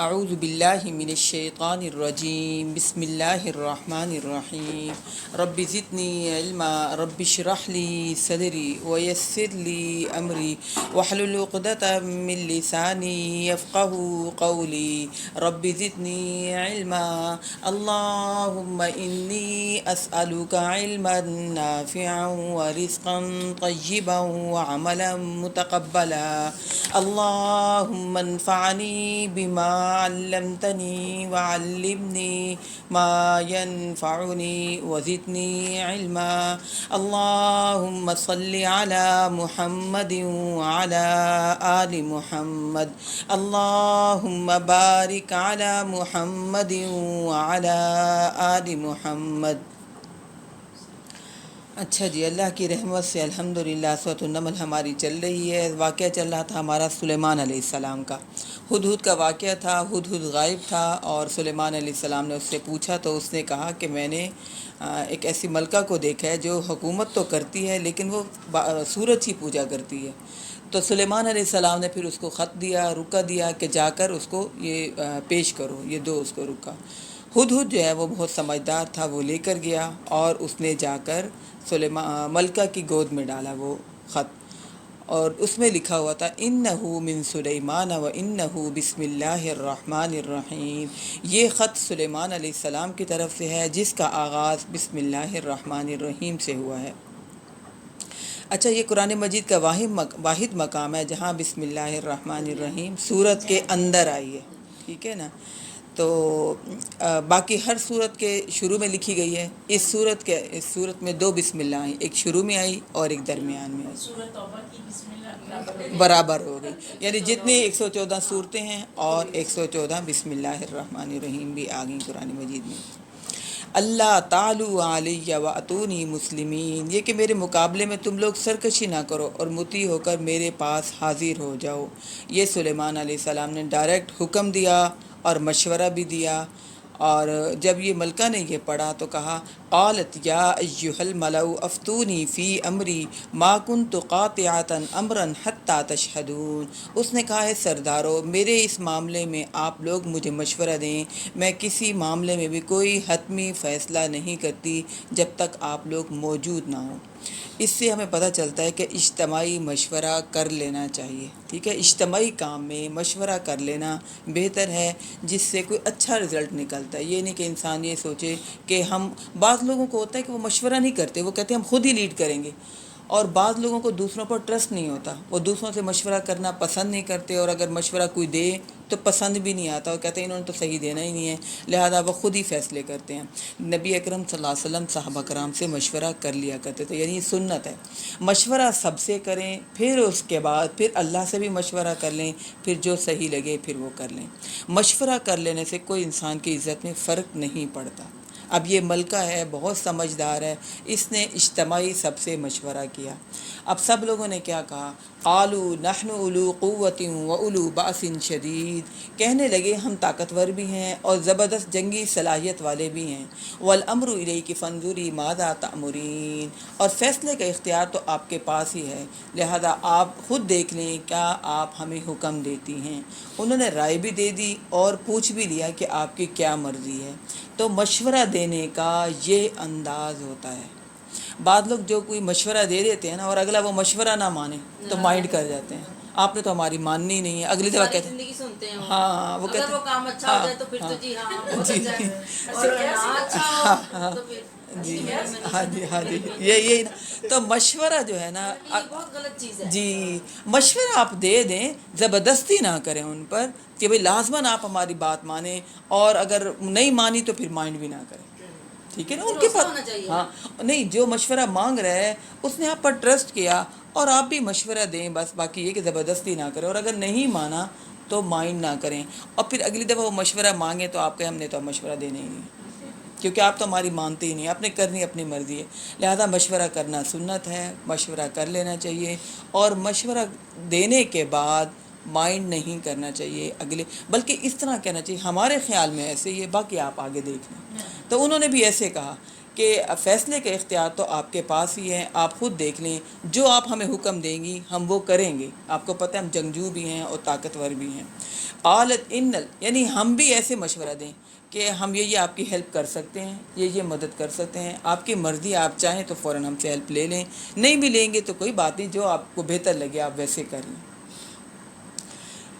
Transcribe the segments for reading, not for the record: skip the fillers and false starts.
اعوذ باللہ من الشیطان الرجیم بسم اللہ الرحمن الرحیم رب زدنی علما رب اشرح لی صدری ویسر لی امری واحلل عقدۃ من لسانی یفقهوا قولی رب زدنی علما اللہم انی اسألک علما نافعا ورزقا طیبا وعملا متقبلا اللہم انفعنی بما علمتنی وعلمنی ما ينفعنی وزدنی علما اللہم صل علی محمد وعلی آل محمد اللہم بارک علی محمد وعلی آل محمد۔ اچھا جی، اللہ کی رحمت سے الحمدللہ سورۃ النمل ہماری چل رہی ہے۔ واقعہ چل رہا تھا ہمارا سلیمان علیہ السلام کا۔ ہدہد کا واقعہ تھا۔ ہدہد غائب تھا اور سلیمان علیہ السلام نے اس سے پوچھا تو اس نے کہا کہ میں نے ایک ایسی ملکہ کو دیکھا ہے جو حکومت تو کرتی ہے لیکن وہ سورج کی پوجا کرتی ہے۔ تو سلیمان علیہ السلام نے پھر اس کو خط دیا، رکا دیا کہ جا کر اس کو یہ پیش کرو، یہ دو اس کو رکا۔ ہدہد جو ہے وہ بہت سمجھدار تھا، وہ لے کر گیا اور اس نے جا کر ملکہ کی گود میں ڈالا وہ خط، اور اس میں لکھا ہوا تھا انہو من سلیمان و انہو بسم اللہ الرحمن الرحیم۔ یہ خط سلیمان علیہ السلام کی طرف سے ہے جس کا آغاز بسم اللہ الرحمن الرحیم سے ہوا ہے۔ اچھا، یہ قرآن مجید کا واحد مقام ہے جہاں بسم اللہ الرحمن الرحیم سورت کے اندر آئی ہے، ٹھیک ہے نا۔ تو باقی ہر سورت کے شروع میں لکھی گئی ہے۔ اس سورت میں دو بسم اللہ آئیں، ایک شروع میں آئی اور ایک درمیان میں آئی، سورۃ توبہ کی بسم اللہ برابر ہو گئی، یعنی جتنی 114 صورتیں ہیں اور 114 بسم اللہ الرحمن الرحیم بھی آ گئیں قرآن مجید میں۔ اللہ تعالو علیہ واتونی مسلمین، یہ کہ میرے مقابلے میں تم لوگ سرکشی نہ کرو اور مطیع ہو کر میرے پاس حاضر ہو جاؤ۔ یہ سلیمان علیہ السلام نے ڈائریکٹ حکم دیا اور مشورہ بھی دیا، اور جب یہ ملکہ نے یہ پڑھا تو کہا قالت یا ایھا الملأ افتونی فی امری ما کنت قاطعۃ امرا حتی تشہدون۔ اس نے کہا ہے سردارو، میرے اس معاملے میں آپ لوگ مجھے مشورہ دیں، میں کسی معاملے میں بھی کوئی حتمی فیصلہ نہیں کرتی جب تک آپ لوگ موجود نہ ہوں۔ اس سے ہمیں پتہ چلتا ہے کہ اجتماعی مشورہ کر لینا چاہیے، ٹھیک ہے، اجتماعی کام میں مشورہ کر لینا بہتر ہے جس سے کوئی اچھا رزلٹ نکلتا ہے۔ یہ نہیں کہ انسان یہ سوچے کہ بعض لوگوں کو ہوتا ہے کہ وہ مشورہ نہیں کرتے، وہ کہتے ہیں ہم خود ہی لیڈ کریں گے، اور بعض لوگوں کو دوسروں پر ٹرسٹ نہیں ہوتا، وہ دوسروں سے مشورہ کرنا پسند نہیں کرتے، اور اگر مشورہ کوئی دے تو پسند بھی نہیں آتا، اور کہتے ہیں انہوں نے تو صحیح دینا ہی نہیں ہے، لہذا وہ خود ہی فیصلے کرتے ہیں۔ نبی اکرم صلی اللہ علیہ وسلم صحابہ کرام سے مشورہ کر لیا کرتے تھے، یعنی سنت ہے مشورہ سب سے کریں، پھر اس کے بعد پھر اللہ سے بھی مشورہ کر لیں، پھر جو صحیح لگے پھر وہ کر لیں۔ مشورہ کر لینے سے کوئی انسان کی عزت میں فرق نہیں پڑتا۔ اب یہ ملکہ ہے، بہت سمجھدار ہے، اس نے اجتماعی سب سے مشورہ کیا۔ اب سب لوگوں نے کیا کہا؟ قالوا نحن اولو قوت و اولو باس شدید، کہنے لگے ہم طاقتور بھی ہیں اور زبردست جنگی صلاحیت والے بھی ہیں۔ والامر الیک فانظری ماذا تأمرین، اور فیصلے کا اختیار تو آپ کے پاس ہی ہے، لہذا آپ خود دیکھ لیں کیا آپ ہمیں حکم دیتی ہیں۔ انہوں نے رائے بھی دے دی اور پوچھ بھی لیا کہ آپ کی کیا مرضی ہے۔ تو مشورہ دینے کا یہ انداز ہوتا ہے۔ بعض لوگ جو کوئی مشورہ دے دیتے ہیں نا اور اگلا وہ مشورہ نہ مانے تو مائنڈ کر جاتے ہیں، آپ نے تو ہماری ماننی نہیں ہے، اگلی دفعہ کہتے ہیں زندگی سنتے ہیں ہاں، وہ کہتے اگر وہ ہیں کام اچھا ہو جائے تو پھر تو جی ہاں بہت جی اچھا ہے، اور نہ اچھا ہو تو پھر جی ہاں جی ہاں جی، یہی نا، تو مشورہ جو ہے نا، یہ بہت غلط چیز ہے۔ جی مشورہ آپ دے دیں، زبردستی نہ کریں ان پر کہ بھئی لازماً آپ ہماری بات مانیں، اور اگر نہیں مانی تو پھر مائنڈ بھی نہ کریں، ٹھیک ہے نا، ان کے بھروسہ ہونا پاس چاہیے ہاں نہیں، جو مشورہ مانگ رہا ہے اس نے آپ پر ٹرسٹ کیا، اور آپ بھی مشورہ دیں، بس باقی یہ کہ زبردستی نہ کریں، اور اگر نہیں مانا تو مائنڈ نہ کریں، اور پھر اگلی دفعہ وہ مشورہ مانگیں تو آپ کہیں ہم نے تو مشورہ دینا ہی نہیں، کیونکہ آپ تو ہماری مانتے ہی نہیں، آپ نے کرنی اپنی مرضی ہے، لہذا مشورہ کرنا سنت ہے، مشورہ کر لینا چاہیے، اور مشورہ دینے کے بعد مائنڈ نہیں کرنا چاہیے اگلے، بلکہ اس طرح کہنا چاہیے ہمارے خیال میں ایسے ہی ہے، باقی آپ آگے دیکھ لیں۔ تو انہوں نے بھی ایسے کہا کہ فیصلے کا اختیار تو آپ کے پاس ہی ہے، آپ خود دیکھ لیں، جو آپ ہمیں حکم دیں گی ہم وہ کریں گے۔ آپ کو پتہ ہے ہم جنگجو بھی ہیں اور طاقتور بھی ہیں۔ قالت یعنی ہم بھی ایسے مشورہ دیں کہ ہم یہ آپ کی ہیلپ کر سکتے ہیں، یہ مدد کر سکتے ہیں، آپ کی مرضی، آپ چاہیں تو فوراً ہم سے ہیلپ لے لیں، نہیں بھی لیں گے تو کوئی بات نہیں، جو آپ کو بہتر لگے آپ ویسے کر لیں۔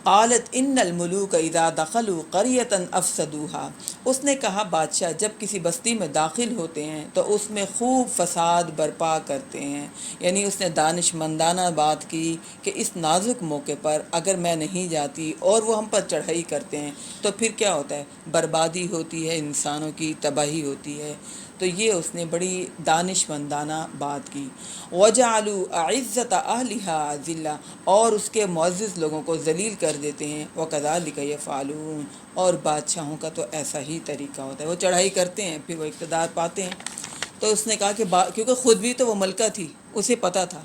قالت ان الملوک اذا دخلوا قریۃ افسدوها، اس نے کہا بادشاہ جب کسی بستی میں داخل ہوتے ہیں تو اس میں خوب فساد برپا کرتے ہیں۔ یعنی اس نے دانش مندانہ بات کی کہ اس نازک موقع پر اگر میں نہیں جاتی اور وہ ہم پر چڑھائی کرتے ہیں تو پھر کیا ہوتا ہے، بربادی ہوتی ہے، انسانوں کی تباہی ہوتی ہے۔ تو یہ اس نے بڑی دانش مندانہ بات کی۔ وَجَعَلُوا أَعِزَّةَ أَهْلِهَا ذِلَّةً، اور اس کے معزز لوگوں کو ذلیل کر دیتے ہیں۔ وَكَذَلِكَ يَفْعَلُونَ، اور بادشاہوں کا تو ایسا ہی طریقہ ہوتا ہے، وہ چڑھائی کرتے ہیں پھر وہ اقتدار پاتے ہیں۔ تو اس نے کہا کہ کیونکہ خود بھی تو وہ ملکہ تھی، اسے پتہ تھا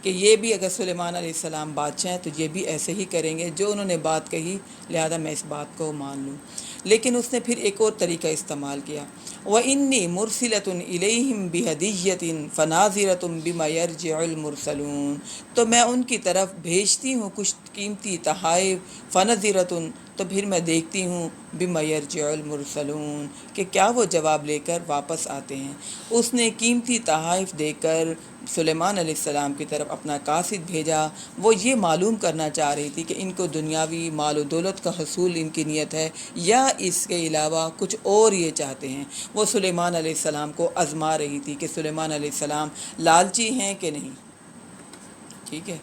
کہ یہ بھی اگر سلیمان علیہ السلام بادشاہ ہیں تو یہ بھی ایسے ہی کریں گے جو انہوں نے بات کہی، لہذا میں اس بات کو مان لوں۔ لیکن اس نے پھر ایک اور طریقہ استعمال کیا۔ وَإِنِّي مُرْسِلَةٌ إِلَيْهِمْ بِهَدِيَّةٍ فَنَاظِرَةٌ بِمَا يَرْجِعُ الْمُرْسَلُونَ، تو میں ان کی طرف بھیجتی ہوں کچھ قیمتی تحائف، فَنَظِرَةٌ، تو پھر میں دیکھتی ہوں بِمَا يَرْجِعُ الْمُرْسَلُونَ، کہ کیا وہ جواب لے کر واپس آتے ہیں۔ اس نے قیمتی تحائف دے کر سلیمان علیہ السلام کی طرف اپنا قاصد بھیجا۔ وہ یہ معلوم کرنا چاہ رہی تھی کہ ان کو دنیاوی مال و دولت کا حصول ان کی نیت ہے یا اس کے علاوہ کچھ اور یہ چاہتے ہیں۔ وہ سلیمان علیہ السلام کو آزما رہی تھی کہ سلیمان علیہ السلام لالچی ہیں کہ نہیں، ٹھیک ہے۔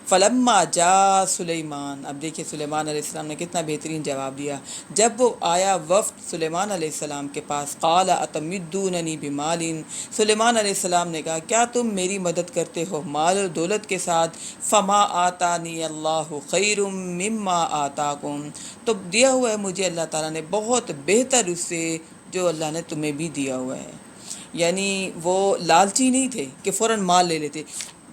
فلما جاء سلیمان، اب دیکھیے سلیمان علیہ السلام نے کتنا بہترین جواب دیا۔ جب وہ آیا وفد سلیمان علیہ السلام کے پاس، قال اتمدوننی بمال، سلیمان علیہ السلام نے کہا کیا تم میری مدد کرتے ہو مال و دولت کے ساتھ؟ فما آتانی اللہ خیر مما آتاکم، تو دیا ہوا ہے مجھے اللہ تعالیٰ نے بہت بہتر اس سے جو اللہ نے تمہیں بھی دیا ہوا ہے۔ یعنی وہ لالچی نہیں تھے کہ فوراً مال لے لیتے۔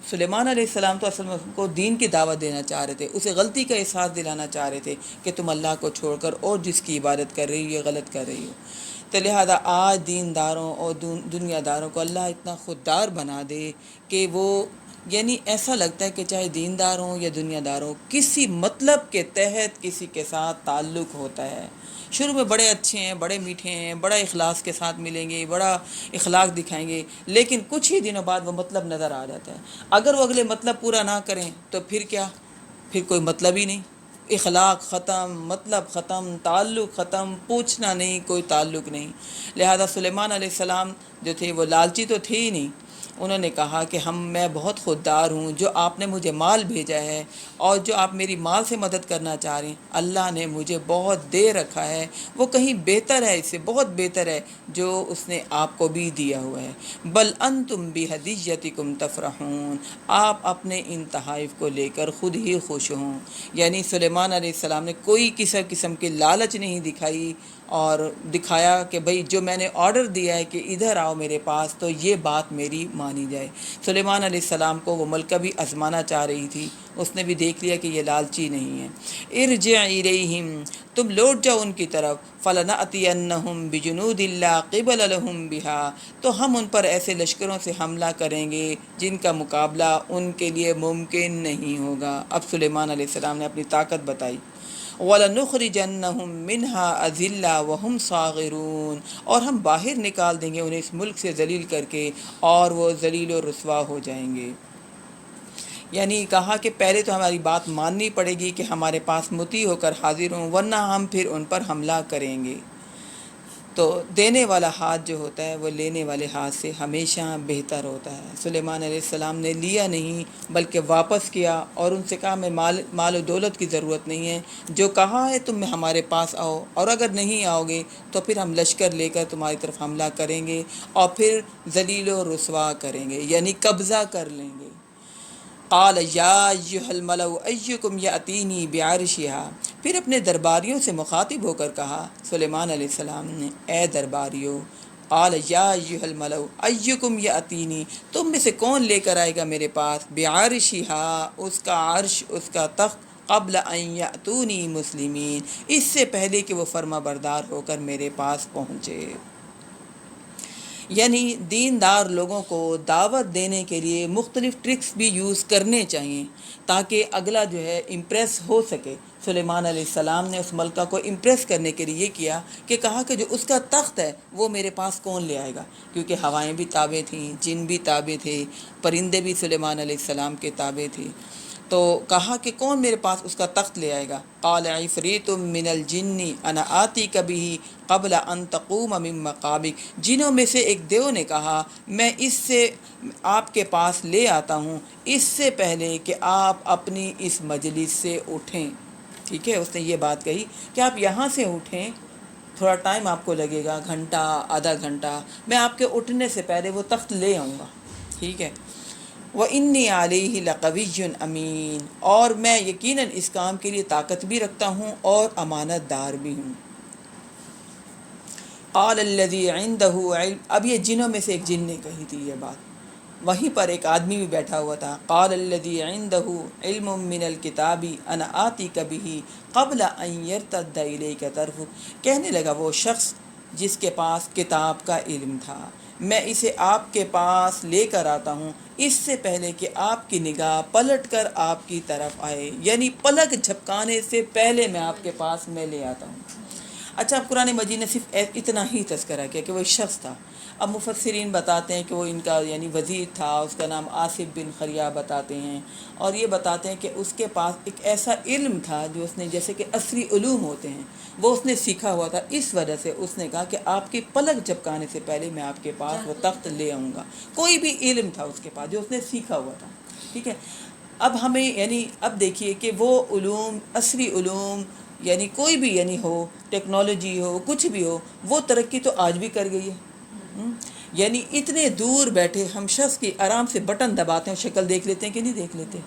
سلیمان علیہ السلام تو اصل میں اس کو دین کی دعوت دینا چاہ رہے تھے، اسے غلطی کا احساس دلانا چاہ رہے تھے کہ تم اللہ کو چھوڑ کر اور جس کی عبادت کر رہی ہو یہ غلط کر رہی ہو۔ تو لہذا آج دینداروں اور دنیا داروں کو اللہ اتنا خوددار بنا دے کہ وہ یعنی ایسا لگتا ہے کہ چاہے دیندار ہوں یا دنیا دار ہوں، کسی مطلب کے تحت کسی کے ساتھ تعلق ہوتا ہے۔ شروع میں بڑے اچھے ہیں، بڑے میٹھے ہیں، بڑا اخلاص کے ساتھ ملیں گے، بڑا اخلاق دکھائیں گے، لیکن کچھ ہی دنوں بعد وہ مطلب نظر آ جاتا ہے۔ اگر وہ اگلے مطلب پورا نہ کریں تو پھر کیا، پھر کوئی مطلب ہی نہیں، اخلاق ختم، مطلب ختم، تعلق ختم، پوچھنا نہیں، کوئی تعلق نہیں۔ لہذا سلیمان علیہ السلام جو تھے وہ لالچی تو تھے ہی نہیں، انہوں نے کہا کہ میں بہت خوددار ہوں، جو آپ نے مجھے مال بھیجا ہے اور جو آپ میری مال سے مدد کرنا چاہ رہے ہیں، اللہ نے مجھے بہت دے رکھا ہے، وہ کہیں بہتر ہے، اس سے بہت بہتر ہے جو اس نے آپ کو بھی دیا ہوا ہے۔ بل انتم بہدیتکم تفرحون، آپ اپنے ان تحائف کو لے کر خود ہی خوش ہوں۔ یعنی سلیمان علیہ السلام نے کوئی کسی قسم کی لالچ نہیں دکھائی اور دکھایا کہ بھئی جو میں نے آرڈر دیا ہے کہ ادھر آؤ میرے پاس تو یہ بات میری مانی جائے۔ سلیمان علیہ السلام کو وہ ملکہ بھی آزمانا چاہ رہی تھی، اس نے بھی دیکھ لیا کہ یہ لالچی نہیں ہے۔ ارجع الیہم، تم لوٹ جاؤ ان کی طرف، فلنأتینہم بجنود لا قبل لہم بہا، تو ہم ان پر ایسے لشکروں سے حملہ کریں گے جن کا مقابلہ ان کے لیے ممکن نہیں ہوگا۔ اب سلیمان علیہ السلام نے اپنی طاقت بتائی۔ وَلَنُخْرِجَنَّهُم مِّنْهَا أَذِلَّةً وَهُمْ صَاغِرُونَ، اور ہم باہر نکال دیں گے انہیں اس ملک سے ذلیل کر کے اور وہ ذلیل و رسوا ہو جائیں گے۔ یعنی کہا کہ پہلے تو ہماری بات ماننی پڑے گی کہ ہمارے پاس مطیع ہو کر حاضر ہوں، ورنہ ہم پھر ان پر حملہ کریں گے۔ تو دینے والا ہاتھ جو ہوتا ہے وہ لینے والے ہاتھ سے ہمیشہ بہتر ہوتا ہے۔ سلیمان علیہ السلام نے لیا نہیں بلکہ واپس کیا اور ان سے کہا میں مال و دولت کی ضرورت نہیں ہے، جو کہا ہے تم ہمارے پاس آؤ، اور اگر نہیں آؤ گے تو پھر ہم لشکر لے کر تمہاری طرف حملہ کریں گے اور پھر ذلیل و رسوا کریں گے، یعنی قبضہ کر لیں گے۔ قال یا ایھا الملأ ایکم یأتینی بعرشها، پھر اپنے درباریوں سے مخاطب ہو کر کہا سلیمان علیہ السلام نے، اے درباریوں، قال یا ایھا الملأ ایکم یأتینی، تم میں سے کون لے کر آئے گا میرے پاس، بعرشها، اس کا عرش، اس کا تخت، قبل ان یأتونی مسلمین، اس سے پہلے کہ وہ فرما بردار ہو کر میرے پاس پہنچے۔ یعنی دیندار لوگوں کو دعوت دینے کے لیے مختلف ٹرکس بھی یوز کرنے چاہیے تاکہ اگلا جو ہے امپریس ہو سکے۔ سلیمان علیہ السلام نے اس ملکہ کو امپریس کرنے کے لیے یہ کیا کہ کہا کہ جو اس کا تخت ہے وہ میرے پاس کون لے آئے گا، کیونکہ ہوائیں بھی تابع تھیں، جن بھی تابع تھے، پرندے بھی سلیمان علیہ السلام کے تابع تھے، تو کہا کہ کون میرے پاس اس کا تخت لے آئے گا۔ قال عفریت من الجن انا آتیک بہ قبل ان تقوم من مقامک، جنوں میں سے ایک دیو نے کہا میں اس سے آپ کے پاس لے آتا ہوں اس سے پہلے کہ آپ اپنی اس مجلس سے اٹھیں۔ ٹھیک ہے، اس نے یہ بات کہی کہ آپ یہاں سے اٹھیں، تھوڑا ٹائم آپ کو لگے گا، گھنٹہ آدھا گھنٹہ، میں آپ کے اٹھنے سے پہلے وہ تخت لے آؤں گا۔ ٹھیک ہے، وَإِنِّي عَلَيْهِ لَقَوِيٌّ أَمِينٌ، اور میں یقیناً اس کام کے لیے طاقت بھی رکھتا ہوں اور امانت دار بھی ہوں۔ قال الذي عنده علم، اب یہ جنوں میں سے ایک جن نے کہی تھی یہ بات، وہیں پر ایک آدمی بھی بیٹھا ہوا تھا۔ قال الذي عنده علم من الكتاب انا آتيك به قبل ان يرتد اليك طرفك، کہنے لگا وہ شخص جس کے پاس کتاب کا علم تھا، میں اسے آپ کے پاس لے کر آتا ہوں اس سے پہلے کہ آپ کی نگاہ پلٹ کر آپ کی طرف آئے، یعنی پلک جھپکانے سے پہلے میں آپ کے پاس میں لے آتا ہوں۔ اچھا، اب قرآن مجید نے صرف اتنا ہی تذکرہ کیا کہ وہ ایک شخص تھا۔ اب مفسرین بتاتے ہیں کہ وہ ان کا یعنی وزیر تھا، اس کا نام آصف بن خریہ بتاتے ہیں، اور یہ بتاتے ہیں کہ اس کے پاس ایک ایسا علم تھا جو اس نے، جیسے کہ عصری علوم ہوتے ہیں، وہ اس نے سیکھا ہوا تھا، اس وجہ سے اس نے کہا کہ آپ کی پلک جھپکانے سے پہلے میں آپ کے پاس وہ تخت لے آؤں گا۔ کوئی بھی علم تھا اس کے پاس جو اس نے سیکھا ہوا تھا۔ ٹھیک ہے، اب ہمیں یعنی اب دیکھیے کہ وہ علوم، عصری علوم، یعنی کوئی بھی یعنی ہو، ٹیکنالوجی ہو، کچھ بھی ہو، وہ ترقی تو آج بھی کر گئی ہے۔ یعنی اتنے دور بیٹھے ہم شخص کی آرام سے بٹن دباتے ہیں، شکل دیکھ لیتے ہیں کہ نہیں دیکھ لیتے۔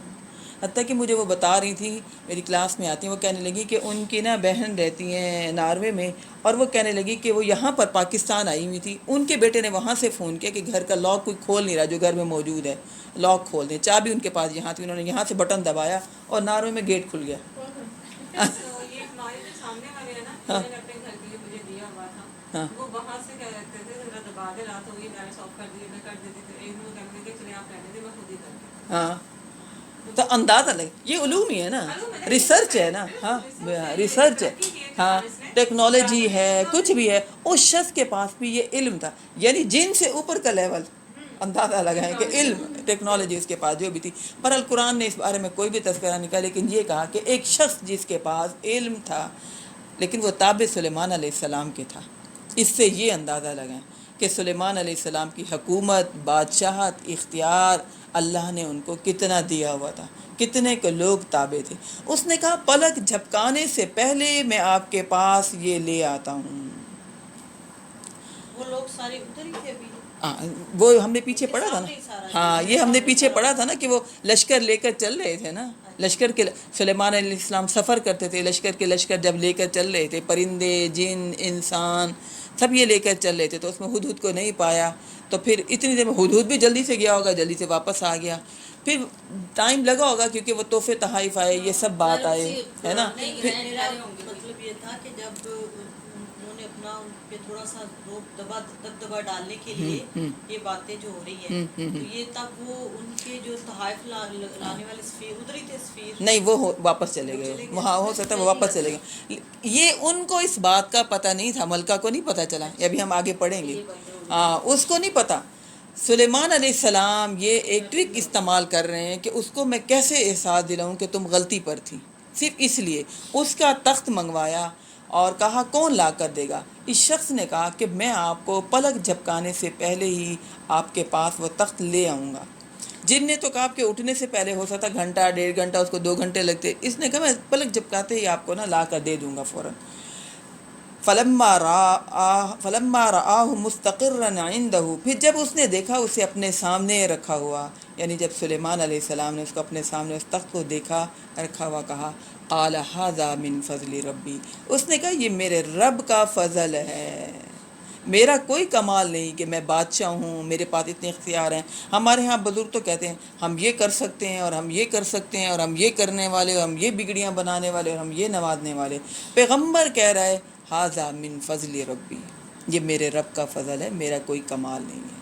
حتیٰ کہ مجھے وہ بتا رہی تھی، میری کلاس میں آتی ہیں، وہ کہنے لگی کہ ان کی نا بہن رہتی ہیں ناروے میں، اور وہ کہنے لگی کہ وہ یہاں پر پاکستان آئی ہوئی تھی، ان کے بیٹے نے وہاں سے فون کیا کہ گھر کا لاک کوئی کھول نہیں رہا جو گھر میں موجود ہے، لاک کھول دیں، چابی ان کے پاس یہاں تھی، انہوں نے یہاں سے بٹن دبایا اور ناروے میں گیٹ کھل گیا۔ یہ ہمارے جو سامنے والے ہیں نا، ہاں انہوں نے اپنے گھر کے لیے مجھے دیا ہوا تھا، ہاں وہ وہاں سے کہہ رہتے تھے ذرا دبا دے، رات ہو گئی لائٹس آف کر دیے، میں کر دیتی تھی، ایک دن کہنے لگے چلے آپ رہنے دیں میں خود ہی کرتی ہاں، تو اندازہ لگ، یہ علوم ہی ہے نا، ریسرچ ہے نا، ہاں ریسرچ ہے، ہاں ٹیکنالوجی ہے، کچھ بھی ہے، اس شخص کے پاس بھی یہ علم تھا، یعنی جن سے اوپر کا لیول اندازہ لگائیں کہ علم ٹیکنالوجی اس کے پاس جو بھی تھی۔ پر القرآن نے اس بارے میں کوئی بھی تذکرہ نہیں کہا، لیکن یہ کہا کہ ایک شخص جس کے پاس علم تھا لیکن وہ تابع سلیمان علیہ السلام کے تھا۔ اس سے یہ اندازہ لگائیں کہ سلیمان علیہ السلام کی حکومت، بادشاہت، اختیار اللہ نے ان کو کتنا دیا ہوا تھا، کتنے کے لوگ تابع تھے۔ اس نے کہا پلک جھپکانے سے پہلے میں آپ کے پاس یہ لے آتا ہوں۔ وہ لوگ سارے ادھر ہی تھے ابھی، وہ ہم نے پیچھے پڑھا تھا نا، ہاں یہ ہم نے پیچھے پڑھا تھا نا کہ وہ لشکر لے کر چل رہے تھے نا، لشکر کے سلیمان علیہ السلام سفر کرتے تھے، لشکر کے لشکر جب لے کر چل رہے تھے، پرندے، جن، انسان سب یہ لے کر چل رہے تھے، تو اس میں ہدہد کو نہیں پایا، تو پھر اتنی دیر میں ہدہد بھی جلدی سے گیا ہوگا، جلدی سے واپس آ گیا، پھر ٹائم لگا ہوگا کیونکہ وہ تحفے تحائف آئے، یہ سب بات آئے، ہے نا۔ پھر میرا مطلب یہ تھا کہ جب انہوں نے اپنا ان پہ تھوڑا سا روک دبدبا ڈالنے کے لیے یہ باتیں جو ہو رہی ہیں، تو یہ تب وہ ان کے جو تحائف لانے والے سفیر ادھر ہی تھے، سفیر نہیں، وہ واپس چلے گئے، وہاں ہو سکتا ہے وہ واپس چلے گئے، یہ ان کو اس بات کا پتہ نہیں تھا، ملکہ کو نہیں پتہ چلا، یہ ابھی ہم آگے پڑھیں گے، ہاں اس کو نہیں پتہ۔ سلیمان علیہ السلام یہ ایک ٹرک استعمال کر رہے ہیں کہ اس کو میں کیسے احساس دلاؤں کہ تم غلطی پر تھی، صرف اس لیے اس کا تخت منگوایا اور کہا کون لا کر دے گا۔ اس شخص نے کہا کہ میں آپ کو پلک جھپکانے سے پہلے ہی آپ کے پاس وہ تخت لے آؤں گا۔ جن نے تو کہا کہ اٹھنے سے پہلے ہو سکتا گھنٹہ، 1.5 گھنٹہ، اس کو 2 گھنٹے لگتے، اس نے کہا میں پلک جھپکاتے ہی آپ کو نا لا کر دے دوں گا فوراً۔ فلما رآہ مستقرا عنده، پھر جب اس نے دیکھا اسے اپنے سامنے رکھا ہوا، یعنی جب سلیمان علیہ السلام نے اس کو اپنے سامنے اس تخت کو دیکھا رکھا ہوا، کہا قال ھذا من فضل ربی، اس نے کہا یہ میرے رب کا فضل ہے، میرا کوئی کمال نہیں کہ میں بادشاہ ہوں، میرے پاس اتنے اختیار ہیں۔ ہمارے ہاں بزرگ تو کہتے ہیں ہم یہ کر سکتے ہیں اور ہم یہ کر سکتے ہیں اور ہم یہ کرنے والے اور ہم یہ بگڑیاں بنانے والے اور ہم یہ نوازنے والے۔ پیغمبر کہہ رہا ہے ھذا من فضل ربی، یہ میرے رب کا فضل ہے، میرا کوئی کمال نہیں ہے.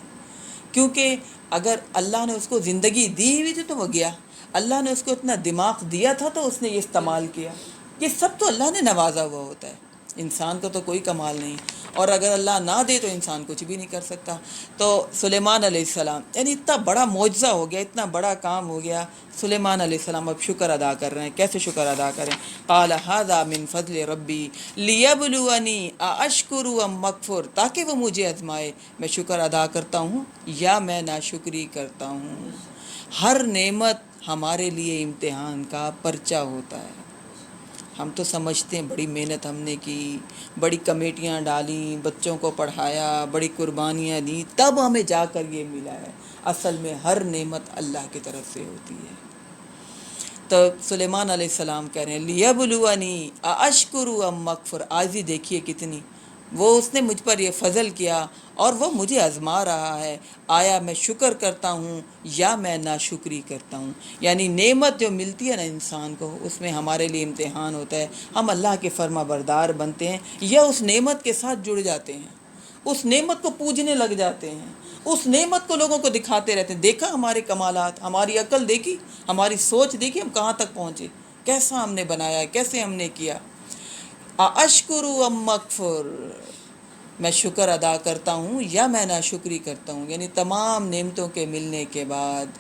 کیونکہ اگر اللہ نے اس کو زندگی دی ہوئی تھی تو وہ گیا، اللہ نے اس کو اتنا دماغ دیا تھا تو اس نے یہ استعمال کیا. یہ سب تو اللہ نے نوازا ہوا ہوتا ہے، انسان کا تو کوئی کمال نہیں. اور اگر اللہ نہ دے تو انسان کچھ بھی نہیں کر سکتا. تو سلیمان علیہ السلام یعنی اتنا بڑا معجزہ ہو گیا، اتنا بڑا کام ہو گیا. سلیمان علیہ السلام اب شکر ادا کر رہے ہیں. کیسے شکر ادا کریں؟ قال ھذا من فضل ربی لیبلونی ااشکر ام اکفر، تاکہ وہ مجھے آزمائے میں شکر ادا کرتا ہوں یا میں ناشکری کرتا ہوں. ہر نعمت ہمارے لیے امتحان کا پرچہ ہوتا ہے. ہم تو سمجھتے ہیں بڑی محنت ہم نے کی، بڑی کمیٹیاں ڈالیں، بچوں کو پڑھایا، بڑی قربانیاں دیں، تب ہمیں جا کر یہ ملا ہے. اصل میں ہر نعمت اللہ کی طرف سے ہوتی ہے. تو سلیمان علیہ السلام کہہ رہے ہیں لیبلونی ااشکر ام اکفر. عاجزی دیکھیے کتنی، وہ اس نے مجھ پر یہ فضل کیا اور وہ مجھے آزما رہا ہے، آیا میں شکر کرتا ہوں یا میں ناشکری کرتا ہوں. یعنی نعمت جو ملتی ہے نا انسان کو، اس میں ہمارے لیے امتحان ہوتا ہے. ہم اللہ کے فرما بردار بنتے ہیں یا اس نعمت کے ساتھ جڑ جاتے ہیں، اس نعمت کو پوجنے لگ جاتے ہیں، اس نعمت کو لوگوں کو دکھاتے رہتے ہیں. دیکھا ہمارے کمالات، ہماری عقل دیکھی، ہماری سوچ دیکھی، ہم کہاں تک پہنچے، کیسا ہم نے بنایا، کیسے ہم نے کیا. اشکر ام اکفر، میں شکر ادا کرتا ہوں یا میں ناشکری کرتا ہوں. یعنی تمام نعمتوں کے ملنے کے بعد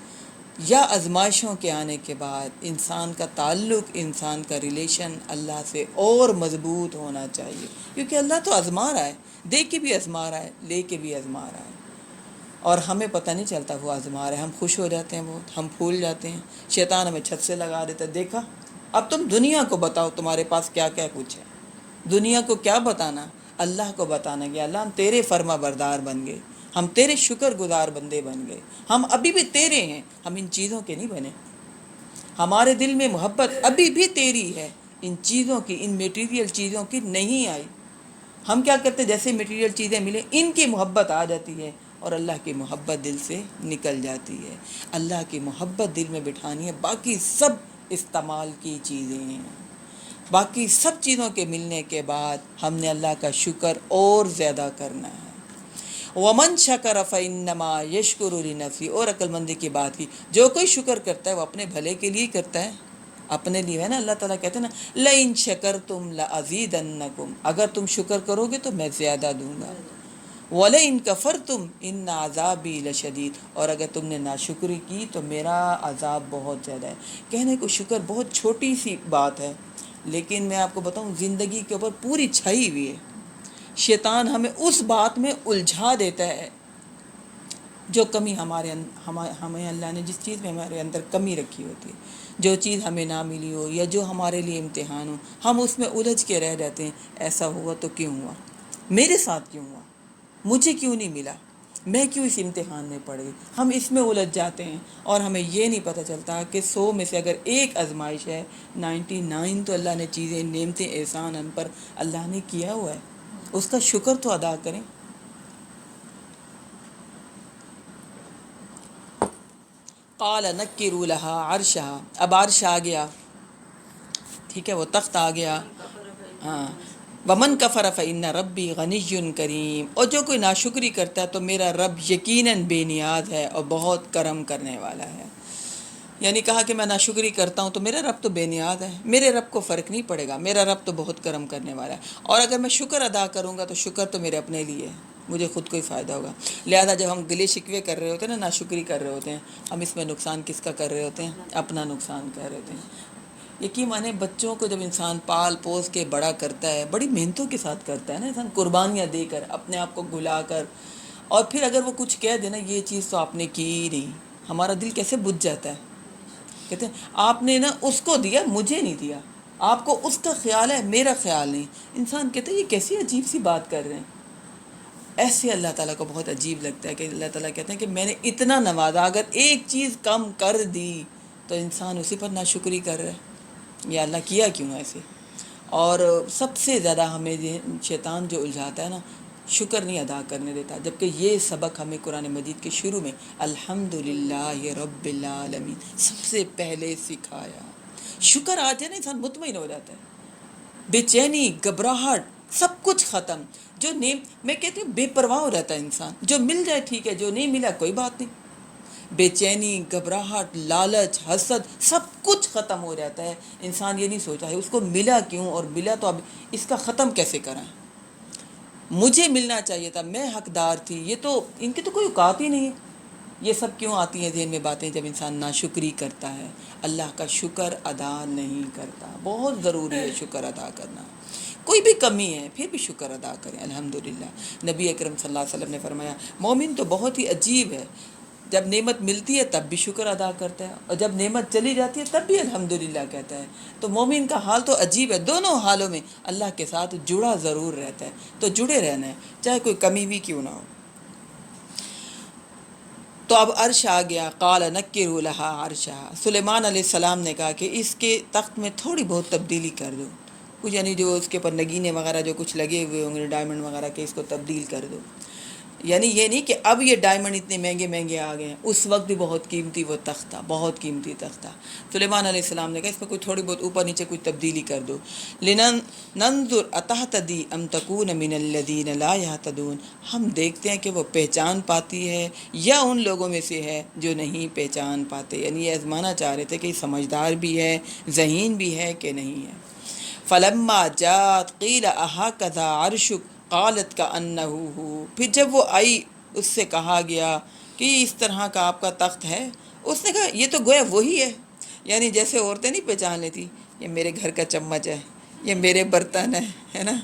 یا آزمائشوں کے آنے کے بعد انسان کا تعلق، انسان کا ریلیشن اللہ سے اور مضبوط ہونا چاہیے. کیونکہ اللہ تو آزما رہا ہے، دے کے بھی آزما رہا ہے، لے کے بھی آزما رہا ہے. اور ہمیں پتہ نہیں چلتا وہ آزما رہا ہے. ہم خوش ہو جاتے ہیں بہت، ہم پھول جاتے ہیں. شیطان ہمیں چھت سے لگا دیتا ہے، دیکھا اب تم دنیا کو بتاؤ تمہارے پاس کیا کیا کچھ ہے. دنیا کو کیا بتانا؟ اللہ کو بتانا کہ اللہ ہم تیرے فرما بردار بن گئے، ہم تیرے شکر گزار بندے بن گئے، ہم ابھی بھی تیرے ہیں، ہم ان چیزوں کے نہیں بنے. ہمارے دل میں محبت ابھی بھی تیری ہے، ان چیزوں کی، ان میٹیریل چیزوں کی نہیں آئی. ہم کیا کرتے، جیسے میٹیریل چیزیں ملیں ان کی محبت آ جاتی ہے اور اللہ کی محبت دل سے نکل جاتی ہے. اللہ کی محبت دل میں بٹھانی ہے، باقی سب استعمال کی چیزیں ہیں. باقی سب چیزوں کے ملنے کے بعد ہم نے اللہ کا شکر اور زیادہ کرنا ہے. ومن شکر فانما یشکر لنفسہ. اور عقل مندی کی بات کی، جو کوئی شکر کرتا ہے وہ اپنے بھلے کے لیے کرتا ہے، اپنے لیے ہے نا. اللہ تعالیٰ کہتے ہیں نا لئن شکرتم لازیدنکم، اگر تم شکر کرو گے تو میں زیادہ دوں گا. وَلَئِن كَفَرْتُمْ إِنَّ عَذَابِي لَشَدِيدٌ، اور اگر تم نے ناشکری کی تو میرا عذاب بہت زیادہ ہے. کہنے کو شکر بہت چھوٹی سی بات ہے، لیکن میں آپ کو بتاؤں زندگی کے اوپر پوری چھائی ہوئی ہے. شیطان ہمیں اس بات میں الجھا دیتا ہے جو کمی ہمیں اللہ نے جس چیز میں ہمارے اندر کمی رکھی ہوتی ہے، جو چیز ہمیں نہ ملی ہو یا جو ہمارے لیے امتحان ہو، ہم اس میں الجھ کے رہ جاتے ہیں. ایسا ہوا تو کیوں ہوا، میرے ساتھ کیوں ہوا، مجھے کیوں نہیں ملا، میں کیوں اس امتحان میں پڑ گئی. ہم اس میں الجھ جاتے ہیں اور ہمیں یہ نہیں پتہ چلتا کہ 100 میں سے اگر ایک آزمائش ہے، 99 تو اللہ نے چیزیں، نعمتیں، احسان ہم پر اللہ نے کیا ہوا ہے، اس کا شکر تو ادا کریں. قال نکروا لها عرشها، اب عرش آ گیا، ٹھیک ہے، وہ تخت آ گیا. ہاں، ومن کفر فإن ربی غنی کریم، اور جو کوئی ناشکری کرتا ہے تو میرا رب یقیناً بے نیاز ہے اور بہت کرم کرنے والا ہے. یعنی کہا کہ میں ناشکری کرتا ہوں تو میرا رب تو بے نیاز ہے، میرے رب کو فرق نہیں پڑے گا، میرا رب تو بہت کرم کرنے والا ہے. اور اگر میں شکر ادا کروں گا تو شکر تو میرے اپنے لیے ہے، مجھے خود کو ہی فائدہ ہوگا. لہذا جب ہم گلے شکوے کر رہے ہوتے ہیں نا، ناشکری کر رہے ہوتے ہیں، ہم اس میں نقصان کس کا کر رہے ہوتے ہیں؟ اپنا نقصان کر رہے ہوتے ہیں. یقین مانے بچوں کو جب انسان پال پوس کے بڑا کرتا ہے، بڑی محنتوں کے ساتھ کرتا ہے نا انسان، قربانیاں دے کر، اپنے آپ کو گھلا کر، اور پھر اگر وہ کچھ کہہ دے نا یہ چیز تو آپ نے کی ہی نہیں، ہمارا دل کیسے بجھ جاتا ہے. کہتے ہیں آپ نے نا اس کو دیا، مجھے نہیں دیا، آپ کو اس کا خیال ہے، میرا خیال نہیں. انسان کہتے ہیں یہ کیسی عجیب سی بات کر رہے ہیں. ایسے اللہ تعالیٰ کو بہت عجیب لگتا ہے کہ اللہ تعالیٰ کہتے ہیں کہ میں نے اتنا نوازا، اگر ایک چیز کم کر دی تو انسان اسی پر ناشکری کر رہا ہے. یا اللہ کیا کیوں ایسے؟ اور سب سے زیادہ ہمیں شیطان جو الجھاتا ہے نا، شکر نہیں ادا کرنے دیتا. جبکہ یہ سبق ہمیں قرآن مجید کے شروع میں الحمدللہ رب العالمین سب سے پہلے سکھایا. شکر آ جائے نا انسان مطمئن ہو جاتا ہے. بے چینی، گھبراہٹ، سب کچھ ختم. جو نہیں، میں کہتی ہوں بے پرواہ رہتا ہے انسان، جو مل جائے ٹھیک ہے، جو نہیں ملا کوئی بات نہیں. بے چینی، گھبراہٹ، لالچ، حسد، سب کچھ ختم ہو جاتا ہے. انسان یہ نہیں سوچا ہے اس کو ملا کیوں، اور ملا تو اب اس کا ختم کیسے کرائیں. مجھے ملنا چاہیے تھا، میں حقدار تھی، یہ تو ان کی تو کوئی اوقات ہی نہیں ہے. یہ سب کیوں آتی ہیں ذہن میں باتیں جب انسان ناشکری کرتا ہے، اللہ کا شکر ادا نہیں کرتا. بہت ضروری ہے شکر ادا کرنا. کوئی بھی کمی ہے پھر بھی شکر ادا کریں الحمدللہ. نبی اکرم صلی اللہ علیہ وسلم نے فرمایا مومن تو بہت ہی عجیب ہے، جب نعمت ملتی ہے تب بھی شکر ادا کرتا ہے، اور جب نعمت چلی جاتی ہے تب بھی الحمدللہ کہتا ہے. تو مومن کا حال تو عجیب ہے، دونوں حالوں میں اللہ کے ساتھ جڑا ضرور رہتا ہے. تو جڑے رہنا ہے چاہے کوئی کمی بھی کیوں نہ ہو. تو اب عرش آ گیا. قال نکروا لہا عرشہا، سلیمان علیہ السلام نے کہا کہ اس کے تخت میں تھوڑی بہت تبدیلی کر دو، کچھ یعنی جو اس کے اوپر نگینے وغیرہ جو کچھ لگے ہوئے ہوں گے ڈائمنڈ وغیرہ کے، اس کو تبدیل کر دو. یعنی یہ نہیں کہ اب یہ ڈائمنڈ اتنے مہنگے مہنگے آ گئے ہیں، اس وقت بھی بہت قیمتی وہ تخت تھا، بہت قیمتی تخت تھا. سلیمان علیہ السلام نے کہا اس میں کوئی تھوڑی بہت اوپر نیچے کوئی تبدیلی کر دو. ننظر اتہتدی ام تکون من الذین لا یہتدون، ہم دیکھتے ہیں کہ وہ پہچان پاتی ہے یا ان لوگوں میں سے ہے جو نہیں پہچان پاتے. یعنی یہ آزمانا چاہ رہے تھے کہ یہ سمجھدار بھی ہے، ذہین بھی ہے کہ نہیں ہے. فلما جاءت قیل اہکذا عرشک قالت کأنہ ہو، پھر جب وہ آئی اس سے کہا گیا کہ اس طرح کا آپ کا تخت ہے. اس نے کہا یہ تو گویا وہی ہے. یعنی جیسے عورتیں نہیں پہچان لیتی یہ میرے گھر کا چمچ ہے، یہ میرے برتن ہے نا،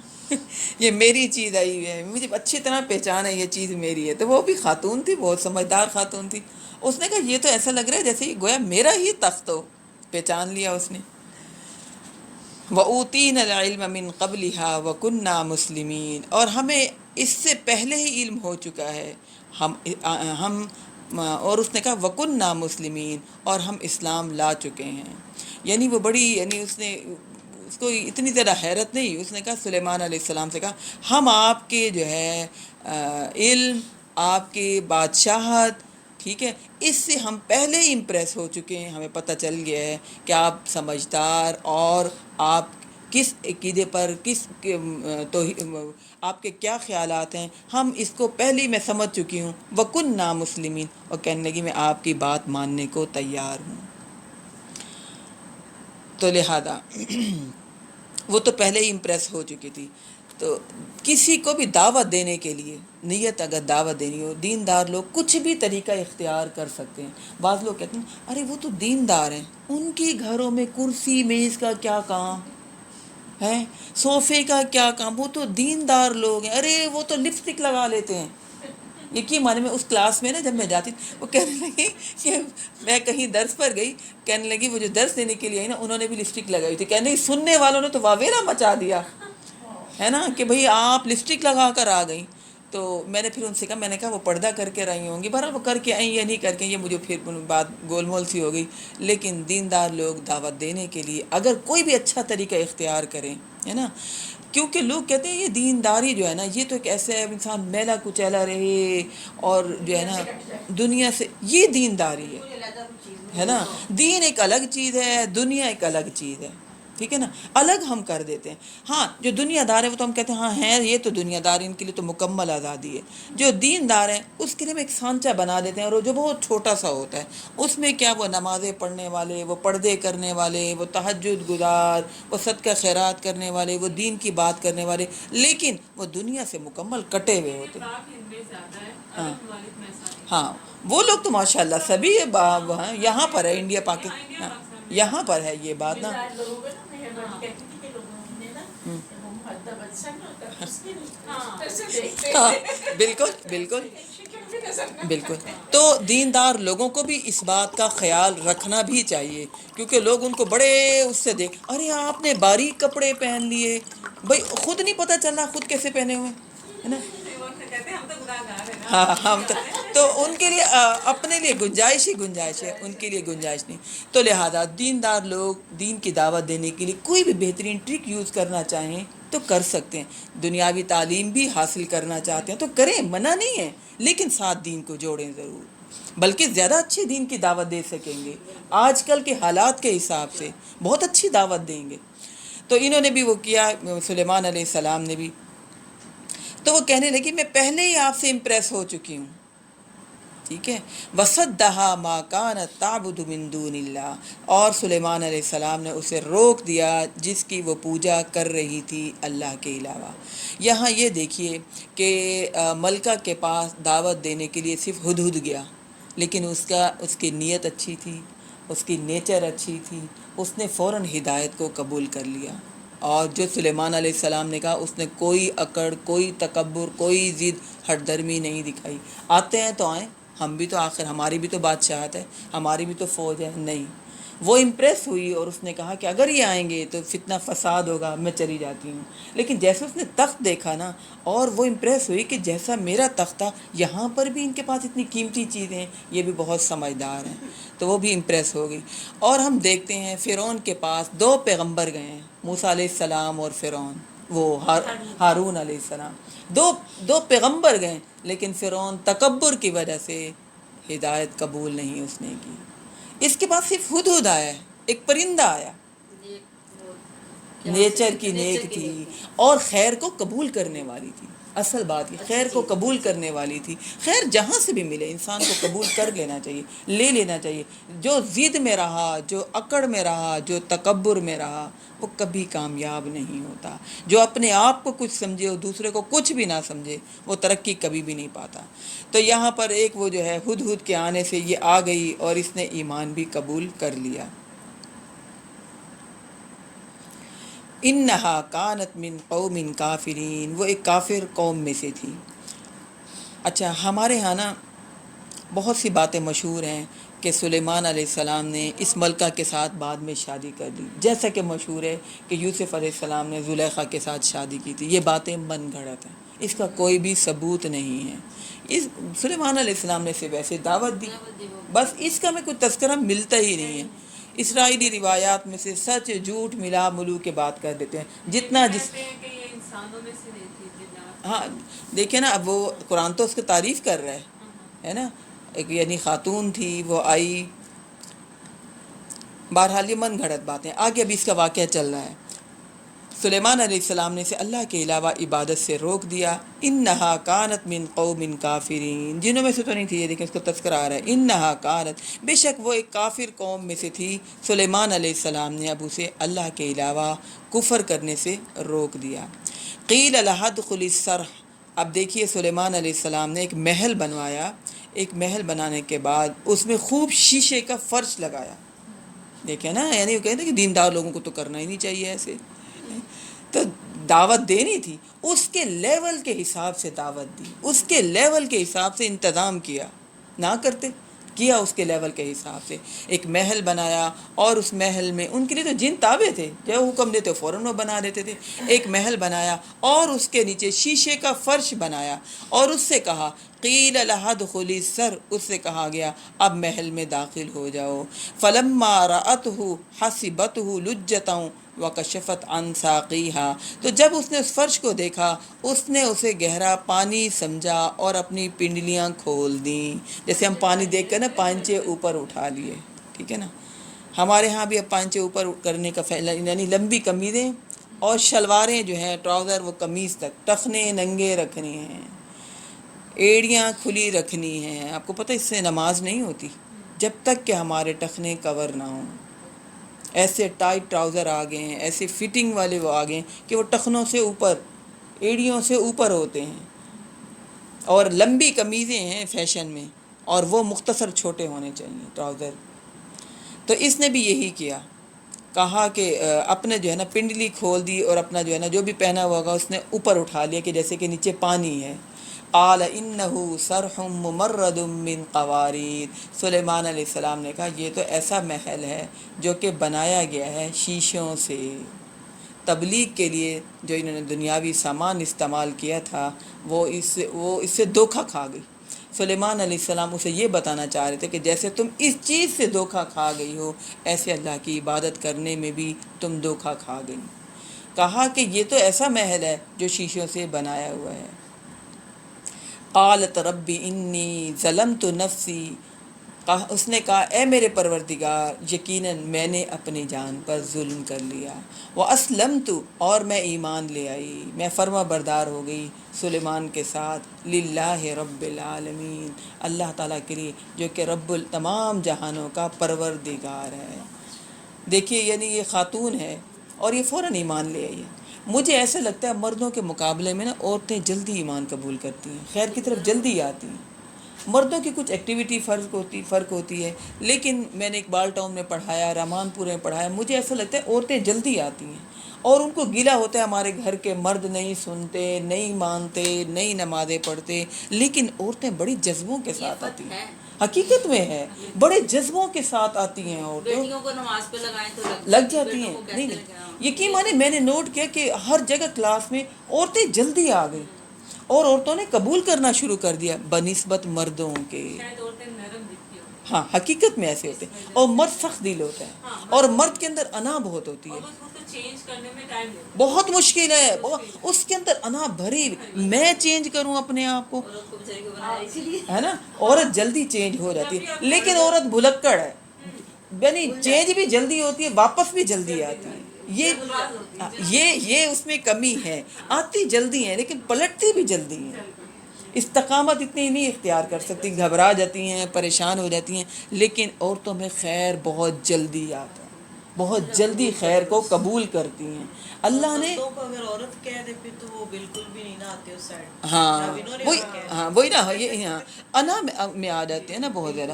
یہ میری چیز آئی ہوئی ہے، مجھے اچھی طرح پہچان ہے یہ چیز میری ہے. تو وہ بھی خاتون تھی، بہت سمجھدار خاتون تھی. اس نے کہا یہ تو ایسا لگ رہا ہے جیسے یہ گویا میرا ہی تخت ہو. پہچان لیا اس نے. وَأُوتِينَا الْعِلْمَ مِنْ قَبْلِهَا وَكُنَّا مُسْلِمِينَ، اور ہمیں اس سے پہلے ہی علم ہو چکا ہے، ہم اور اس نے کہا وَكُنَّا مُسْلِمِينَ، اور ہم اسلام لا چکے ہیں. یعنی وہ بڑی، یعنی اس کو اتنی زیادہ حیرت نہیں. اس نے کہا سلیمان علیہ السلام سے کہا ہم آپ کے جو ہے علم، آپ کی بادشاہت، ٹھیک ہے، اس سے ہم پہلے ہی امپریس ہو چکے ہیں. ہمیں پتہ چل گیا ہے کہ آپ سمجھدار، اور آپ کس عقیدے پر، تو آپ کے کیا خیالات ہیں، ہم اس کو پہلے ہی میں سمجھ چکی ہوں. وَكُنَّا مُسْلِمِينَ، اور کہنے لگی میں آپ کی بات ماننے کو تیار ہوں. تو لہذا وہ تو پہلے ہی امپریس ہو چکی تھی. تو کسی کو بھی دعوت دینے کے لیے نیت اگر دعوت دینی ہو، دیندار لوگ کچھ بھی طریقہ اختیار کر سکتے ہیں. بعض لوگ کہتے ہیں ارے وہ تو دیندار ہیں، ان کے گھروں میں کرسی میز کا کیا کام ہے، صوفے کا کیا کام، وہ تو دیندار لوگ ہیں. ارے وہ تو لپسٹک لگا لیتے ہیں. یقین مانے میں اس کلاس میں نا جب میں جاتی وہ کہنے لگی کہ میں کہیں درس پر گئی، کہنے لگی وہ جو درس دینے کے لیے آئی نا انہوں نے بھی لپسٹک لگائی تھی. کہنے لگی سننے والوں نے تو واویلا مچا دیا ہے نا کہ بھئی آپ لپسٹک لگا کر آ گئیں. تو میں نے پھر ان سے کہا، میں نے کہا وہ پردہ کر کے رہی ہوں گی، بہرحال وہ کر کے آئیں یا نہیں کر کے، یہ مجھے پھر بات گول مول سی ہو گئی. لیکن دیندار لوگ دعوت دینے کے لیے اگر کوئی بھی اچھا طریقہ اختیار کریں، ہے نا، کیونکہ لوگ کہتے ہیں یہ دینداری جو ہے نا یہ تو ایک ایسے انسان میلا کچیلا رہے اور جو ہے نا دنیا سے، یہ دینداری ہے نا. دین ایک الگ چیز ہے، دنیا ایک الگ چیز ہے، ٹھیک ہے نا، الگ ہم کر دیتے ہیں. ہاں جو دنیا دار ہے وہ تو ہم کہتے ہیں ہاں ہیں یہ تو دنیا دار، ان کے لیے تو مکمل آزادی ہے. جو دین دار ہیں اس کے لیے ہم ایک سانچہ بنا دیتے ہیں، اور وہ جو بہت چھوٹا سا ہوتا ہے اس میں کیا وہ نمازیں پڑھنے والے، وہ پردے کرنے والے، وہ تہجد گزار، وہ صدقہ خیرات کرنے والے، وہ دین کی بات کرنے والے، لیکن وہ دنیا سے مکمل کٹے ہوئے ہوتے ہیں. ہاں ہاں وہ لوگ تو ماشاء اللہ سبھی یہاں پر ہے، انڈیا پاکستان یہاں پر ہے یہ بات نا. ہاں بالکل بالکل بالکل. تو دیندار لوگوں کو بھی اس بات کا خیال رکھنا بھی چاہیے، کیونکہ لوگ ان کو بڑے اس سے دیکھ، ارے آپ نے باریک کپڑے پہن لیے، بھئی خود نہیں پتہ چلا خود کیسے پہنے ہوئے ہے نا. ہاں ہم تو ان کے لیے اپنے لیے گنجائش ہے، ان کے لیے گنجائش نہیں. تو لہذا دیندار لوگ دین کی دعوت دینے کے لیے کوئی بھی بہترین ٹرک یوز کرنا چاہیں تو کر سکتے ہیں. دنیاوی تعلیم بھی حاصل کرنا چاہتے ہیں تو کریں، منع نہیں ہے، لیکن ساتھ دین کو جوڑیں ضرور، بلکہ زیادہ اچھی دین کی دعوت دے سکیں گے. آج کل کے حالات کے حساب سے بہت اچھی دعوت دیں گے. تو انہوں نے بھی وہ کیا، سلیمان علیہ السلام نے بھی. تو وہ کہنے لگی میں پہلے ہی آپ سے امپریس ہو چکی ہوں. ٹھیک ہے. وَصَدَّهَا مَا كَانَتْ تَعْبُدُ مِن دُونِ اللَّهِ، اور سلیمان علیہ السلام نے اسے روک دیا جس کی وہ پوجا کر رہی تھی اللہ کے علاوہ. یہاں یہ دیکھیے کہ ملکہ کے پاس دعوت دینے کے لیے صرف ہدہد گیا، لیکن اس کی نیت اچھی تھی، اس کی نیچر اچھی تھی، اس نے فوراً ہدایت کو قبول کر لیا. اور جو سلیمان علیہ السلام نے کہا اس نے کوئی اکڑ، کوئی تکبر، کوئی ضد، ہٹ درمی نہیں دکھائی. آتے ہیں تو آئیں، ہم بھی تو آخر ہماری بھی تو بادشاہت ہے، ہماری بھی تو فوج ہے. نہیں، وہ امپریس ہوئی اور اس نے کہا کہ اگر یہ آئیں گے تو فتنہ فساد ہوگا، میں چلی جاتی ہوں. لیکن جیسے اس نے تخت دیکھا نا، اور وہ امپریس ہوئی کہ جیسا میرا تخت تھا یہاں پر بھی ان کے پاس اتنی قیمتی چیزیں ہیں، یہ بھی بہت سمجھدار ہیں، تو وہ بھی امپریس ہو گئی. اور ہم دیکھتے ہیں فرعون کے پاس 2 پیغمبر گئے ہیں، موسیٰ علیہ السلام اور فرعون، وہ ہارون علیہ السلام. دو پیغمبر گئے، لیکن فرعون تکبر کی وجہ سے ہدایت قبول نہیں اس نے کی. اس کے پاس صرف ہدہد آیا ہے، ایک پرندہ آیا، نیچر کی نیک تھی اور خیر کو قبول کرنے والی تھی. اصل بات یہ خیر کو قبول کرنے والی تھی. خیر جہاں سے بھی ملے انسان کو قبول کر لینا چاہیے، لے لینا چاہیے. جو ضد میں رہا، جو اکڑ میں رہا، جو تکبر میں رہا، وہ کبھی کامیاب نہیں ہوتا. جو اپنے آپ کو کچھ سمجھے اور دوسرے کو کچھ بھی نہ سمجھے، وہ ترقی کبھی بھی نہیں پاتا. تو یہاں پر ایک وہ جو ہے ہدہد کے آنے سے یہ آ گئی اور اس نے ایمان بھی قبول کر لیا. انہا کانت من قوم کافرین، وہ ایک کافر قوم میں سے تھی. اچھا، ہمارے ہاں نا بہت سی باتیں مشہور ہیں کہ سلیمان علیہ السلام نے اس ملکہ کے ساتھ بعد میں شادی کر لی، جیسا کہ مشہور ہے کہ یوسف علیہ السلام نے زلیخا کے ساتھ شادی کی تھی. یہ باتیں من گھڑت ہیں، اس کا کوئی بھی ثبوت نہیں ہے. اس سلیمان علیہ السلام نے صرف ایسے دعوت دی، بس اس کا میں کوئی تذکرہ ملتا ہی نہیں ہے. اسرائیلی روایات میں سے سچ جھوٹ ملا ملو کے بات کر دیتے ہیں. جتنا جس کہتے ہیں کہ یہ انسانوں میں سے نہیں تھی جنات. ہاں دیکھیں نا، اب وہ قرآن تو اس کی تعریف کر رہا ہے نا. ایک یعنی خاتون تھی، وہ آئی. بہرحال یہ من گھڑت باتیں. آگے ابھی اس کا واقعہ چل رہا ہے. سلیمان علیہ السلام نے اسے اللہ کے علاوہ عبادت سے روک دیا. انہا کانت من قوم کافرین، جنوں میں سے تو نہیں تھی، یہ دیکھیں اس کو تذکرہ آ رہا ہے. انہا کانت، بے شک وہ ایک کافر قوم میں سے تھی. سلیمان علیہ السلام نے اب اسے اللہ کے علاوہ کفر کرنے سے روک دیا. قیل لہا ادخلی الصرح، اب دیکھیے سلیمان علیہ السلام نے ایک محل بنوایا. ایک محل بنانے کے بعد اس میں خوب شیشے کا فرش لگایا. دیکھیں نا، یعنی وہ کہتے ہیں کہ دیندار لوگوں کو تو کرنا ہی نہیں چاہیے ایسے. تو دعوت دینی تھی، اس کے لیول کے حساب سے دعوت دی، اس کے لیول کے حساب سے انتظام کیا. نہ کرتے، کیا اس کے لیول کے حساب سے. ایک محل بنایا اور اس محل میں ان کے لیے تو جن تابع تھے، جو حکم دیتے فوراً وہ بنا دیتے تھے. ایک محل بنایا اور اس کے نیچے شیشے کا فرش بنایا اور اس سے کہا قیل لہا ادخلی الصرح، اس سے کہا گیا اب محل میں داخل ہو جاؤ. فلما رأته حسبته لجة وکشفت عن ساقیها، تو جب اس نے اس فرش کو دیکھا اس نے اسے گہرا پانی سمجھا اور اپنی پنڈلیاں کھول دیں. جیسے ہم پانی دیکھ کر نا پانچے اوپر اٹھا لیے، ٹھیک ہے نا. ہمارے ہاں بھی اب پانچے اوپر کرنے کا یعنی لمبی قمیضیں اور شلواریں جو ہیں ٹراؤزر وہ قمیض تک، ٹخنے ننگے رکھنے ہیں، ایڑیاں کھلی رکھنی ہیں. آپ کو پتہ اس سے نماز نہیں ہوتی جب تک کہ ہمارے ٹخنے کور نہ ہوں. ایسے ٹائٹ ٹراؤزر آ گئے ہیں، ایسے فٹنگ والے وہ آ گئے ہیں کہ وہ ٹخنوں سے اوپر، ایڑیوں سے اوپر ہوتے ہیں. اور لمبی قمیضیں ہیں فیشن میں، اور وہ مختصر چھوٹے ہونے چاہیے ٹراؤزر. تو اس نے بھی یہی کیا، کہا کہ اپنے جو ہے نا پنڈلی کھول دی اور اپنا جو ہے نا جو بھی پہنا ہوا ہوگا اس نے اوپر اٹھا لیا کہ جیسے کہ نیچے پانی ہے. قال انہ صرح ممرد من قواریر، سلیمان علیہ السلام نے کہا یہ تو ایسا محل ہے جو کہ بنایا گیا ہے شیشوں سے. تبلیغ کے لیے جو انہوں نے دنیاوی سامان استعمال کیا تھا وہ اس سے دھوکہ کھا گئی. سلیمان علیہ السلام اسے یہ بتانا چاہ رہے تھے کہ جیسے تم اس چیز سے دھوکہ کھا گئی ہو، ایسے اللہ کی عبادت کرنے میں بھی تم دھوکہ کھا گئی. کہا کہ یہ تو ایسا محل ہے جو شیشوں سے بنایا ہوا ہے. قالت رب انی ظلمت نفسی، اس نے کہا اے میرے پروردگار یقیناً میں نے اپنی جان پر ظلم کر لیا، وَأَسْلَمْتُ اور میں ایمان لے آئی، میں فرما بردار ہو گئی سلیمان کے ساتھ، للہ رب العالمین اللہ تعالیٰ کے لیے جو کہ رب تمام جہانوں کا پروردگار ہے۔ دیکھیے یعنی یہ خاتون ہے اور یہ فوراً ایمان لے آئی ہے۔ مجھے ایسا لگتا ہے مردوں کے مقابلے میں نا عورتیں جلدی ایمان قبول کرتی ہیں، خیر کی طرف جلدی آتی ہیں۔ مردوں کی کچھ ایکٹیویٹی فرق ہوتی ہے، لیکن میں نے اقبال ٹاؤن میں پڑھایا، رحمان پور میں پڑھایا، مجھے ایسا لگتا ہے عورتیں جلدی آتی ہیں اور ان کو گیلا ہوتا ہے ہمارے گھر کے مرد نہیں سنتے، نہیں مانتے، نہیں نمازیں پڑھتے، لیکن عورتیں بڑی جذبوں کے ساتھ آتی ہیں۔ حقیقت میں ہے، بڑے جذبوں کے ساتھ آتی ہیں عورتیں، بیٹیوں کو نماز پہ لگائیں تو لگ جاتی ہیں۔ نہیں یقین مانے میں نے نوٹ کیا کہ ہر جگہ کلاس میں عورتیں جلدی آ گئی اور عورتوں نے قبول کرنا شروع کر دیا بنسبت مردوں کے۔ شاید عورتیں نرم دکھتی ہوں ہاں حقیقت میں ایسے ہوتے ہیں، اور مرد سخت دل ہوتا ہے اور مرد کے اندر انا بہت ہوتی ہے، اور اس کو چینج کرنے میں ٹائم لیتا ہے، بہت مشکل ہے، اس کے اندر انا بھری، میں چینج کروں اپنے آپ کو، عورت کو بیچاری کو بنایا اسی لیے ہے نا، عورت جلدی چینج ہو جاتی ہے، لیکن عورت بھلکڑ ہے، یعنی چینج بھی جلدی ہوتی ہے، واپس بھی جلدی آتی ہے۔ یہ اس میں کمی ہے، آتی جلدی ہیں لیکن پلٹتی بھی جلدی ہیں، استقامت اتنی نہیں اختیار کر سکتی، گھبرا جاتی ہیں، پریشان ہو جاتی ہیں، لیکن عورتوں میں خیر بہت جلدی آتا ہے، بہت جلدی خیر کو قبول کرتی ہیں۔ اللہ نے مردوں کو اگر عورت کہہ دے پھر تو وہ بالکل بھی نہیں نہ آتے اس سائڈ، ہاں جب انہوں نے وہی، ہمیں کہہ دیا۔ ہاں وہی نا، یہ ہاں انا میں آ جاتے ہیں نا بہت زیادہ۔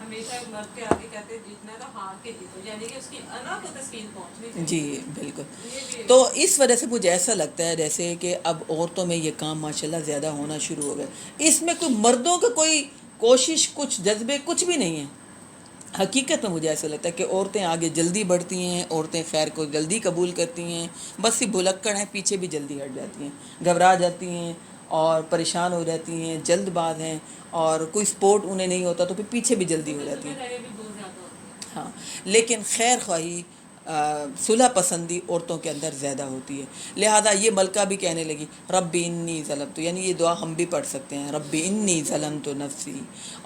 ہمیشہ ایک مرد کے آگے کہتے ہیں جیتنا تو ہار کے جیتو، یعنی کہ اس کی انا کو تسکین پہنچنی چاہیے۔ جی بالکل، یہ بھی تو اس وجہ سے مجھے ایسا لگتا ہے جیسے کہ اب عورتوں میں یہ کام ماشاءاللہ زیادہ ہونا شروع ہو گئے، اس میں کوئی مردوں کا کوئی کوشش، کچھ جذبے کچھ بھی نہیں ہے۔ حقیقت میں مجھے ایسا لگتا ہے کہ عورتیں آگے جلدی بڑھتی ہیں، عورتیں خیر کو جلدی قبول کرتی ہیں، بس یہ بھلکڑ ہیں، پیچھے بھی جلدی ہٹ جاتی ہیں، گھبرا جاتی ہیں اور پریشان ہو جاتی ہیں، جلد باز ہیں، اور کوئی سپورٹ انہیں نہیں ہوتا تو پھر پیچھے بھی جلدی ہو جاتی ہیں۔ ذمہ داری بھی بہت زیادہ ہوتی ہے۔ ہاں لیکن خیر خواہی، صلح پسندی عورتوں کے اندر زیادہ ہوتی ہے، لہذا یہ ملکہ بھی کہنے لگی رب انی ظلمت، یعنی یہ دعا ہم بھی پڑھ سکتے ہیں، رب انی ظلمت نفسی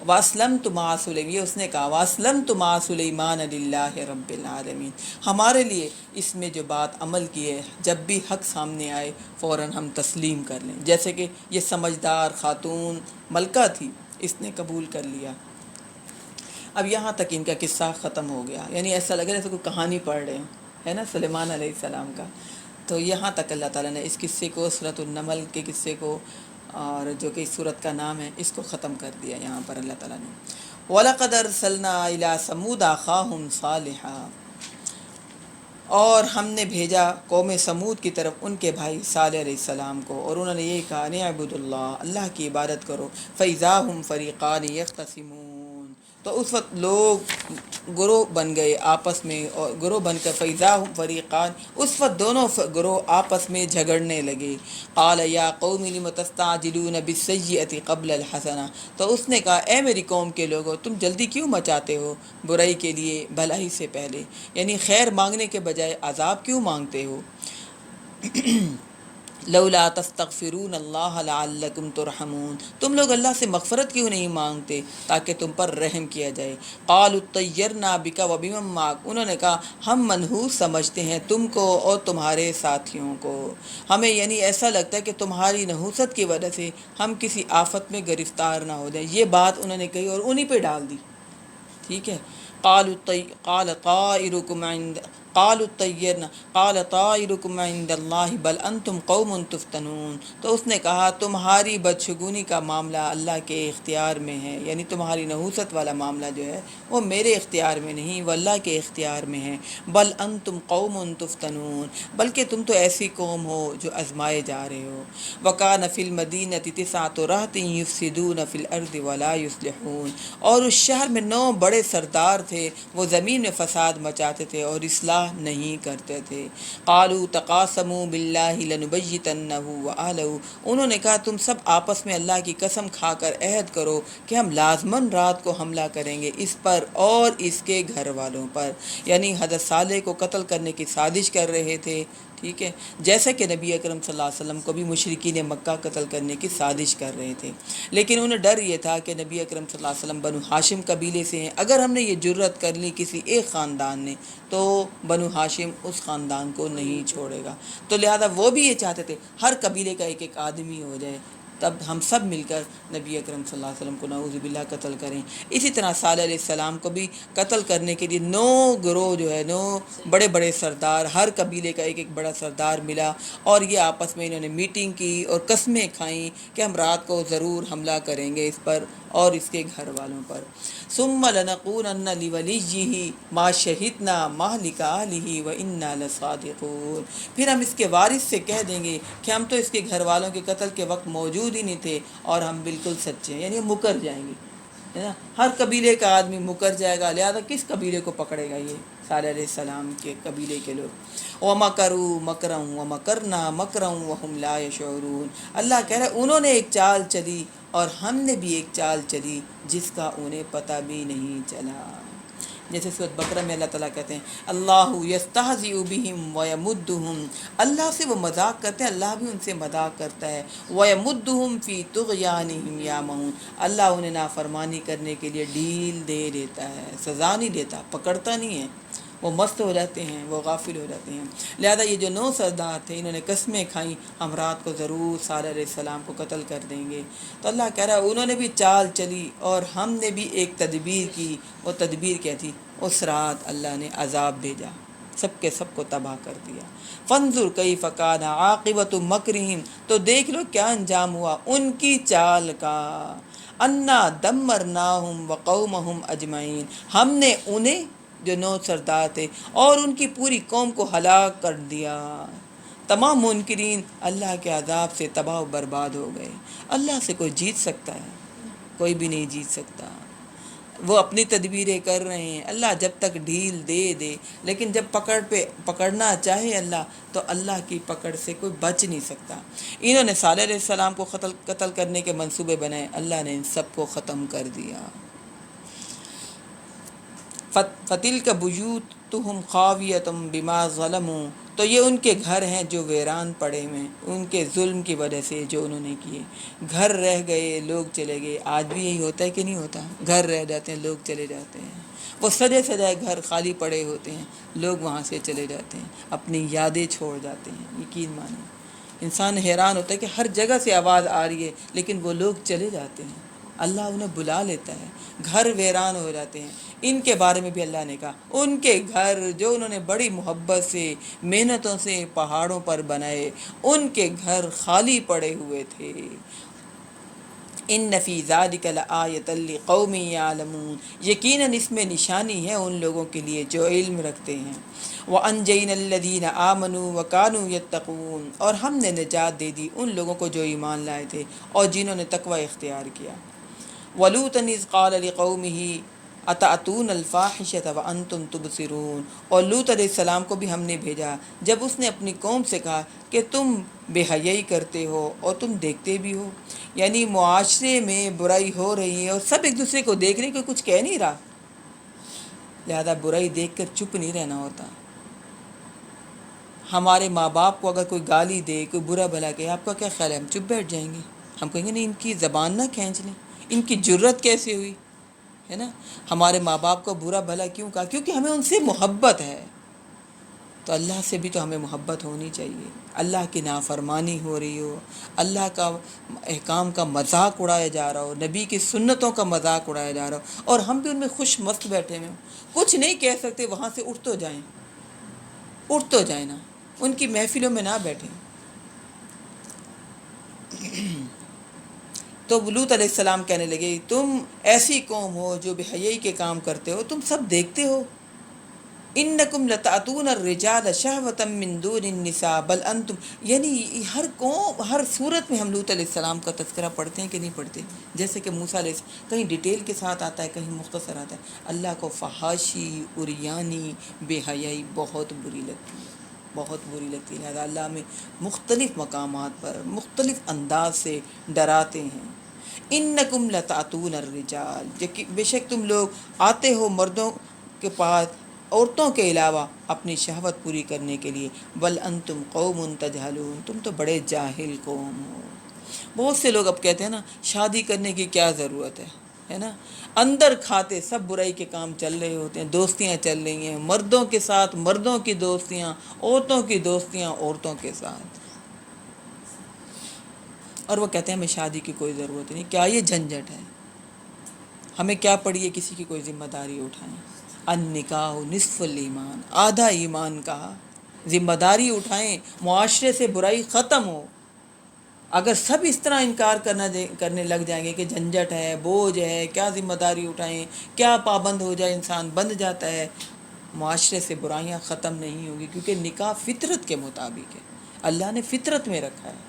واسلمت مع سلیمان، یہ اس نے کہا واسلمت مع سلیمان للہ رب العالمین۔ ہمارے لیے اس میں جو بات عمل کی ہے، جب بھی حق سامنے آئے فوراً ہم تسلیم کر لیں، جیسے کہ یہ سمجھدار خاتون ملکہ تھی، اس نے قبول کر لیا۔ اب یہاں تک ان کا قصہ ختم ہو گیا، یعنی ایسا لگ رہا ہے جیسے کوئی کہانی پڑھ رہے ہیں، ہے نا، سلیمان علیہ السلام کا۔ تو یہاں تک اللہ تعالیٰ نے اس قصے کو، سورۃ النمل کے قصے کو، اور جو کہ اس سورت کا نام ہے، اس کو ختم کر دیا یہاں پر اللہ تعالیٰ نے۔ وَلَقَدْ أَرْسَلْنَا إِلَىٰ ثَمُودَ أَخَاهُمْ صَالِحًا، اور ہم نے بھیجا قوم سمود کی طرف ان کے بھائی صالح علیہ السلام کو، اور انہوں نے یہ کہا اعبدوا اللہ، اللہ کی عبادت کرو، فَإِذَا هُمْ فَرِيقَانِ يَخْتَصِمُونَ، تو اس وقت لوگ گروہ بن گئے آپس میں، اور گروہ بن کر فَإِذَا هُمْ فَرِيقَانِ، اس وقت دونوں گروہ آپس میں جھگڑنے لگے۔ قَالَ يَا قَوْمِ لِمَ تَسْتَعْجِلُونَ بِالسَّيِّئَةِ قَبْلَ الْحَسَنَةِ، تو اس نے کہا اے میری قوم کے لوگوں، تم جلدی کیوں مچاتے ہو برائی کے لیے بھلائی سے پہلے، یعنی خیر مانگنے کے بجائے عذاب کیوں مانگتے ہو۔ لولا تستغفرون اللہ لعلکم ترحمون، تم لوگ اللہ سے مغفرت کیوں نہیں مانگتے تاکہ تم پر رحم کیا جائے۔ قالوا اطیرنا بک وبمن معک، انہوں نے کہا ہم منحوس سمجھتے ہیں تم کو اور تمہارے ساتھیوں کو، ہمیں یعنی ایسا لگتا ہے کہ تمہاری نحوست کی وجہ سے ہم کسی آفت میں گرفتار نہ ہو جائیں۔ یہ بات انہوں نے کہی اور انہی پہ ڈال دی، ٹھیک ہے۔ قال طائركم عند قالوا اطيرنا قال طائركم عند الله بل انتم قوم تفتنون، تو اس نے کہا تمہاری بدشگونی کا معاملہ اللہ کے اختیار میں ہے، یعنی تمہاری نحوست والا معاملہ جو ہے وہ میرے اختیار میں نہیں، وہ اللہ کے اختیار میں ہے۔ بل انتم قوم تفتنون، بلکہ تم تو ایسی قوم ہو جو آزمائے جا رہے ہو۔ وکان فی المدینۃ تسعۃ رہط یفسدون فی الارض ولا یصلحون، اور اس شہر میں 9 بڑے سردار تھے، وہ زمین میں فساد مچاتے تھے اور اصلاح نہیں کرتے تھے۔ قالوا تقاسموا باللہ لنبیتنہ واہلہ، انہوں نے کہا تم سب آپس میں اللہ کی قسم کھا کر عہد کرو کہ ہم لازماً رات کو حملہ کریں گے اس پر اور اس کے گھر والوں پر، یعنی حضرت صالح کو قتل کرنے کی سازش کر رہے تھے ٹھیک ہے، جیسا کہ نبی اکرم صلی اللہ علیہ وسلم کو بھی مشرکین مکہ قتل کرنے کی سازش کر رہے تھے، لیکن انہیں ڈر یہ تھا کہ نبی اکرم صلی اللہ علیہ وسلم بنو ہاشم قبیلے سے ہیں، اگر ہم نے یہ جرت کر لی کسی ایک خاندان نے تو بنو ہاشم اس خاندان کو نہیں چھوڑے گا، تو لہذا وہ بھی یہ چاہتے تھے ہر قبیلے کا ایک ایک آدمی ہو جائے، تب ہم سب مل کر نبی اکرم صلی اللہ علیہ وسلم کو نعوذ باللہ قتل کریں۔ اسی طرح صالح علیہ السلام کو بھی قتل کرنے کے لیے 9 گروہ جو ہے، 9 بڑے بڑے سردار، ہر قبیلے کا ایک ایک بڑا سردار ملا، اور یہ آپس میں انہوں نے میٹنگ کی اور قسمیں کھائیں کہ ہم رات کو ضرور حملہ کریں گے اس پر اور اس کے گھر والوں پر۔ ثم لنقولن لولیہ ما شہدنا مہلک اہلہ وانا لصادقون، پھر ہم اس کے وارث سے کہہ دیں گے کہ ہم تو اس کے گھر والوں کے قتل کے وقت موجود ہی نہیں تھے اور ہم بالکل سچے ہیں، یعنی مکر جائیں گے، ہے نا، ہر قبیلے کا آدمی مکر جائے گا، لہذا کس قبیلے کو پکڑے گا یہ صالح علیہ السلام کے قبیلے کے لوگ۔ وَمَكَرُوا مَكْرًا وَمَكَرْنَا مَكْرًا وَهُمْ لَا يَشْعُرُونَ، اللہ کہہ رہا ہے انہوں نے ایک چال چلی اور ہم نے بھی ایک چال چلی جس کا انہیں پتہ بھی نہیں چلا۔ جیسے سورۃ بقرہ میں اللہ تعالیٰ کہتے ہیں اللہ یستہزئ بہم ویمدہم، اللہ سے وہ مذاق کرتے ہیں، اللہ بھی ان سے مذاق کرتا ہے، ویمدہم فی طغیانہم یعمہون، اللہ انہیں نافرمانی کرنے کے لیے ڈھیل دے دیتا ہے، سزا نہیں دیتا، پکڑتا نہیں ہے، وہ مست ہو جاتے ہیں، وہ غافل ہو جاتے ہیں۔ لہذا یہ جو 9 سردار تھے انہوں نے قسمیں کھائیں ہم رات کو ضرور صالح علیہ السلام کو قتل کر دیں گے، تو اللہ کہہ رہا ہے انہوں نے بھی چال چلی اور ہم نے بھی ایک تدبیر کی، وہ تدبیر کیا تھی؟ اس رات اللہ نے عذاب بھیجا، سب کے سب کو تباہ کر دیا۔ فانظر کیف کان عاقبۃ مکرہم، تو دیکھ لو کیا انجام ہوا ان کی چال کا، انا دمرناہم وقومہم اجمعین، ہم نے انہیں جو 9 سردار تھے اور ان کی پوری قوم کو ہلاک کر دیا، تمام منکرین اللہ کے عذاب سے تباہ و برباد ہو گئے۔ اللہ سے کوئی جیت سکتا ہے؟ کوئی بھی نہیں جیت سکتا، وہ اپنی تدبیریں کر رہے ہیں، اللہ جب تک ڈھیل دے دے، لیکن جب پکڑنا چاہے اللہ تو اللہ کی پکڑ سے کوئی بچ نہیں سکتا۔ انہوں نے صالح علیہ السلام کو قتل کرنے کے منصوبے بنائے، اللہ نے ان سب کو ختم کر دیا۔ فَتِلْكَ بُيُوتُهُمْ خَاوِيَةٌ بِمَا ظَلَمُوا، تو یہ ان کے گھر ہیں جو ویران پڑے ہوئے ہیں ان کے ظلم کی وجہ سے جو انہوں نے کیے، گھر رہ گئے، لوگ چلے گئے۔ آج بھی یہی ہوتا ہے کہ نہیں ہوتا؟ گھر رہ جاتے ہیں، لوگ چلے جاتے ہیں، وہ سجے سجائے گھر خالی پڑے ہوتے ہیں، لوگ وہاں سے چلے جاتے ہیں، اپنی یادیں چھوڑ جاتے ہیں۔ یقین مانیں انسان حیران ہوتا ہے کہ ہر جگہ سے آواز آ رہی ہے لیکن وہ لوگ چلے جاتے ہیں، اللہ انہیں بلا لیتا ہے، گھر ویران ہو جاتے ہیں۔ ان کے بارے میں بھی اللہ نے کہا ان کے گھر جو انہوں نے بڑی محبت سے محنتوں سے پہاڑوں پر بنائے، ان کے گھر خالی پڑے ہوئے تھے۔ ان فی ذلک لآیۃ لقوم یعلمون، یقیناً اس میں نشانی ہے ان لوگوں کے لیے جو علم رکھتے ہیں۔ وانجینا الذین آمنوا وکانوا یتقون، اور ہم نے نجات دے دی ان لوگوں کو جو ایمان لائے تھے اور جنہوں نے تقوی اختیار کیا۔ ولوطا اذ قال لقومہ اتأتون الفاحشۃ وانتم تبصرون، اور لوط علیہ السلام کو بھی ہم نے بھیجا جب اس نے اپنی قوم سے کہا کہ تم بے حیائی کرتے ہو اور تم دیکھتے بھی ہو، یعنی معاشرے میں برائی ہو رہی ہے اور سب ایک دوسرے کو دیکھ رہے ہیں، کوئی کچھ کہہ نہیں رہا، لہذا برائی دیکھ کر چپ نہیں رہنا ہوتا۔ ہمارے ماں باپ کو اگر کوئی گالی دے، کوئی برا بھلا کہے، آپ کا کیا خیال ہے؟ ہم چپ بیٹھ جائیں گے؟ ہم کہیں گے نہیں ان کی زبان نہ کھینچ لیں، ان کی جرت کیسے ہوئی، ہے نا؟ ہمارے ماں باپ کو برا بھلا کیوں کہا؟ کیونکہ ہمیں ان سے محبت ہے، تو اللہ سے بھی تو ہمیں محبت ہونی چاہیے۔ اللہ کی نافرمانی ہو رہی ہو، اللہ کا احکام کا مذاق اڑایا جا رہا ہو، نبی کی سنتوں کا مذاق اڑایا جا رہا ہو اور ہم بھی ان میں خوش مست بیٹھے ہوئے ہوں، کچھ نہیں کہہ سکتے، وہاں سے اٹھ تو جائیں نا، ان کی محفلوں میں نہ بیٹھیں۔ تو لوط علیہ السلام کہنے لگے تم ایسی قوم ہو جو بے حیائی کے کام کرتے ہو، تم سب دیکھتے ہو، انکم لتأتون الرجال شہوۃ من دون النساء بل انتم، یعنی ہر قوم ہر صورت میں ہم لوط علیہ السلام کا تذکرہ پڑھتے ہیں کہ نہیں پڑھتے؟ جیسے کہ موسیٰ علیہ السلام کہیں ڈیٹیل کے ساتھ آتا ہے، کہیں مختصر آتا ہے۔ اللہ کو فحاشی، عریانی، بے حیائی بہت بری لگتی ہے، بہت بری لگتی ہے، لہذا اللہ ہمیں مختلف مقامات پر مختلف انداز سے ڈراتے ہیں۔ انکم لتأتون الرجال، بے شک تم لوگ آتے ہو مردوں کے پاس، عورتوں کے علاوہ اپنی شہوت پوری کرنے کے لیے، بل انتم قوم تجہلون، تم تو بڑے جاہل قوم ہو۔ بہت سے لوگ اب کہتے ہیں نا شادی کرنے کی کیا ضرورت ہے نا، اندر کھاتے سب برائی کے کام چل رہے ہوتے ہیں، دوستیاں چل رہی ہیں، مردوں کے ساتھ مردوں کی دوستیاں، عورتوں کی دوستیاں عورتوں کے ساتھ، اور وہ کہتے ہیں ہمیں شادی کی کوئی ضرورت نہیں۔ کیا یہ جھنجھٹ ہے؟ ہمیں کیا پڑی ہے کسی کی کوئی ذمہ داری اٹھائیں؟ النکاح نصف الایمان، آدھا ایمان کہا، ذمہ داری اٹھائیں، معاشرے سے برائی ختم ہو۔ اگر سب اس طرح انکار کرنے لگ جائیں گے کہ جھنجھٹ ہے، بوجھ ہے، کیا ذمہ داری اٹھائیں، کیا پابند ہو جائے، انسان بند جاتا ہے، معاشرے سے برائیاں ختم نہیں ہوگی، کیونکہ نکاح فطرت کے مطابق ہے، اللہ نے فطرت میں رکھا ہے۔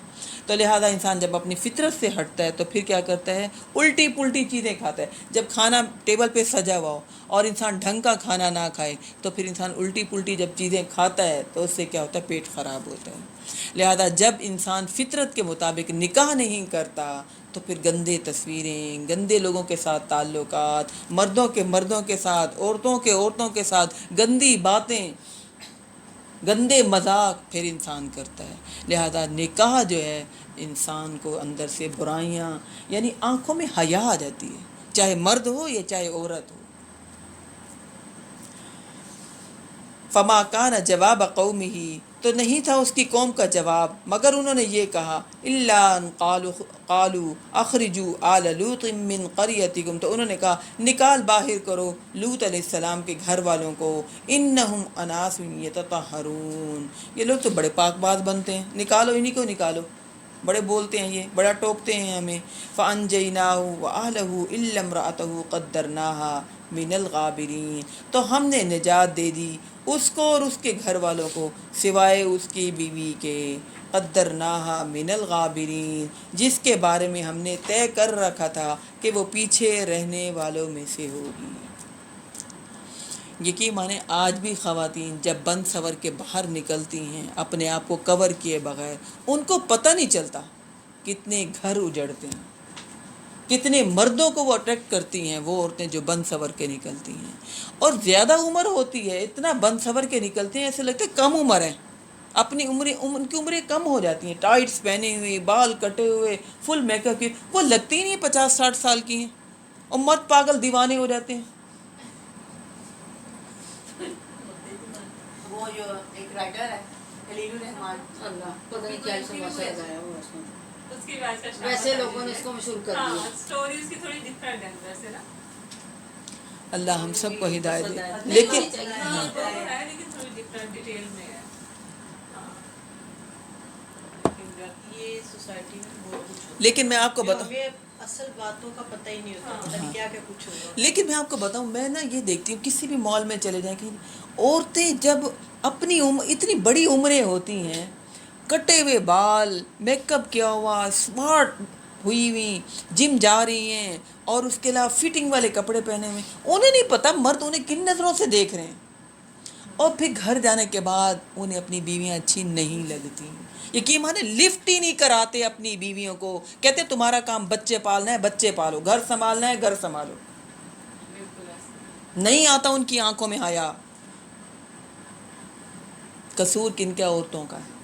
تو لہٰذا انسان جب اپنی فطرت سے ہٹتا ہے تو پھر کیا کرتا ہے؟ الٹی پلٹی چیزیں کھاتا ہے۔ جب کھانا ٹیبل پہ سجا ہوا ہو اور انسان ڈھنگ کا کھانا نہ کھائے تو پھر انسان الٹی پلٹی جب چیزیں کھاتا ہے تو اس سے کیا ہوتا ہے؟ پیٹ خراب ہوتا ہے۔ لہذا جب انسان فطرت کے مطابق نکاح نہیں کرتا تو پھر گندے تصویریں، گندے لوگوں کے ساتھ تعلقات، مردوں کے ساتھ، عورتوں کے ساتھ گندی باتیں، گندے مذاق پھر انسان کرتا ہے۔ لہذا نکاح جو ہے انسان کو اندر سے برائیاں، یعنی آنکھوں میں حیا آ جاتی ہے، چاہے مرد ہو یا چاہے عورت ہو۔ فما کان جواب قومہ، تو نہیں تھا اس کی قوم کا جواب مگر انہوں نے یہ کہا، الا ان قالوا اخرجوا آل لوط من قریتکم، تو انہوں نے کہا نکال باہر کرو لوط علیہ السلام کے گھر والوں کو، انہم اناس یتطہرون، یہ لوگ تو بڑے پاک باز بنتے ہیں، نکالو انہی کو نکالو، بڑے بولتے ہیں، یہ بڑا ٹوکتے ہیں ہمیں۔ فانجیناہ واہلہ الا امرأتہ قدرناها من الغابرین، تو ہم نے نجات دے دی اس کو اور اس کے گھر والوں کو سوائے اس کی بیوی کے، قدرناها من الغابرین، جس کے بارے میں ہم نے طے کر رکھا تھا کہ وہ پیچھے رہنے والوں میں سے ہوگی۔ یقین مانے آج بھی خواتین جب بند سور کے باہر نکلتی ہیں اپنے آپ کو کور کیے بغیر، ان کو پتہ نہیں چلتا کتنے گھر اجڑتے ہیں، کتنے مردوں کو وہ اٹریکٹ کرتی ہیں وہ عورتیں جو بند سور کے نکلتی ہیں، اور زیادہ عمر ہوتی ہے اتنا بند سور کے نکلتے ہیں ایسے لگتا ہے کم عمر ہیں، اپنی ان کی عمریں کم ہو جاتی ہیں، ٹائٹس پہنے ہوئے، بال کٹے ہوئے، فل میک اپ کی، وہ لگتی نہیں 50-60 سال کی ہیں، اور مرد پاگل دیوانے ہو جاتے ہیں۔ وہ جو ایک رائٹر ہے خلیل الرحمان، اللہ پتہ نہیں کیا سماسا لگایا ہوا اس نے، اس کی وجہ سے ویسے لوگوں نے اس کو مشہور کر ہاں دیا۔ سٹوری اس کی تھوڑی ڈفرینٹ ہے اندر سے نا، اللہ ہم سب کو ہدایت دے، نہیں لیکن ہونی چاہیے۔ ہاں وہ ہے لیکن تھوڑی ڈفرینٹ ڈیٹیل میں ہے۔ یہ سوسائٹی میں بہت کچھ ہوتا ہے لیکن میں آپ کو جو بتاؤں، ہمیں اصل باتوں کا پتہ ہی نہیں ہوتا، پتہ نہیں کیا کیا کچھ ہوگا۔ لیکن میں آپ کو بتاؤں، میں نا یہ دیکھتی ہوں کسی بھی مال میں چلے جائیں کہ عورتیں جب اپنی اتنی بڑی عمریں ہوتی ہیں، کٹے ہوئے بال، میک اپ کیا ہوا، اسمارٹ ہوئی ہوئی، جم جا رہی ہیں، اور اس کے علاوہ فٹنگ والے کپڑے پہنے ہوئے، انہیں نہیں پتہ مرد انہیں کن نظروں سے دیکھ رہے ہیں، اور پھر گھر جانے کے بعد انہیں اپنی بیویاں اچھی نہیں لگتی، یقین مانے لفٹ ہی نہیں کراتے اپنی بیویوں کو، کہتے تمہارا کام بچے پالنا ہے، بچے پالو، گھر سنبھالنا ہے، گھر سنبھالو، بالکل ایسا نہیں آتا ان کی آنکھوں میں حیا۔ قصور کن کا؟ عورتوں کا ہے۔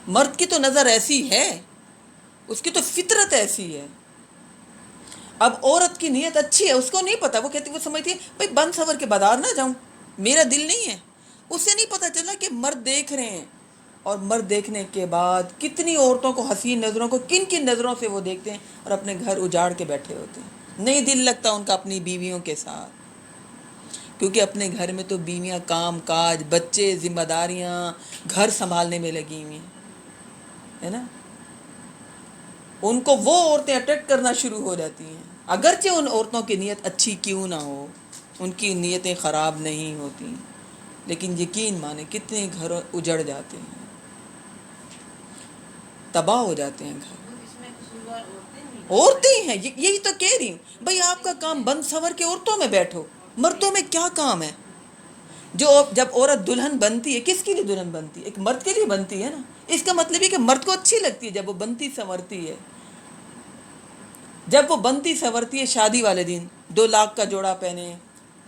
مرد کی تو نظر ایسی ہے، اس کی تو فطرت ایسی ہے۔ اب عورت کی نیت اچھی ہے، اس کو نہیں پتا، وہ کہتی، وہ سمجھتی ہے بھائی بند سور کے بازار نہ جاؤں، میرا دل نہیں ہے، اسے نہیں پتا چلا کہ مرد دیکھ رہے ہیں، اور مرد دیکھنے کے بعد کتنی عورتوں کو حسین نظروں کو کن کن نظروں سے وہ دیکھتے ہیں اور اپنے گھر اجاڑ کے بیٹھے ہوتے ہیں، نہیں دل لگتا ان کا اپنی بیویوں کے ساتھ، کیونکہ اپنے گھر میں تو بیویاں کام کاج، بچے، ذمہ داریاں، گھر سنبھالنے میں لگی ہوئی ہیں، ہے نا، ان کو وہ عورتیں اٹریکٹ کرنا شروع ہو جاتی ہیں، اگرچہ ان عورتوں کی نیت اچھی کیوں نہ ہو، ان کی نیتیں خراب نہیں ہوتی، لیکن یقین مانے کتنے گھر اجڑ جاتے ہیں، تباہ ہو جاتے ہیں گھر۔ اس میں قصوروار عورتیں نہیں، عورتیں ہیں، یہی تو کہہ رہی ہوں بھائی، آپ کا کام بند سنور کے عورتوں میں بیٹھو، مردوں میں کیا کام ہے؟ جب عورت دلہن بنتی ہے، کس کے لیے دلہن بنتی ہے؟ ایک مرد کے لیے بنتی ہے نا، اس کا مطلب یہ کہ مرد کو اچھی لگتی ہے جب وہ بنتی سنورتی ہے، جب وہ بنتی سنورتی ہے، شادی والے دن 2 لاکھ کا جوڑا پہنے،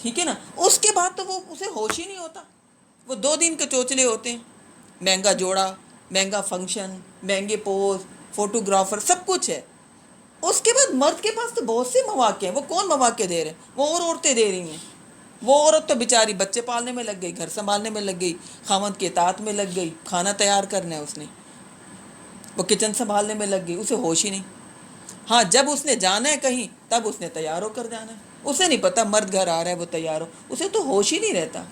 ٹھیک ہے نا, اس کے بعد تو وہ اسے ہوش ہی نہیں ہوتا. وہ 2 دن کے چوچلے ہوتے ہیں, مہنگا جوڑا, مہنگا فنکشن, مہنگے پوز, فوٹوگرافر, سب کچھ ہے. اس کے بعد مرد کے پاس تو بہت سے مواقع ہیں. وہ کون مواقع دے رہے ہیں؟ وہ اور عورتیں دے رہی ہیں. وہ عورت تو بیچاری بچے پالنے میں لگ گئی, گھر سنبھالنے میں لگ گئی, خاوند کے اطاعت میں لگ گئی, کھانا تیار کرنا ہے اس نے, وہ کچن سنبھالنے میں لگ گئی, اسے ہوش ہی نہیں. ہاں جب اس نے جانا ہے کہیں تب اس نے تیار ہو کر جانا ہے. اسے نہیں پتہ مرد گھر آ رہا ہے وہ تیار ہو, اسے تو ہوش ہی نہیں رہتا.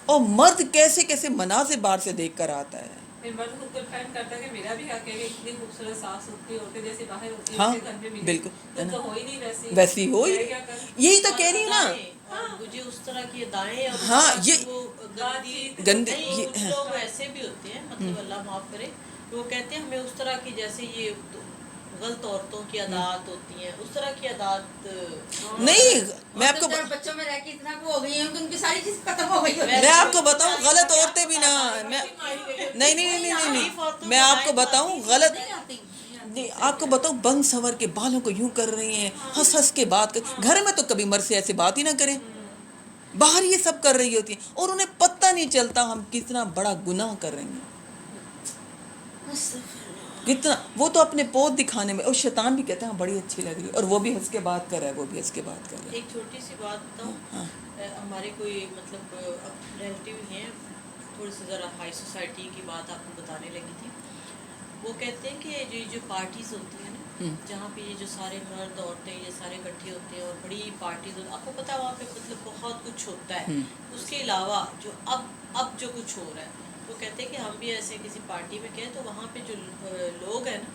اور مرد کیسے کیسے مناظر باہر سے دیکھ کر آتا ہے. پھر مرد خود کو ڈیفینڈ کرتا ہے کہ میرا بھی حق ہے کہ اتنی خوبصورت صاف ستھری عورتیں جیسے باہر ہوتی ہیں ہاں اسے گھر میں ملے. بالکل, تم تو ہو ہی نہیں ویسی ہو ہی, میں کیا کروں. یہی تو کہہ رہی ہوں نا. اور مجھے اس طرح کی ادائیں اور ہاں اس طرح یہ کی وہ گندی گندی نہیں, کچھ لوگ ایسے بھی ہوتے ہیں, مطلب اللہ معاف کرے, وہ کہتے ہیں ہمیں اس طرح کی جیسے یہ غلط عورتوں کی عادات ہوتی ہیں, اس طرح کی عادات نہیں. میں آپ کو بچوں میں رہ کے اتنا وہ ہو گئی ہیں کہ ان کی ساری چیز ختم ہو گئی ہے. میں آپ کو بتاؤں غلط عورتیں بھی نہ, نہیں نہیں نہیں نہیں نہیں, میں آپ کو بتاؤں غلط نہیں, آپ کو بتاؤں بنگ سنور کے بالوں کو یوں کر رہی ہیں, ہنس ہنس کے بات کر, گھر میں تو کبھی مرد سے ایسے بات ہی نہ کریں, باہر یہ سب کر رہی ہوتی ہیں اور انہیں پتہ نہیں چلتا ہم کتنا بڑا گناہ کر رہی ہیں. کتنا وہ تو اپنے پود دکھانے میں, اور شیطان بھی کہتا ہے بڑی اچھی لگ رہی ہے, اور وہ بھی ہنس کے بات کر رہا ہے, وہ بھی ہنس کے بات کر رہا ہے. ایک چھوٹی سی بات بتاؤں, ہمارے کوئی مطلب ریلیٹیو ہیں, تھوڑی سی ذرا ہائی سوسائٹی کی بات آپ کو بتانے لگی تھی. وہ کہتے ہیں کہ جو پارٹیز ہوتی ہیں نا, جہاں پہ یہ جو سارے مرد عورتیں یہ سارے اکٹھے ہوتے ہیں اور بڑی پارٹیز ہوتی ہیں, آپ کو پتہ ہے وہاں پہ مطلب بہت کچھ ہوتا ہے. اس کے علاوہ جو اب جو کچھ ہو رہا ہے, وہ کہتے ہیں کہ ہم بھی ایسے کسی پارٹی میں گئے تو وہاں پہ جو لوگ ہیں نا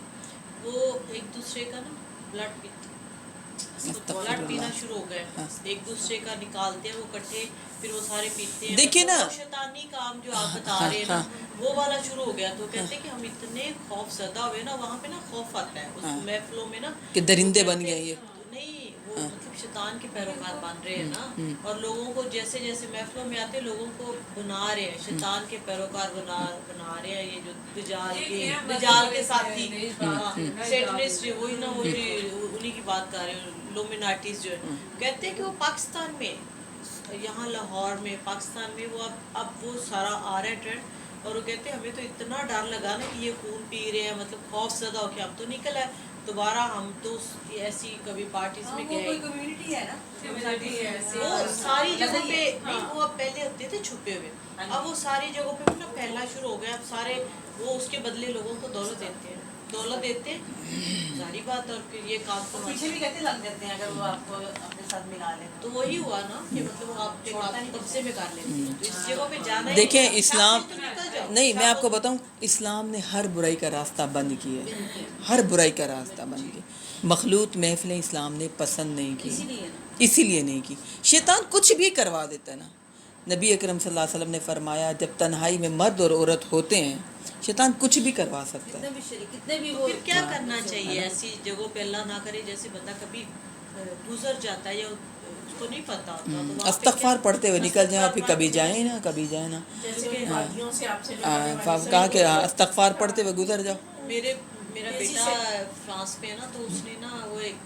وہ ایک دوسرے کا نا بلڈ پیتے ہیں, بلڈ پینا شروع ہو گئے, ایک دوسرے کا نکالتے ہیں وہ کٹھے, پھر وہ سارے پیتے ہیں. دیکھیے نا, شیطانی کام جو آپ بتا رہے ہیں نا وہ والا شروع ہو گیا. تو کہتے ہیں کہ ہم اتنے خوف زدہ ہوئے نا, وہاں پہ نا خوف آتا ہے اس محفلوں میں نا, کہ درندے بن گئے یہ. نہیں وہ مطلب شیطان کے پیروکار بن رہے ہیں نا, اور لوگوں کو جیسے جیسے محفلوں میں آتے لوگوں کو بنا رہے ہیں, شیطان کے پیروکار بنا رہے ہیں. یہ جو دجال کے ساتھی سیٹنسٹ, وہی نا وہی انہی کی بات کر رہے ہیں, لومیناٹیز جو ہے. کہتے ہیں کہ وہ پاکستان میں, یہاں لاہور میں پاکستان میں وہ اب وہ سارا آ رہا ہے ٹرینڈ, اور وہ کہتے ہیں ہمیں تو اتنا ڈر لگا نا کہ یہ خون پی رہے ہیں, مطلب خوف زدہ ہو کے اب تو نکل ہے دوبارہ. ہم تو ایسی کبھی پارٹیز میں گئے, کوئی کمیونٹی ہے نا, وہ ساری جگہوں پہ نہیں, وہ اب پہلے ہوتے تھے چھپے ہوئے, اب وہ ساری جگہوں پہ نا پھیلنا شروع ہو گیا. اب سارے وہ اس کے بدلے لوگوں کو دولت دیتے ہیں, ظاہری بات. اور پھر یہ کام تو پیچھے بھی کہتے لگ جاتے ہیں اگر وہ آپ کو اپنے ساتھ ملا لیں. تو وہی ہوا نا کہ مطلب وہ آپ کے قبضے میں کر لیتے ہیں. تو اس جگہوں پہ جانا ہی دیکھیں نہیں. اسلام تو نکل جاؤ. نہیں, میں آپ کو بتاؤں اسلام نے ہر برائی کا راستہ بند کیا ہے, ہر برائی کا راستہ بند کیا. مخلوط محفلیں اسلام نے پسند نہیں کی, اسی لیے نہیں کی. شیطان کچھ بھی کروا دیتا ہے نا. نبی اکرم صلی اللہ علیہ وسلم نے فرمایا جب تنہائی میں مرد اور عورت ہوتے ہیں شیطان کچھ بھی کروا سکتا ہے. کتنے بھی پھر کیا کرنا چاہیے ایسی جگہوں پہ, اللہ نہ کرے جیسے بندہ کبھی گزر جاتا ہے یا اس کو نہیں پتا ہوتا, تو وہاں پہ استغفار پڑھتے ہوئے نکل جائیں, پھر کبھی جائیں نا, کبھی جائیں نا, کہا کہ استغفار پڑھتے ہوئے گزر جاؤ. میرا بیٹا فرانس میں ہے نا, تو اس نے نا وہ ایک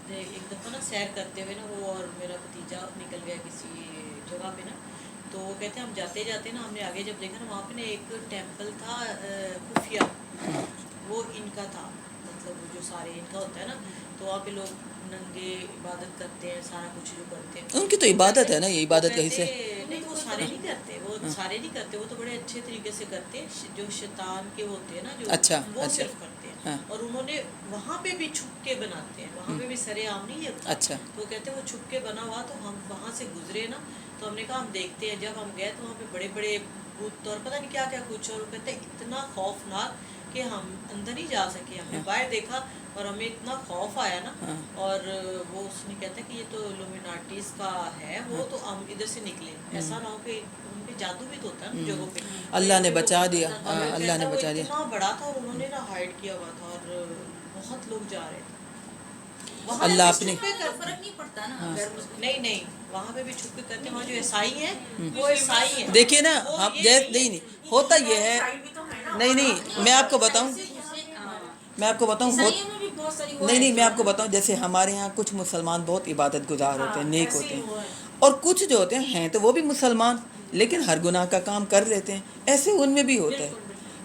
دفعہ نا سیر کرتے ہوئے نا وہ اور میرا بھتیجا نکل گیا کسی جگہ پہ نا, تو وہ کہتے ہیں ہم جاتے جاتے نا ہم نے آگے جب دیکھا نا وہاں پہ نا ایک ٹیمپل تھا خفیہ, وہ ان کا تھا, مطلب جو سارے ان کا ہوتا ہے نا, تو وہاں پہ لوگ ننگے عبادت کرتے ہیں, سارا کچھ جو کرتے ہیں ان کی تو عبادت ہے نا, یہ عبادت کا حصہ ہے. نہیں وہ سارے نہیں کرتے, وہ سارے نہیں کرتے, وہ تو بڑے اچھے طریقے سے کرتے ہیں. جو شیطان کے ہوتے ہیں نا جو اچھا وہ صرف کرتے ہیں, اور انہوں نے وہاں پہ بھی چھپ کے بناتے ہیں, وہاں پہ بھی سرے عام نہیں ہے. اچھا تو کہتے ہیں وہ چھپ کے بنا ہوا, تو ہم وہاں سے گزرے نا, تو ہم نے کہا ہم دیکھتے ہیں. جب ہم گئے تو وہاں پہ بڑے بڑے بت اور پتہ نہیں کیا کیا کچھ, اور کہتے ہیں اتنا خوفناک کہ ہم اندر نہیں جا سکے. ہم نے باہر دیکھا اور ہمیں اتنا خوف آیا نا, اور وہ اس نے کہتا ہے کہ یہ تو لومیناٹیز کا ہے, وہ تو ہم ادھر سے نکلے. ایسا نہ ہو کہ ان پہ جادو بھی تو ہوتا ہے نا جگہوں پہ. اللہ نے بچا دیا, اللہ نے بچا دیا. اتنا بڑا تھا اور انہوں نے نا ہائڈ کیا ہوا تھا, اور بہت لوگ جا رہے تھے. اللہ اپنے فرق نہیں پڑتا نا, نہیں وہاں پہ بھی چھپ کے کرتے ہیں. وہاں جو عیسائی ہیں وہ عیسائی ہیں. دیکھیے نا, ہم نہیں ہوتا یہ ہے. نہیں میں آپ کو بتاؤں, عیسائیوں میں بھی بہت ساری ہوا نہیں ہے میں آپ کو بتاؤں، جیسے ہمارے یہاں کچھ مسلمان بہت عبادت گزار ہوتے ہیں، نیک ہوتے ہیں، اور کچھ جو ہوتے ہیں تو وہ بھی مسلمان لیکن ہر گناہ کا کام کر لیتے ہیں، ایسے ان میں بھی ہوتا ہے۔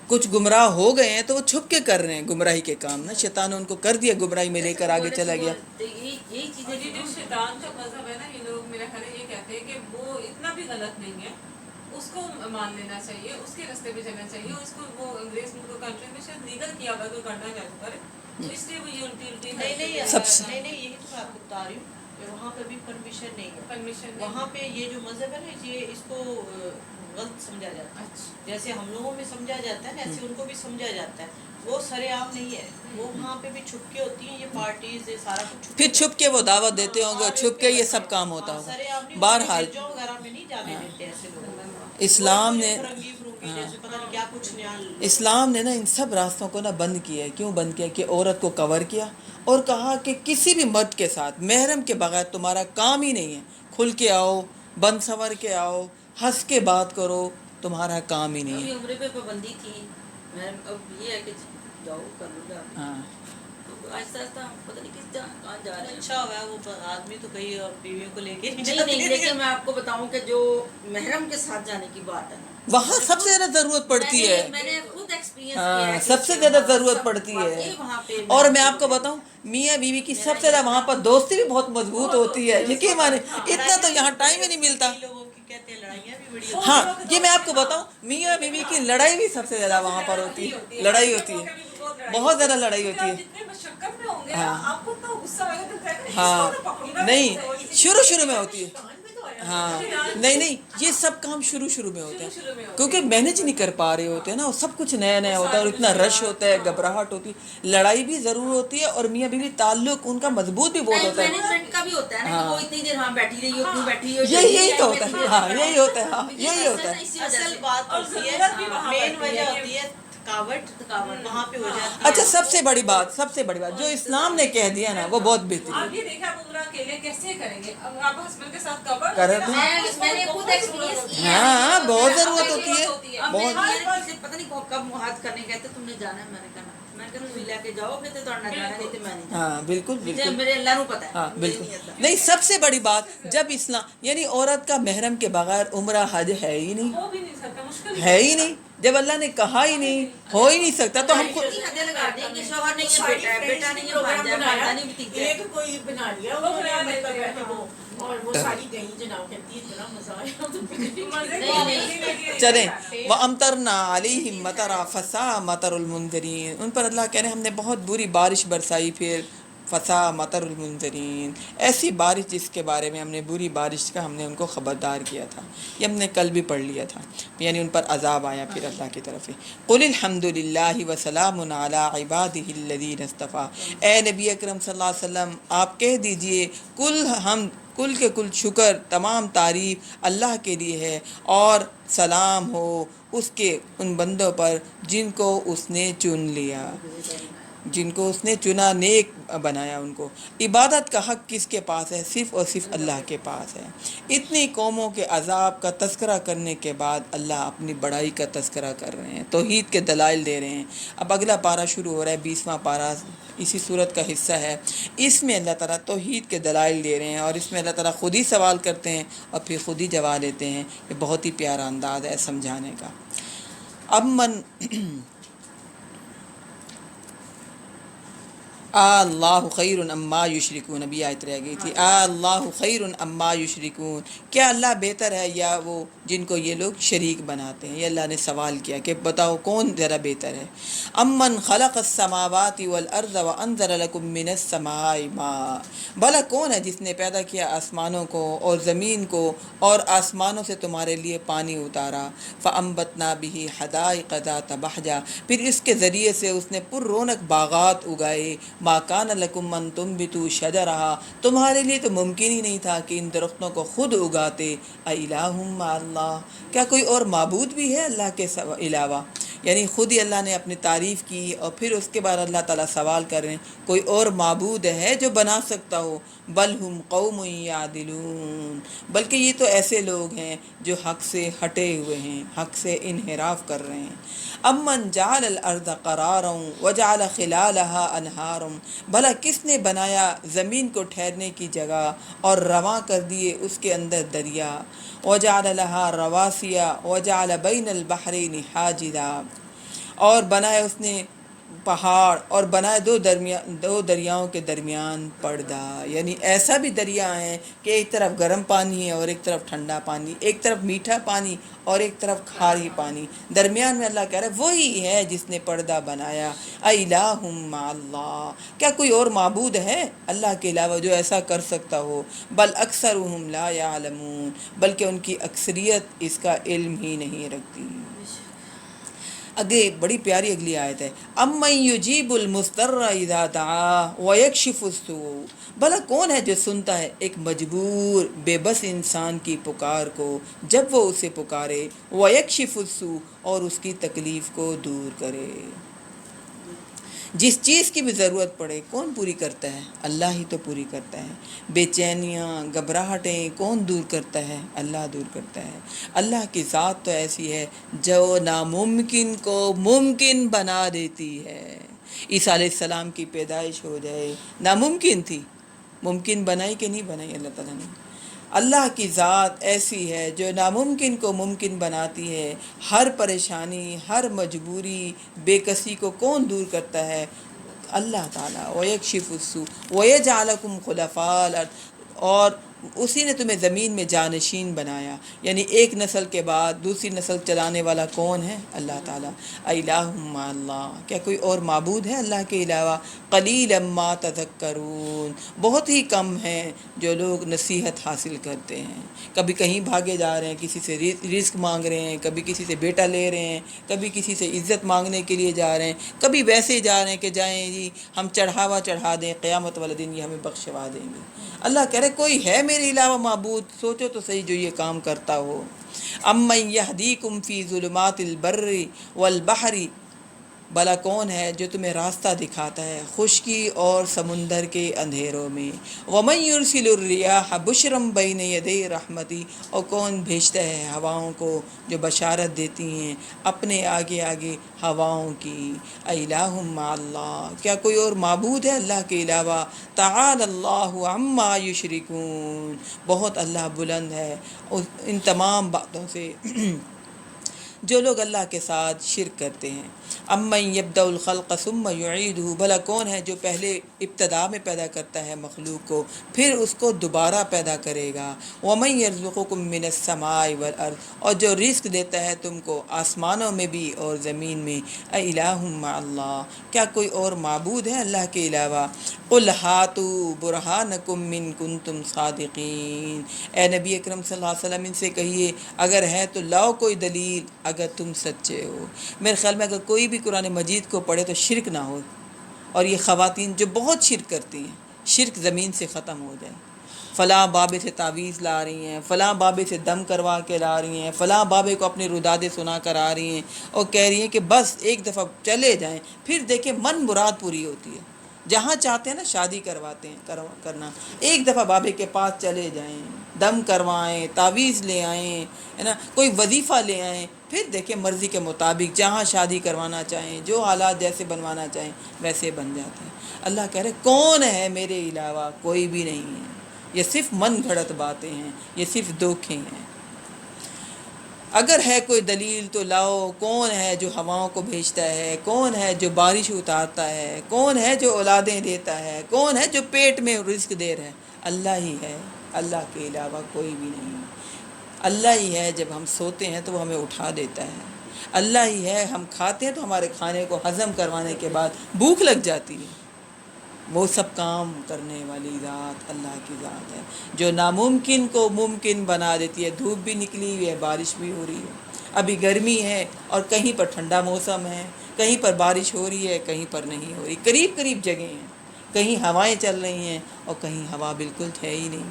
کچھ گمراہ ہو گئے ہیں تو وہ چھپ کے کر رہے ہیں گمراہی کے کام نا، شیطان نے ان کو کر دیا گمراہی میں لے کر آگے چلا گیا۔ یہی چیزیں اور یہ جو شیطان کا مذہب ہے نا، یہ لوگ میرا خیال ہے یہ کہتے ہیں کہ وہ اتنا بھی غلط نہیں ہے، اس کو مان لینا چاہیے، اس کے راستے پہ چلنا چاہیے، اس کو وہ انگریز ملک کنٹری میں شاید لیگل کیا ہوا تو کرنا چاہے تو کرے، تو اس لیے وہ یہ الٹی نہیں یہی تو میں آپ کو بتا رہی ہوں کہ وہاں پہ بھی پرمیشن نہیں ہے، پرمیشن وہاں پہ یہ جو مذہب ہے نا یہ اس کو غلط سمجھا جاتا ہے، جیسے ہم لوگوں میں سمجھا جاتا ہے نا ایسے ان کو بھی سمجھا جاتا ہے، وہ سرے عام نہیں ہے، وہ وہاں پہ بھی چھپ کے ہوتی ہیں یہ پارٹیز، یہ سارا کچھ پھر چھپ کے وہ دعوت دیتے ہوں گے، چھپ کے یہ سب کام ہوتا ہوگا۔ سرے عام نہیں، بہرحال گرجوں وغیرہ میں نہیں جانے دیتے ایسے لوگوں کو، اسلام نے فرنگی فرونگی جیسے پتہ نہیں کیا کچھ نیا اسلام نے نا ان سب راستوں کو نا بند کیا ہے۔ کیوں بند کیا؟ کہ عورت کو کور کیا اور کہا کہ کسی بھی مرد کے ساتھ محرم کے بغیر تمہارا کام ہی نہیں ہے، کھل کے آؤ، بند سنور کے آؤ، ہنس کے بات کرو، تمہارا کام ہی نہیں ابھی ہے۔ عمرے پہ پابندی تھی، میں اب یہ ہے کہ جاؤ کر لو جا کے، ہاں تو آہستہ آہستہ پتہ نہیں کس جگہ کہاں جا رہے ہیں۔ اچھا ہوا ہے وہ آدمی تو کئی بیویوں کو لے کے نہیں لیکن میں آپ کو بتاؤں کہ جو محرم کے ساتھ جانے کی بات ہے نا، وہاں سب سے زیادہ ضرورت پڑتی ہے، میں نے خود ایکسپیرینس کیا ہاں ہے، سب سے زیادہ ضرورت پڑتی ہے۔ اور میں آپ کو بتاؤں میاں بیوی کی سب سے زیادہ وہاں پر دوستی بھی بہت مضبوط ہوتی ہے، یقین مانے اتنا تو یہاں ٹائم ہی نہیں ملتا۔ کئی لوگوں کی کہتے ہیں لڑائیاں بھی بڑی ہاں یہ میں آپ کو بتاؤں میاں بیوی کی لڑائی بھی سب سے زیادہ وہاں پر ہوتی ہے، لڑائی ہوتی ہے، بہت زیادہ لڑائی ہوتی ہے۔ جتنے مشقت میں ہوں گے ہاں آپ کو اتنا غصہ آئے گا تو کہتے ہیں ہاں اس کو تو پکڑنا نہیں شروع میں ہوتی ہے، ہاں نہیں یہ سب کام شروع میں ہوتا ہے کیونکہ مینج نہیں کر پا رہے ہوتے ہیں نا، سب کچھ نیا نیا ہوتا ہے اور اتنا رش ہوتا ہے، گھبراہٹ ہوتی ہے، لڑائی بھی ضرور ہوتی ہے، اور میاں بیوی تعلق ان کا مضبوط بھی بہت ہوتا ہے۔ مینجمنٹ کا بھی ہوتا ہے نا کہ وہ اتنی دیر ہاں بیٹھی رہی ہو، کیوں بیٹھی رہی ہو، یہی تو ہوتا ہے، ہاں یہی ہوتا ہے، ہاں یہی ہوتا ہے۔ اصل بات ہوتی ہے، مین وجہ ہوتی ہے تھکاوٹ وہاں پہ ہو جاتی ہے۔ اچھا سب سے بڑی بات جو اسلام نے کہہ دیا نا وہ بہت بہترین آپ یہ دیکھیں آپ عمرہ اکیلے کیسے کریں گے؟ اب آپ ہسبینڈ کے ساتھ کور کریں تو میں نے خود ایکسپیرینس کیا ہے۔ ہاں بہت ضرورت ہوتی ہے، اب بہت میں پتہ نہیں کب محاذ کرنے گئے تھے، تم نے جانا ہے، میں نے کہا میں کہ تم لے کے جاؤ کہ تو نہ جانا، نہیں تو میں نہیں جانا، ہاں بالکل بالکل میرے اللہ کو پتہ ہے، ہاں مجھے بالکل نہیں آتا۔ نہیں سب سے بڑی بات جب اسلام یعنی عورت کا محرم کے بغیر عمرہ حج ہے ہی نہیں، ہو بھی نہیں سکتا، مشکل ہے ہی نہیں، جب اللہ نے کہا ہی نہیں ہو ہی نہیں سکتا تو ہم خود حدیں لگا دیں کہ شوہر نہیں ہے، بیٹا ہے، بیٹا نہیں ہے، بھانجا ہے، بھانجا نہیں، بھتیجا ہے۔ ایک کوئی بنا لیا وہ انہوں نے، بنا مطلب لیتے ہے ہیں، کہ وہ اور وہ ساری گئی جناب کہتی ہے اتنا مزہ آیا مزے نہیں، چلیں وَأَمْطَرْنَا عَلَيْهِمْ مَطَرًا فَسَاءَ مَطَرُ الْمُنذِرِينَ، ان پر اللہ کہہ رہے ہیں ہم نے بہت بری بارش برسائی، پھر فَسَاءَ مَطَرُ الْمُنذِرِينَ، ایسی بارش جس کے بارے میں ہم نے بری بارش کا ہم نے ان کو خبردار کیا تھا، یہ ہم نے کل بھی پڑھ لیا تھا، یعنی ان پر عذاب آیا پھر اللہ کی طرف سے۔ قُلِ الْحَمْدُ لِلَّهِ وَسَلَامٌ عَلَىٰ عِبَادِهِ الَّذِينَ اصْطَفَىٰ، اے نبی اکرم صلی اللہ علیہ وسلم آپ کہہ دیجئے کل کے کل شکر تمام تعریف اللہ کے لیے ہے، اور سلام ہو اس کے ان بندوں پر جن کو اس نے چن لیا، جن کو اس نے چنا، نیک بنایا ان کو۔ عبادت کا حق کس کے پاس ہے؟ صرف اور صرف اللہ کے پاس ہے۔ اتنی قوموں کے عذاب کا تذکرہ کرنے کے بعد اللہ اپنی بڑائی کا تذکرہ کر رہے ہیں، توحید کے دلائل دے رہے ہیں۔ اب اگلا پارہ شروع ہو رہا ہے، 20واں پارہ اسی صورت کا حصہ ہے، اس میں اللہ تعالیٰ توحید کے دلائل دے رہے ہیں، اور اس میں اللہ تعالیٰ خود ہی سوال کرتے ہیں اور پھر خود ہی جواب دیتے ہیں۔ یہ بہت ہی پیارا انداز ہے سمجھانے کا۔ امن اللہ خیر اما یشرکون، ابھی آیت رہ گئی تھی، اللہ خیر اما یشرکون، کیا اللہ بہتر ہے یا وہ جن کو یہ لوگ شریک بناتے ہیں؟ یہ اللہ نے سوال کیا کہ بتاؤ کون ذرا بہتر ہے۔ امن خلق السماوات والارض وانزل لکم من السماء ماء، بھلا کون ہے جس نے پیدا کیا آسمانوں کو اور زمین کو اور آسمانوں سے تمہارے لیے پانی اتارا، فانبتنا به حدائق ذات بہجہ، پھر اس کے ذریعے سے اس نے پر رونق باغات اگائے، ما کان لکم ان تنبتوا شجرہا، تمہارے لیے تو ممکن ہی نہیں تھا کہ ان درختوں کو خود اگاتے۔ الہ مع اللہ، کیا کوئی اور معبود بھی ہے اللہ کے علاوہ؟ یعنی خود ہی اللہ نے اپنی تعریف کی اور پھر اس کے بعد اللہ تعالیٰ سوال کر رہے ہیں کوئی اور معبود ہے جو بنا سکتا ہو؟ بل ہم قوم یعدلون، بلکہ یہ تو ایسے لوگ ہیں جو حق سے ہٹے ہوئے ہیں، حق سے انحراف کر رہے ہیں۔ امن جعل الارض قرارا وجعل خلالها انہارا، بھلا کس نے بنایا زمین کو ٹھہرنے کی جگہ اور رواں کر دیے اس کے اندر دریا، وجعل لها رواسي وجعل بین البحرین حاجزا، اور بنائے اس نے پہاڑ اور بنائے دو دریاؤں کے درمیان پردہ، یعنی ایسا بھی دریا ہے کہ ایک طرف گرم پانی ہے اور ایک طرف ٹھنڈا پانی، ایک طرف میٹھا پانی اور ایک طرف کھاری پانی، درمیان میں اللہ کہہ رہا ہے وہی ہے جس نے پردہ بنایا۔ الہ مع اللہ، کیا کوئی اور معبود ہے اللہ کے علاوہ جو ایسا کر سکتا ہو؟ بل اکثرهم لا یعلمون، بلکہ ان کی اکثریت اس کا علم ہی نہیں رکھتی۔ آگے بڑی پیاری اگلی آیت ہے، امن یجیب المضطر اذا دعا ویکشف السوء، بھلا کون ہے جو سنتا ہے ایک مجبور بے بس انسان کی پکار کو جب وہ اسے پکارے، ویکشف السوء، اور اس کی تکلیف کو دور کرے۔ جس چیز کی بھی ضرورت پڑے کون پوری کرتا ہے؟ اللہ ہی تو پوری کرتا ہے۔ بے چینیاں، گھبراہٹیں کون دور کرتا ہے؟ اللہ دور کرتا ہے۔ اللہ کی ذات تو ایسی ہے جو ناممکن کو ممکن بنا دیتی ہے۔ عیسیٰ علیہ السلام کی پیدائش ہو جائے، ناممکن تھی، ممکن بنائی کہ نہیں بنائی اللہ تعالیٰ نے؟ اللہ کی ذات ایسی ہے جو ناممکن کو ممکن بناتی ہے۔ ہر پریشانی، ہر مجبوری، بے کسی کو کون دور کرتا ہے؟ اللہ تعالیٰ۔ وَيَكْشِفُ السُّوءَ وَيَجْعَلَكُمْ خُلَفَاءَ الْأَرْضِ، اور اسی نے تمہیں زمین میں جانشین بنایا، یعنی ایک نسل کے بعد دوسری نسل چلانے والا کون ہے؟ اللہ تعالیٰ۔ الہ مع اللہ، کیا کوئی اور معبود ہے اللہ کے علاوہ؟ قلیلا ما تذکرون، بہت ہی کم ہیں جو لوگ نصیحت حاصل کرتے ہیں۔ کبھی کہیں بھاگے جا رہے ہیں، کسی سے رزق مانگ رہے ہیں، کبھی کسی سے بیٹا لے رہے ہیں، کبھی کسی سے عزت مانگنے کے لیے جا رہے ہیں، کبھی ویسے ہی جا رہے ہیں کہ جائیں جی ہم چڑھاوا چڑھا دیں، قیامت والے دن یہ ہمیں بخشوا دیں گے۔ اللہ کہہ رہے کوئی ہے میرے علاوہ معبود؟ سوچو تو صحیح جو یہ کام کرتا ہو۔ امن یہدیکم فی ظلمات البر والبحر، بھلا کون ہے جو تمہیں راستہ دکھاتا ہے خشکی اور سمندر کے اندھیروں میں؟ ومن یرسل الریاح بشرا بین یدی رحمتی، اور کون بھیجتا ہے ہواؤں کو جو بشارت دیتی ہیں اپنے آگے آگے ہواؤں کی۔ الہ مع اللہ، کیا کوئی اور معبود ہے اللہ کے علاوہ؟ تعالی اللہ عما یشرکون، بہت اللہ بلند ہے ان تمام باتوں سے جو لوگ اللہ کے ساتھ شرک کرتے ہیں۔ امن یبدأ الخلق ثم یعیدہ، بھلا کون ہے جو پہلے ابتدا میں پیدا کرتا ہے مخلوق کو پھر اس کو دوبارہ پیدا کرے گا۔ ومن یرزقکم من السماء والارض، اور جو رزق دیتا ہے تم کو آسمانوں میں بھی اور زمین میں۔ الہ مع اللہ، کیا کوئی اور معبود ہے اللہ کے علاوہ؟ قل ہاتوا برہانکم ان کنتم صادقین، اے نبی اکرم صلی اللہ علیہ وسلم ان سے کہیے اگر ہے تو لاؤ کوئی دلیل اگر تم سچے ہو۔ میرے خیال میں اگر کوئی بھی قرآن مجید کو پڑھے تو شرک نہ ہو، اور یہ خواتین جو بہت شرک کرتی ہیں، شرک زمین سے ختم ہو جائے۔ فلاں بابے سے تعویذ لا رہی ہیں، فلاں بابے سے دم کروا کے لا رہی ہیں، فلاں بابے کو اپنے رودادے سنا کر آ رہی ہیں، اور کہہ رہی ہیں کہ بس ایک دفعہ چلے جائیں، پھر دیکھیں من مراد پوری ہوتی ہے۔ جہاں چاہتے ہیں نا شادی کرواتے ہیں کرنا، ایک دفعہ بابے کے پاس چلے جائیں، دم کروائیں، تعویذ لے آئیں، ہے نا، کوئی وظیفہ لے آئیں، پھر دیکھیں مرضی کے مطابق جہاں شادی کروانا چاہیں، جو حالات جیسے بنوانا چاہیں ویسے بن جاتے ہیں۔ اللہ کہہ رہے کون ہے میرے علاوہ؟ کوئی بھی نہیں ہے، یہ صرف من گھڑت باتیں ہیں، یہ صرف دھوکے ہیں۔ اگر ہے کوئی دلیل تو لاؤ، کون ہے جو ہواؤں کو بھیجتا ہے؟ کون ہے جو بارش اتارتا ہے؟ کون ہے جو اولادیں دیتا ہے؟ کون ہے جو پیٹ میں رزق دے رہا ہے؟ اللہ ہی ہے، اللہ کے علاوہ کوئی بھی نہیں۔ اللہ ہی ہے جب ہم سوتے ہیں تو وہ ہمیں اٹھا دیتا ہے، اللہ ہی ہے ہم کھاتے ہیں تو ہمارے کھانے کو ہضم کروانے کے بعد بھوک لگ جاتی ہے۔ وہ سب کام کرنے والی ذات اللہ کی ذات ہے جو ناممکن کو ممکن بنا دیتی ہے۔ دھوپ بھی نکلی ہوئی ہے، بارش بھی ہو رہی ہے، ابھی گرمی ہے اور کہیں پر ٹھنڈا موسم ہے، کہیں پر بارش ہو رہی ہے، کہیں پر نہیں ہو رہی، قریب قریب جگہیں ہیں، کہیں ہوائیں چل رہی ہیں اور کہیں ہوا بالکل ہے ہی نہیں۔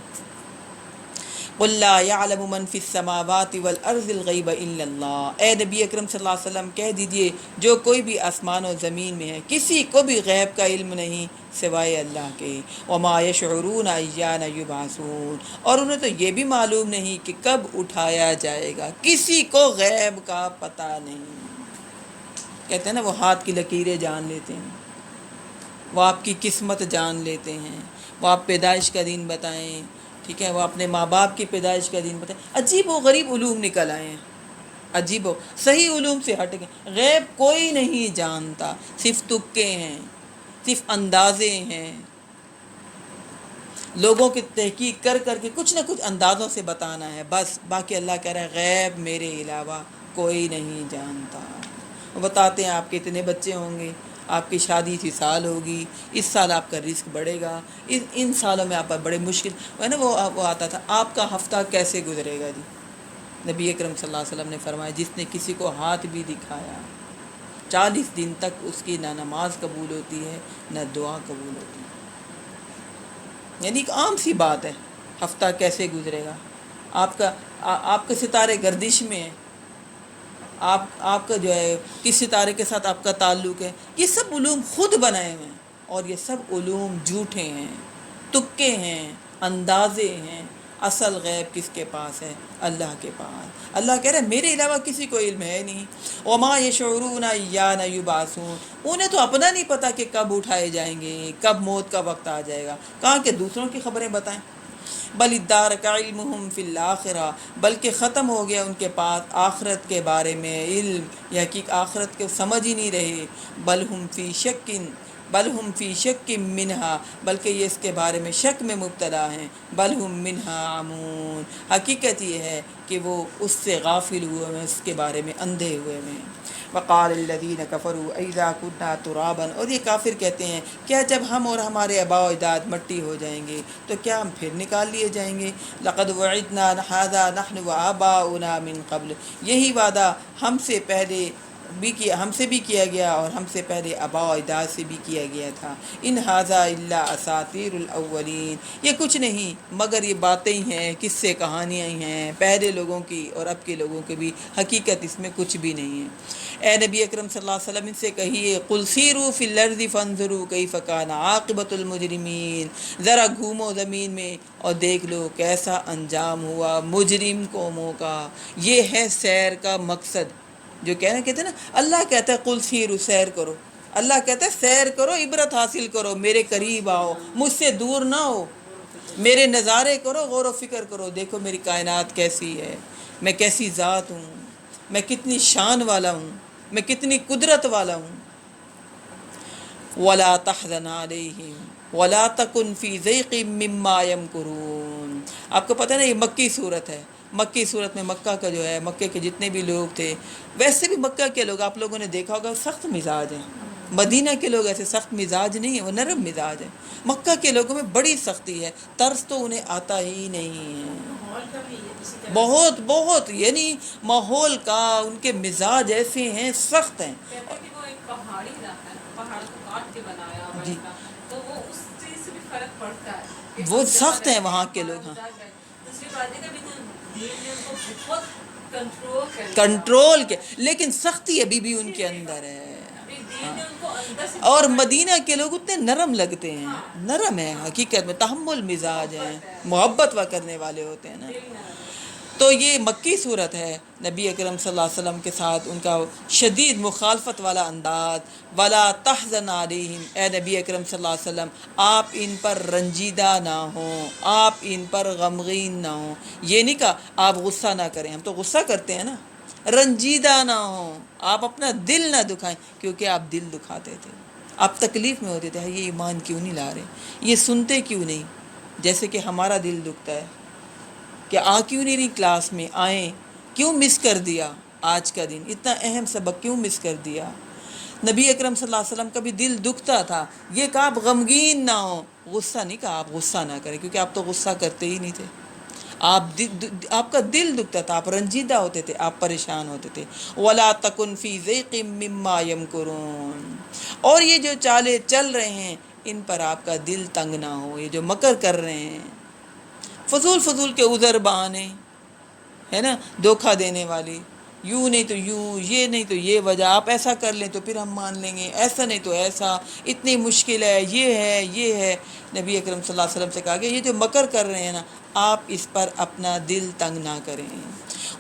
قل لا يعلم من في السماوات والارض الغیب الا اللہ، اے نبی اکرم صلی اللہ علیہ وسلم کہہ دیجئے جو کوئی بھی آسمان و زمین میں ہے کسی کو بھی غیب کا علم نہیں سوائے اللہ کے، وما یشعرون ایان یبعثون، اور انہیں تو یہ بھی معلوم نہیں کہ کب اٹھایا جائے گا، کسی کو غیب کا پتہ نہیں۔ کہتے ہیں نا وہ ہاتھ کی لکیریں جان لیتے ہیں، وہ آپ کی قسمت جان لیتے ہیں، وہ آپ پیدائش کا دن بتائیں، ٹھیک ہے، وہ اپنے ماں باپ کی پیدائش کا دن بتائیں۔ عجیب و غریب علوم نکل آئے ہیں، عجیب و صحیح علوم سے ہٹ گئے۔ غیب کوئی نہیں جانتا، صرف تکے ہیں، صرف اندازے ہیں، لوگوں کی تحقیق کر کر کے کچھ نہ کچھ اندازوں سے بتانا ہے بس، باقی اللہ کہہ رہا ہے غیب میرے علاوہ کوئی نہیں جانتا۔ وہ بتاتے ہیں آپ کے اتنے بچے ہوں گے، آپ کی شادی اسی سال ہوگی، اس سال آپ کا رزق بڑھے گا، ان سالوں میں آپ پر بڑے مشکل ہے نا۔ وہ آتا تھا آپ کا ہفتہ کیسے گزرے گا جی، نبی اکرم صلی اللہ علیہ وسلم نے فرمایا جس نے کسی کو ہاتھ بھی دکھایا 40 دن تک اس کی نہ نماز قبول ہوتی ہے نہ دعا قبول ہوتی ہے۔ یعنی ایک عام سی بات ہے، ہفتہ کیسے گزرے گا، آپ کے ستارے گردش میں ہیں، آپ کا جو ہے کس ستارے کے ساتھ آپ کا تعلق ہے، یہ سب علوم خود بنائے ہوئے ہیں، اور یہ سب علوم جھوٹے ہیں، تکے ہیں، اندازے ہیں۔ اصل غیب کس کے پاس ہے؟ اللہ کے پاس۔ اللہ کہہ رہے ہیں میرے علاوہ کسی کو علم ہے نہیں۔ وما یشعرون ایان یبعثون، انہیں تو اپنا نہیں پتہ کہ کب اٹھائے جائیں گے، کب موت کا وقت آ جائے گا، کہاں کہ دوسروں کی خبریں بتائیں۔ بل ادارک علمہم فی الآخرہ، بلکہ ختم ہو گیا ان کے پاس آخرت کے بارے میں علم، یا کہ آخرت کے سمجھ ہی نہیں رہے۔ بل ہم فی شک منہا، بلکہ یہ اس کے بارے میں شک میں مبتلا ہیں۔ بل ہم منہا عمون، حقیقت یہ ہے کہ وہ اس سے غافل ہوئے ہیں، اس کے بارے میں اندھے ہوئے ہیں۔ وقال الذین کفروا اذا کنا ترابا، اور یہ کافر کہتے ہیں کیا جب ہم اور ہمارے آباء و اجداد مٹی ہو جائیں گے تو کیا ہم پھر نکال لیے جائیں گے؟ لقد وعدنا هذا نحن وآباؤنا من قبل، یہی وعدہ ہم سے بھی کیا گیا اور ہم سے پہلے آباء و اجداد سے بھی کیا گیا تھا۔ ان ھذا الا اساطیر الاولین، یہ کچھ نہیں مگر یہ باتیں ہی ہیں، قصے کہانیاں ہی ہیں پہلے لوگوں کی اور اب کے لوگوں کی بھی، حقیقت اس میں کچھ بھی نہیں ہے۔ اے نبی اکرم صلی اللہ علیہ وسلم ان سے کہیے قل سیروا فی الارض فانظروا کیف کان عاقبۃ المجرمین، ذرا گھومو زمین میں اور دیکھ لو کیسا انجام ہوا مجرم قوموں کا۔ یہ ہے سیر کا مقصد، جو کہتے ہیں نا، اللہ کہتا ہے قل سیروا، سیر کرو، اللہ کہتا ہے سیر کرو، عبرت حاصل کرو، میرے قریب آؤ، مجھ سے دور نہ ہو، میرے نظارے کرو، غور و فکر کرو، دیکھو میری کائنات کیسی ہے، میں کیسی ذات ہوں، میں کتنی شان والا ہوں، میں کتنی قدرت والا ہوں۔ وَلَا تَحْزَنْ عَلَيْهِمْ وَلَا تَكُنْ فِي ضَيْقٍ مِّمَّا يَمْكُرُونَ۔ آپ کو پتہ ہے نا یہ مکی صورت ہے، مکی صورت میں مکہ کا جو ہے، مکے کے جتنے بھی لوگ تھے، ویسے بھی مکہ کے لوگ آپ لوگوں نے دیکھا ہوگا سخت مزاج ہیں، مدینہ کے لوگ ایسے سخت مزاج نہیں ہیں، وہ نرم مزاج ہیں۔ مکہ کے لوگوں میں بڑی سختی ہے، طرز تو انہیں آتا ہی نہیں ہے، ماحول کا بھی اسی طرح بہت بہت، یعنی ماحول کا، ان کے مزاج ایسے ہیں، سخت ہیں۔ کہتے ہیں کہ وہ ایک پہاڑی علاقہ ہے، پہاڑ کو کاٹ کے بنایا ہوا جی، ہے، تو وہ اس چیز سے بھی فرق پڑتا ہے کہ وہ ہم جہاں سخت ہیں رہتے وہاں کے لوگ، ہمارا ہاں، مزاج ہے۔ دوسری بات یہ کہ ابھی تو دین نے ان کو بہت کنٹرول کر لیا، کنٹرول کے، لیکن سختی ابھی بھی ان کے اندر ہے۔ ابھی دین نے ان کو اندر سے اور پکڑ لیا۔ مدینہ کے لوگ اتنے نرم لگتے ہیں، نرم ہیں حقیقت میں، تحمل مزاج ہیں، محبت کرنے والے ہوتے ہیں نا۔ دل نہ لگے۔ تو یہ مکی صورت ہے، نبی اکرم صلی اللہ علیہ وسلم کے ساتھ ان کا شدید مخالفت والا انداز۔ ولا تحزن علیہم، اے نبی اکرم صلی اللہ علیہ وسلم آپ ان پر رنجیدہ نہ ہوں، آپ ان پر غمگین نہ ہوں۔ یہ نہیں کہا آپ غصہ نہ کریں، ہم تو غصہ کرتے ہیں نا، رنجیدہ نہ ہوں، آپ اپنا دل نہ دکھائیں، کیونکہ آپ دل دکھاتے تھے، آپ تکلیف میں ہوتے تھے، یہ ایمان کیوں نہیں لا رہے، یہ سنتے کیوں نہیں، جیسے کہ ہمارا دل دکھتا ہے کہ کیوں نہیں رہی کلاس میں، آئیں، کیوں مس کر دیا آج کا دن، اتنا اہم سبق کیوں مس کر دیا۔ نبی اکرم صلی اللہ علیہ وسلم کا بھی دل دکھتا تھا، یہ کہا آپ غمگین نہ ہوں، غصہ نہیں کہا آپ غصہ نہ کریں، کیونکہ آپ تو غصہ کرتے ہی نہیں تھے، آپ کا دل دکھتا تھا، آپ رنجیدہ ہوتے تھے، آپ پریشان ہوتے تھے۔ وَلَا تَكُنْ فِي ضَيْقٍ مِّمَّا يَمْكُرُونَ، اور یہ جو چالیں چل رہے ہیں ان پر آپ کا دل تنگ نہ ہو، یہ جو مکر کر رہے ہیں فضول کے عذر بہانے، ہے نا، دھوکہ دینے والی، یوں نہیں تو یوں، یہ نہیں تو یہ وجہ، آپ ایسا کر لیں تو پھر ہم مان لیں گے، ایسا نہیں تو ایسا، اتنی مشکل ہے، یہ ہے۔ نبی اکرم صلی اللہ علیہ وسلم سے کہا کہ یہ جو مکر کر رہے ہیں نا، آپ اس پر اپنا دل تنگ نہ کریں۔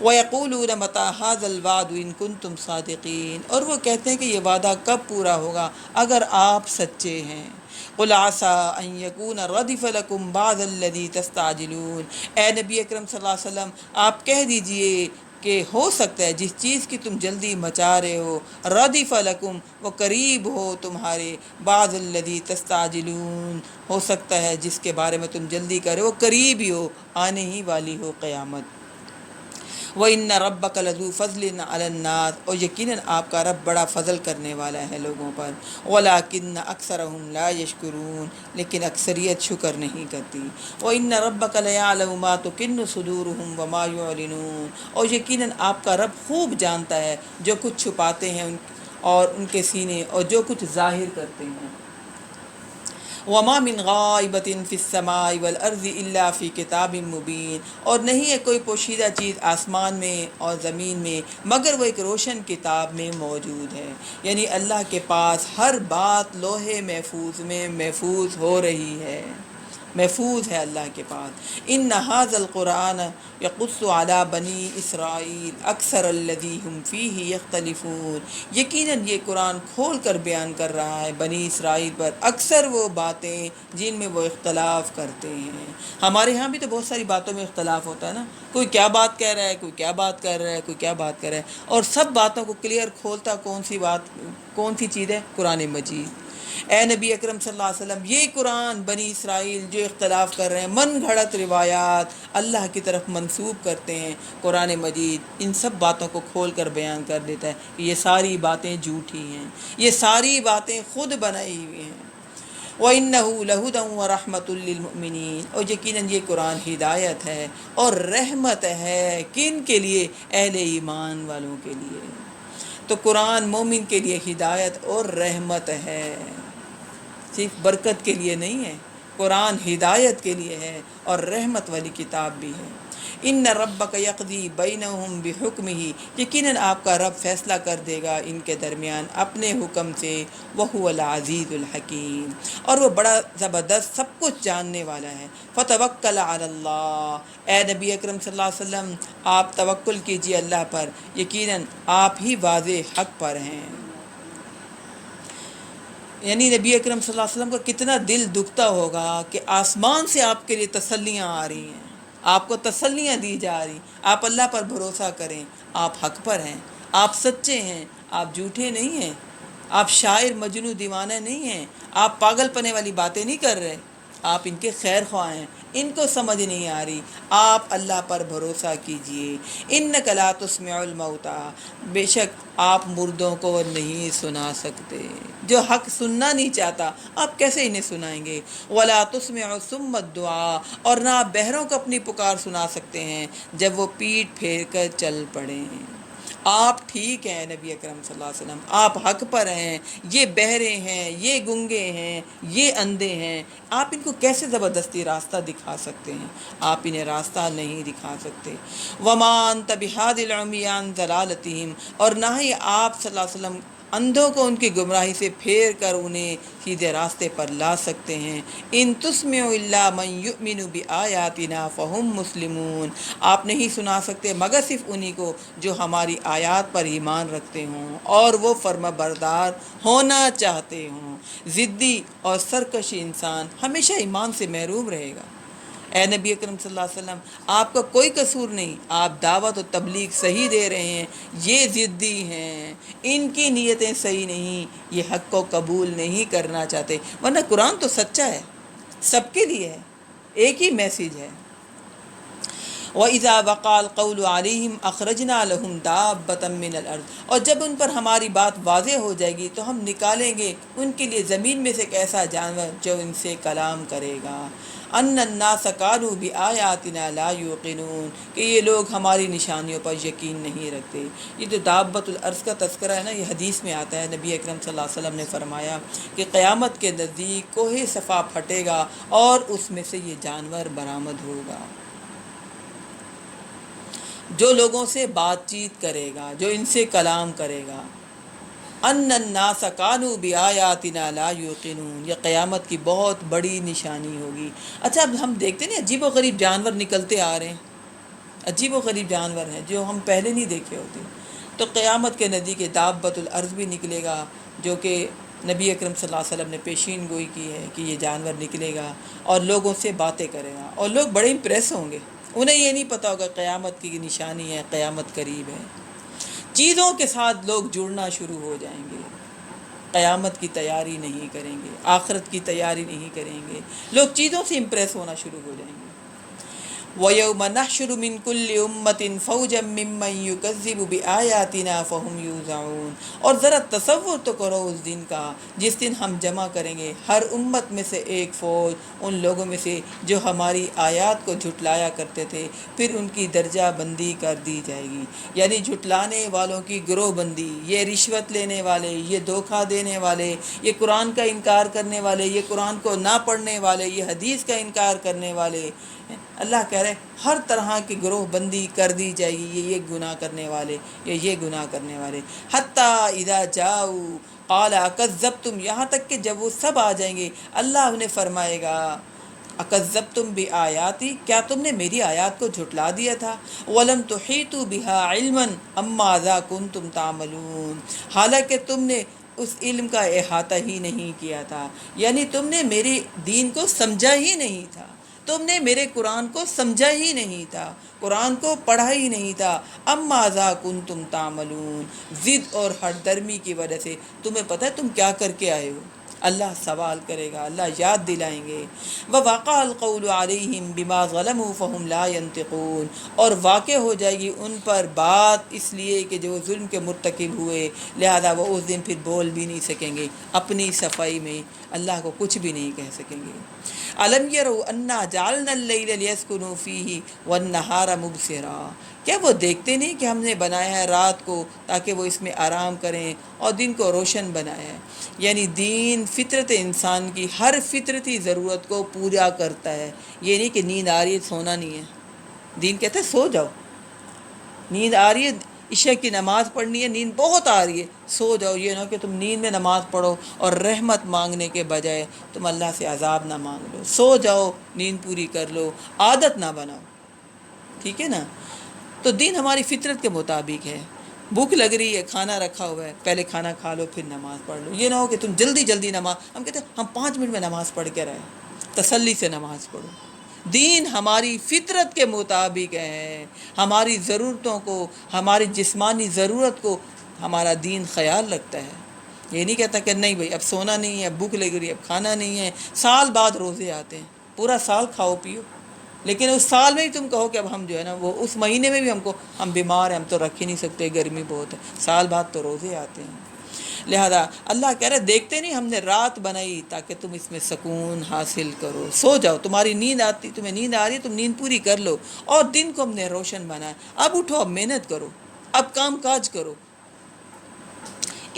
وَيَقُولُونَ مَتَىٰ هَٰذَا الْوَعْدُ إِن كُنتُمْ صَادِقِينَ، اور وہ کہتے ہیں کہ یہ وعدہ کب پورا ہوگا اگر آپ سچے ہیں۔ قُلْ عَسَىٰ أَن يَكُونَ رَدِفَ لَكُم بَعْضَ الَّذِي تَسْتَعْجِلُونَ، اے نبی اکرم صلی اللہ علیہ وسلم آپ کہہ دیجئے کہ ہو سکتا ہے جس چیز کی تم جلدی مچا رہے ہو، ردف لکم، وہ قریب ہو تمہارے، بعض الذی تستعجلون، ہو سکتا ہے جس کے بارے میں تم جلدی کرے وہ قریب ہی ہو، آنے ہی والی ہو قیامت۔ وَإِنَّ رَبَّكَ لَذُو فَضْلٍ عَلَى النَّاسِ، اور یقیناً آپ کا رب بڑا فضل کرنے والا ہے لوگوں پر، وَلَٰكِنَّ أَكْثَرَهُمْ لَا يَشْكُرُونَ، لیکن اکثریت شکر نہیں کرتی۔ وَإِنَّ رَبَّكَ لَيَعْلَمُ مَا تُكِنُّ صُدُورُهُمْ وَمَا يُعْلِنُونَ، اور یقیناً آپ کا رب خوب جانتا ہے جو کچھ چھپاتے ہیں اور ان کے سینے، اور جو کچھ ظاہر کرتے ہیں۔ وَمَا مِنْ غَائِبَةٍ فِي السَّمَاءِ وَالْأَرْضِ إِلَّا فِي كِتَابٍ مُبِينٍ، اور نہیں ہے کوئی پوشیدہ چیز آسمان میں اور زمین میں مگر وہ ایک روشن کتاب میں موجود ہے، یعنی اللہ کے پاس ہر بات لوح محفوظ میں محفوظ ہو رہی ہے، محفوظ ہے اللہ کے پاس۔ ان ھذا القرآن یقص علی بنی اسرائیل اکثر الذی ہم فیہ یختلفون، یقیناً یہ قرآن کھول کر بیان کر رہا ہے بنی اسرائیل پر اکثر وہ باتیں جن میں وہ اختلاف کرتے ہیں۔ ہمارے ہاں بھی تو بہت ساری باتوں میں اختلاف ہوتا ہے نا، کوئی کیا بات کہہ رہا ہے، کوئی کیا بات کر رہا ہے، کوئی کیا بات کر رہا ہے، اور سب باتوں کو کلیئر کھولتا کون سی چیز ہے؟ قرآن مجید۔ اے نبی اکرم صلی اللہ علیہ وسلم، یہ قرآن بنی اسرائیل جو اختلاف کر رہے ہیں، من گھڑت روایات اللہ کی طرف منسوب کرتے ہیں، قرآن مجید ان سب باتوں کو کھول کر بیان کر دیتا ہے کہ یہ ساری باتیں جھوٹی ہیں، یہ ساری باتیں خود بنائی ہوئی ہیں۔ وَإِنَّهُ لَهُدًى وَرَحْمَةٌ لِّلْمُؤْمِنِينَ، اور یقیناً یہ قرآن ہدایت ہے اور رحمت ہے، کن کے لیے؟ اہل ایمان والوں کے لیے۔ تو قرآن مومن کے لیے ہدایت اور رحمت ہے، صرف برکت کے لیے نہیں ہے، قرآن ہدایت کے لیے ہے اور رحمت والی کتاب بھی ہے۔ ان ربک یقضی بینہم بحکمہ، یقیناً آپ کا رب فیصلہ کر دے گا ان کے درمیان اپنے حکم سے، وہو العزیز الحکیم، اور وہ بڑا زبردست سب کچھ جاننے والا ہے۔ فتوکل علی اللہ، اے نبی اکرم صلی اللہ علیہ وسلم آپ توکل کیجیے اللہ پر، یقیناً آپ ہی واضح حق پر ہیں۔ یعنی نبی اکرم صلی اللہ علیہ وسلم کا کتنا دل دکھتا ہوگا کہ آسمان سے آپ کے لیے تسلیاں آ رہی ہیں، آپ کو تسلیاں دی جا رہی، آپ اللہ پر بھروسہ کریں، آپ حق پر ہیں، آپ سچے ہیں، آپ جھوٹے نہیں ہیں، آپ شاعر مجنوں دیوانہ نہیں ہیں، آپ پاگل پنے والی باتیں نہیں کر رہے، آپ ان کے خیر خواہ ہیں، ان کو سمجھ نہیں آ رہی، آپ اللہ پر بھروسہ کیجئے۔ انک لا تسمع الموتى، بے شک آپ مردوں کو نہیں سنا سکتے، جو حق سننا نہیں چاہتا آپ کیسے انہیں سنائیں گے۔ ولا تسمع الصم الدعاء، اور نہ آپ بہروں کو اپنی پکار سنا سکتے ہیں جب وہ پیٹ پھیر کر چل پڑیں۔ آپ ٹھیک ہیں نبی اکرم صلی اللہ علیہ وسلم، آپ حق پر ہیں، یہ بہرے ہیں، یہ گنگے ہیں، یہ اندھے ہیں، آپ ان کو کیسے زبردستی راستہ دکھا سکتے ہیں؟ آپ انہیں راستہ نہیں دکھا سکتے۔ وما انت بہاد العمی عن ضلالتہم، اور نہ ہی آپ صلی اللہ علیہ وسلم اندھوں کو ان کی گمراہی سے پھیر کر انہیں سیدھے راستے پر لا سکتے ہیں۔ ان تسمع الا من یؤمن بآیاتنا فہم مسلمون، آپ نہیں سنا سکتے مگر صرف انہی کو جو ہماری آیات پر ایمان رکھتے ہوں اور وہ فرما بردار ہونا چاہتے ہوں۔ ضدی اور سرکش انسان ہمیشہ ایمان سے محروم رہے گا۔ اے نبی اکرم صلی اللہ علیہ وسلم آپ کا کوئی قصور نہیں، آپ دعوت و تبلیغ صحیح دے رہے ہیں، یہ ضدی ہیں، ان کی نیتیں صحیح نہیں، یہ حق کو قبول نہیں کرنا چاہتے، ورنہ قرآن تو سچا ہے، سب کے لیے ہے، ایک ہی میسیج ہے۔ وَإِذَا وَقَعَ الْقَوْلُ عَلَيْهِمْ أَخْرَجْنَا لَهُمْ دَابَّةً مِّنَ الْأَرْضِ، اور جب ان پر ہماری بات واضح ہو جائے گی تو ہم نکالیں گے ان کے لیے زمین میں سے ایک ایسا جانور جو ان سے کلام کرے گا۔ أَنَّ النَّاسَ كَانُوا بِآيَاتِنَا لَا يُوقِنُونَ، کہ یہ لوگ ہماری نشانیوں پر یقین نہیں رکھتے۔ یہ جو دابۃ الارض کا تذکرہ ہے نا، یہ حدیث میں آتا ہے، نبی اکرم صلی اللہ علیہ وسلم نے فرمایا کہ قیامت کے نزدیک کوہ صفا پھٹے گا اور اس میں سے یہ جانور برآمد ہوگا۔ جو لوگوں سے بات چیت کرے گا، جو ان سے کلام کرے گا، ان الناس کانوا بآیاتنا لا یوقنون، یہ قیامت کی بہت بڑی نشانی ہوگی۔ اچھا اب ہم دیکھتے ہیں عجیب و غریب جانور نکلتے آ رہے ہیں، عجیب و غریب جانور ہیں جو ہم پہلے نہیں دیکھے ہوتے۔ تو قیامت کے نزدیک دابۃ الارض بھی نکلے گا، جو کہ نبی اکرم صلی اللہ علیہ وسلم نے پیشین گوئی کی ہے کہ یہ جانور نکلے گا اور لوگوں سے باتیں کرے گا، اور لوگ بڑے امپریس ہوں گے، انہیں یہ نہیں پتہ ہوگا قیامت کی نشانی ہے، قیامت قریب ہے۔ چیزوں کے ساتھ لوگ جڑنا شروع ہو جائیں گے، قیامت کی تیاری نہیں کریں گے، آخرت کی تیاری نہیں کریں گے، لوگ چیزوں سے امپریس ہونا شروع ہو جائیں گے۔ وَيَوْمَ نَحْشُرُ مِنْ كُلِّ أُمَّةٍ فَوْجًا مِّمَّن يُكَذِّبُ بِآيَاتِنَا فَهُمْ يُوزَعُونَ، اور ذرا تصور تو کرو اس دن کا جس دن ہم جمع کریں گے ہر امت میں سے ایک فوج ان لوگوں میں سے جو ہماری آیات کو جھٹلایا کرتے تھے، پھر ان کی درجہ بندی کر دی جائے گی، یعنی جھٹلانے والوں کی گروہ بندی، یہ رشوت لینے والے، یہ دھوکہ دینے والے، یہ قرآن کا انکار کرنے والے، یہ قرآن کو نہ پڑھنے والے، یہ حدیث کا انکار کرنے والے، اللہ کہہ رہے ہر طرح کی گروہ بندی کر دی جائے گی، یہ گناہ کرنے والے، یہ گناہ کرنے والے، حتی اذا جاؤ قال اکذبتم، یہاں تک کہ جب وہ سب آ جائیں گے اللہ انہیں فرمائے گا اکذبتم بآیاتی، کیا تم نے میری آیات کو جھٹلا دیا تھا، ولم تحیطوا بها علما ام ماذا کنتم تعملون، حالانکہ تم نے اس علم کا احاطہ ہی نہیں کیا تھا، یعنی تم نے میرے دین کو سمجھا ہی نہیں تھا، تم نے میرے قرآن کو سمجھا ہی نہیں تھا، قرآن کو پڑھا ہی نہیں تھا، ام ماذا کنتم تعملون، ضد اور ہٹ درمی کی وجہ سے تمہیں پتہ ہے تم کیا کر کے آئے ہو، اللہ سوال کرے گا، اللہ یاد دلائیں گے۔ وَوَقَعَ الْقَوْلُ عَلَيْهِمْ بِمَا ظَلَمُوا فَهُمْ لَا يَنْطِقُونَ، اور واقع ہو جائے گی ان پر بات اس لیے کہ جو ظلم کے مرتکب ہوئے، لہذا وہ اس دن پھر بول بھی نہیں سکیں گے، اپنی صفائی میں اللہ کو کچھ بھی نہیں کہہ سکیں گے۔ أَلَمْ يَرَوْا أَنَّا جَعَلْنَا اللَّيْلَ لِيَسْكُنُوا فِيهِ وَالنَّهَارَ مُبْصِرًا، کیا وہ دیکھتے نہیں کہ ہم نے بنایا ہے رات کو تاکہ وہ اس میں آرام کریں اور دن کو روشن بنایا ہے، یعنی دین فطرت انسان کی ہر فطرتی ضرورت کو پورا کرتا ہے، یہ نہیں کہ نیند آ رہی ہے سونا نہیں ہے، دین کہتا ہے سو جاؤ، نیند آ رہی ہے عشاء کی نماز پڑھنی ہے، نیند بہت آ رہی ہے سو جاؤ، یہ نہ کہ تم نیند میں نماز پڑھو اور رحمت مانگنے کے بجائے تم اللہ سے عذاب نہ مانگ لو، سو جاؤ نیند پوری کر لو، عادت نہ بناؤ، ٹھیک ہے نا۔ تو دین ہماری فطرت کے مطابق ہے، بھوک لگ رہی ہے کھانا رکھا ہوا ہے پہلے کھانا کھا لو پھر نماز پڑھ لو، یہ نہ ہو کہ تم جلدی جلدی نماز، ہم کہتے ہیں ہم 5 منٹ میں نماز پڑھ کے رہے، تسلی سے نماز پڑھو۔ دین ہماری فطرت کے مطابق ہے، ہماری ضرورتوں کو، ہماری جسمانی ضرورت کو ہمارا دین خیال رکھتا ہے، یہ نہیں کہتا کہ نہیں بھائی اب سونا نہیں ہے، بھوک لگ رہی ہے اب کھانا نہیں ہے، سال بعد روزے آتے ہیں، پورا سال کھاؤ پیو، لیکن اس سال میں ہی تم کہو کہ اب ہم جو ہے نا وہ اس مہینے میں بھی ہم بیمار ہیں، ہم تو رکھ ہی نہیں سکتے، گرمی بہت ہے، سال بعد تو روزے آتے ہیں۔ لہذا اللہ کہہ رہے دیکھتے نہیں ہم نے رات بنائی تاکہ تم اس میں سکون حاصل کرو، سو جاؤ، تمہیں نیند آ رہی ہے تم نیند پوری کر لو، اور دن کو ہم نے روشن بنایا، اب اٹھو اب محنت کرو، اب کام کاج کرو۔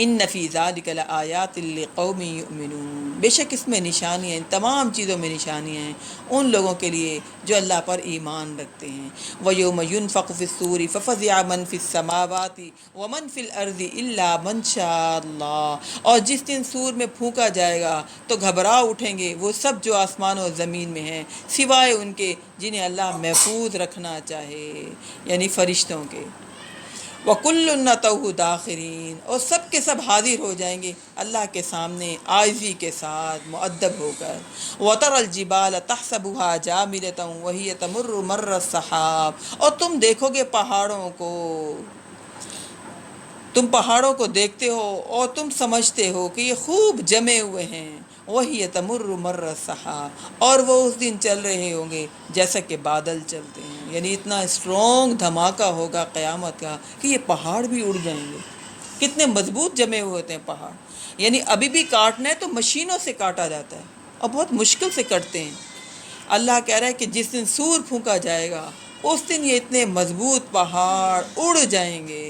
ان فی ذلک لآیات لقوم یؤمنون، بے شک اس میں نشانیاں ہیں، ان تمام چیزوں میں نشانیاں ہیں ان لوگوں کے لیے جو اللہ پر ایمان رکھتے ہیں۔ وَيَوْمَ يُنفَخُ فِي الصُّورِ فَفَزِعَ مَن فِي السَّمَاوَاتِ وَمَن فِي الْأَرْضِ إِلَّا مَن شَاءَ اللَّهُ، اور جس دن سور میں پھونکا جائے گا تو گھبرا اٹھیں گے وہ سب جو آسمان و زمین میں ہیں سوائے ان کے جنہیں اللہ محفوظ رکھنا چاہے، یعنی فرشتوں کے۔ وَكُلٌّ أَتَوْهُ دَاخِرِينَ، اور سب کے سب حاضر ہو جائیں گے اللہ کے سامنے عاجزی کے ساتھ، مؤدب ہو کر۔ وَتَرَى الْجِبَالَ تَحْسَبُهَا جَامِدَةً وَهِيَ تَمُرُّ مَرَّ السَّحَابِ، اور تم دیکھو گے پہاڑوں کو، تم پہاڑوں کو دیکھتے ہو اور تم سمجھتے ہو کہ یہ خوب جمے ہوئے ہیں، وَهِيَ تَمُرُّ مَرَّ السَّحَابِ، اور وہ اس دن چل رہے ہوں گے جیسا کہ بادل چلتے ہیں، یعنی اتنا اسٹرانگ دھماکہ ہوگا قیامت کا کہ یہ پہاڑ بھی اڑ جائیں گے، کتنے مضبوط جمے ہوئے ہوتے ہیں پہاڑ، یعنی ابھی بھی کاٹنا ہے تو مشینوں سے کاٹا جاتا ہے اور بہت مشکل سے کٹتے ہیں۔ اللہ کہہ رہا ہے کہ جس دن سور پھونکا جائے گا اس دن یہ اتنے مضبوط پہاڑ اڑ جائیں گے،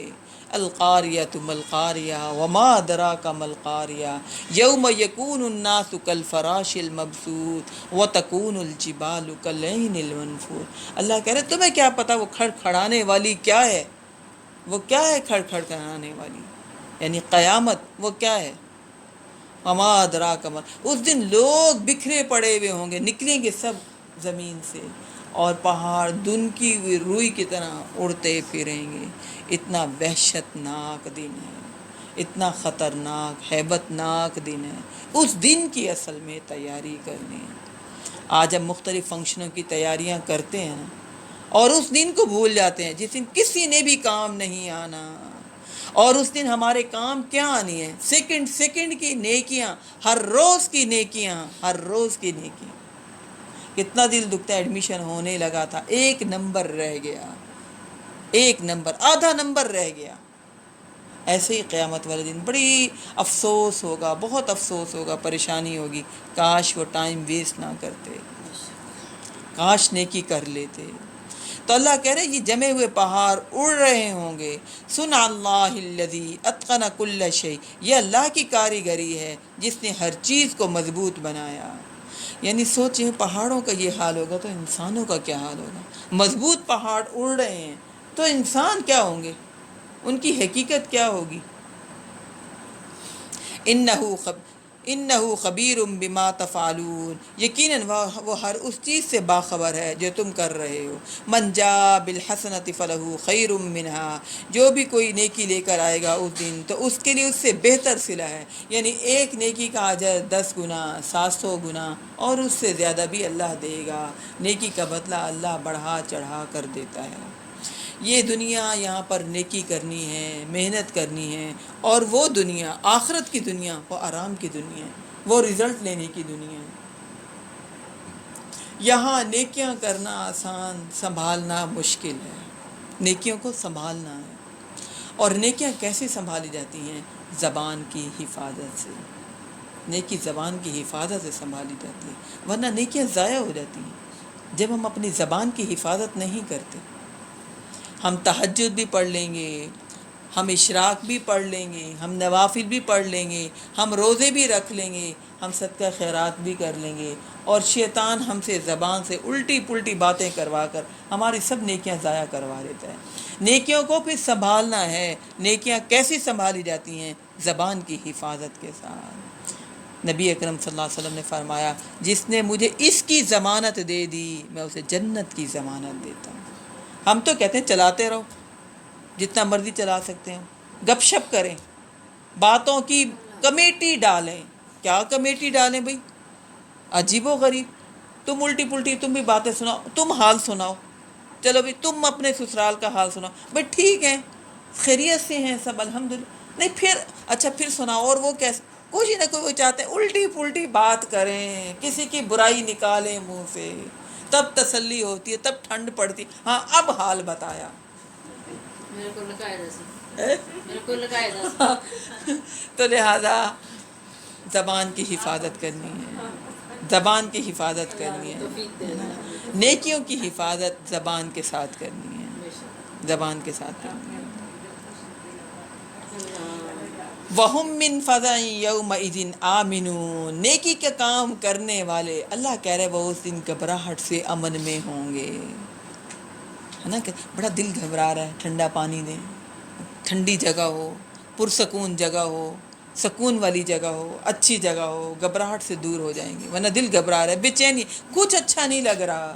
القاریۃ ما القاریہ وما ادراک ما القاریہ یوم یکون الناس کالفراش المبثوث وتکون الجبال کالعہن المنفوش۔ اللہ کہہ رہے تمہیں کیا پتہ وہ کھڑکھڑانے والی کیا ہے، وہ کیا ہے کھڑکھڑانے والی، یعنی قیامت وہ کیا ہے۔ وما ادراک ما، اس دن لوگ بکھرے پڑے ہوئے ہوں گے، نکلیں گے سب زمین سے، اور پہاڑ دن کی ہوئی روئی کی طرح اڑتے پھریں گے۔ اتنا وحشت ناک دن ہے، اتنا خطرناک ہیبت ناک دن ہے۔ اس دن کی اصل میں تیاری کرنی ہے۔ آج ہم مختلف فنکشنوں کی تیاریاں کرتے ہیں اور اس دن کو بھول جاتے ہیں جس دن کسی نے بھی کام نہیں آنا، اور اس دن ہمارے کام کیا آنی ہے، سیکنڈ سیکنڈ کی نیکیاں، ہر روز کی نیکیاں، ہر روز کی نیکیاں۔ کتنا دل دکھتا ہے، ایڈمیشن ہونے لگا تھا، 1 نمبر رہ گیا، 1 نمبر، آدھا نمبر رہ گیا۔ ایسے ہی قیامت والے دن بڑی افسوس ہوگا، بہت افسوس ہوگا، پریشانی ہوگی، کاش وہ ٹائم ویسٹ نہ کرتے، کاش نیکی کر لیتے۔ تو اللہ کہہ رہے یہ جمے ہوئے پہاڑ اڑ رہے ہوں گے۔ سنع اللہ الذی اتقن کل شیء، یہ اللہ کی کاریگری ہے جس نے ہر چیز کو مضبوط بنایا۔ یعنی سوچیں پہاڑوں کا یہ حال ہوگا تو انسانوں کا کیا حال ہوگا۔ مضبوط پہاڑ اڑ رہے ہیں تو انسان کیا ہوں گے، ان کی حقیقت کیا ہوگی۔ انہ خبیر بما تفعلون، یقیناً وہ ہر اس چیز سے باخبر ہے جو تم کر رہے ہو۔ من جاء بالحسنۃ فلہ خیر منہا، جو بھی کوئی نیکی لے کر آئے گا اس دن تو اس کے لیے اس سے بہتر صلہ ہے، یعنی ایک نیکی کا اجر 10 گنا، 700 گنا، اور اس سے زیادہ بھی اللہ دے گا۔ نیکی کا بدلہ اللہ بڑھا چڑھا کر دیتا ہے۔ یہ دنیا یہاں پر نیکی کرنی ہے، محنت کرنی ہے، اور وہ دنیا آخرت کی دنیا وہ آرام کی دنیا ہے، وہ رزلٹ لینے کی دنیا ہے۔ یہاں نیکیاں کرنا آسان، سنبھالنا مشکل ہے، نیکیوں کو سنبھالنا ہے۔ اور نیکیاں کیسے سنبھالی جاتی ہیں؟ زبان کی حفاظت سے، نیکی زبان کی حفاظت سے سنبھالی جاتی ہے، ورنہ نیکیاں ضائع ہو جاتی ہیں جب ہم اپنی زبان کی حفاظت نہیں کرتے۔ ہم تہجد بھی پڑھ لیں گے، ہم اشراق بھی پڑھ لیں گے، ہم نوافل بھی پڑھ لیں گے، ہم روزے بھی رکھ لیں گے، ہم صدقہ خیرات بھی کر لیں گے، اور شیطان ہم سے زبان سے الٹی پلٹی باتیں کروا کر ہماری سب نیکیاں ضائع کروا دیتا ہے۔ نیکیوں کو پھر سنبھالنا ہے۔ نیکیاں کیسی سنبھالی جاتی ہیں؟ زبان کی حفاظت کے ساتھ۔ نبی اکرم صلی اللہ علیہ وسلم نے فرمایا جس نے مجھے اس کی ضمانت دے دی میں اسے جنت کی ضمانت دیتا ہوں۔ ہم تو کہتے ہیں چلاتے رہو، جتنا مرضی چلا سکتے ہیں، گپ شپ کریں، باتوں کی کمیٹی ڈالیں۔ کیا کمیٹی ڈالیں بھئی؟ عجیب و غریب، تم الٹی پلٹی تم بھی باتیں سناؤ، تم حال سناؤ، چلو بھئی تم اپنے سسرال کا حال سناؤ، بھئی ٹھیک ہے خیریت سے ہیں سب الحمدللہ، نہیں پھر اچھا پھر سناؤ، اور وہ کیسے، کوئی نہ کوئی وہ چاہتے ہیں الٹی پلٹی بات کریں، کسی کی برائی نکالیں منہ سے، تب تسلی ہوتی ہے، تب ٹھنڈ پڑتی، ہاں اب حال بتایا۔ میرے کو لگائے جیسے، میرے کو لگائے جیسے۔ تو لہذا زبان کی حفاظت کرنی ہے، زبان کی حفاظت کرنی ہے، نیکیوں کی حفاظت زبان کے ساتھ کرنی ہے، زبان کے ساتھ کرنی ہے۔ وَهُم مِّن فَزَعٍ يَوْمَئِذٍ آمِنُونَ، نیکی کا کام کرنے والے اللہ کہہ رہے وہ اس دن گھبراہٹ سے امن میں ہوں گے، ہے نا، کہ بڑا دل گھبرا رہا ہے، ٹھنڈا پانی دیں، ٹھنڈی جگہ ہو، پرسکون جگہ ہو، سکون والی جگہ ہو، اچھی جگہ ہو، گھبراہٹ سے دور ہو جائیں گے، ورنہ دل گھبرا رہا ہے، بے چینی، کچھ اچھا نہیں لگ رہا۔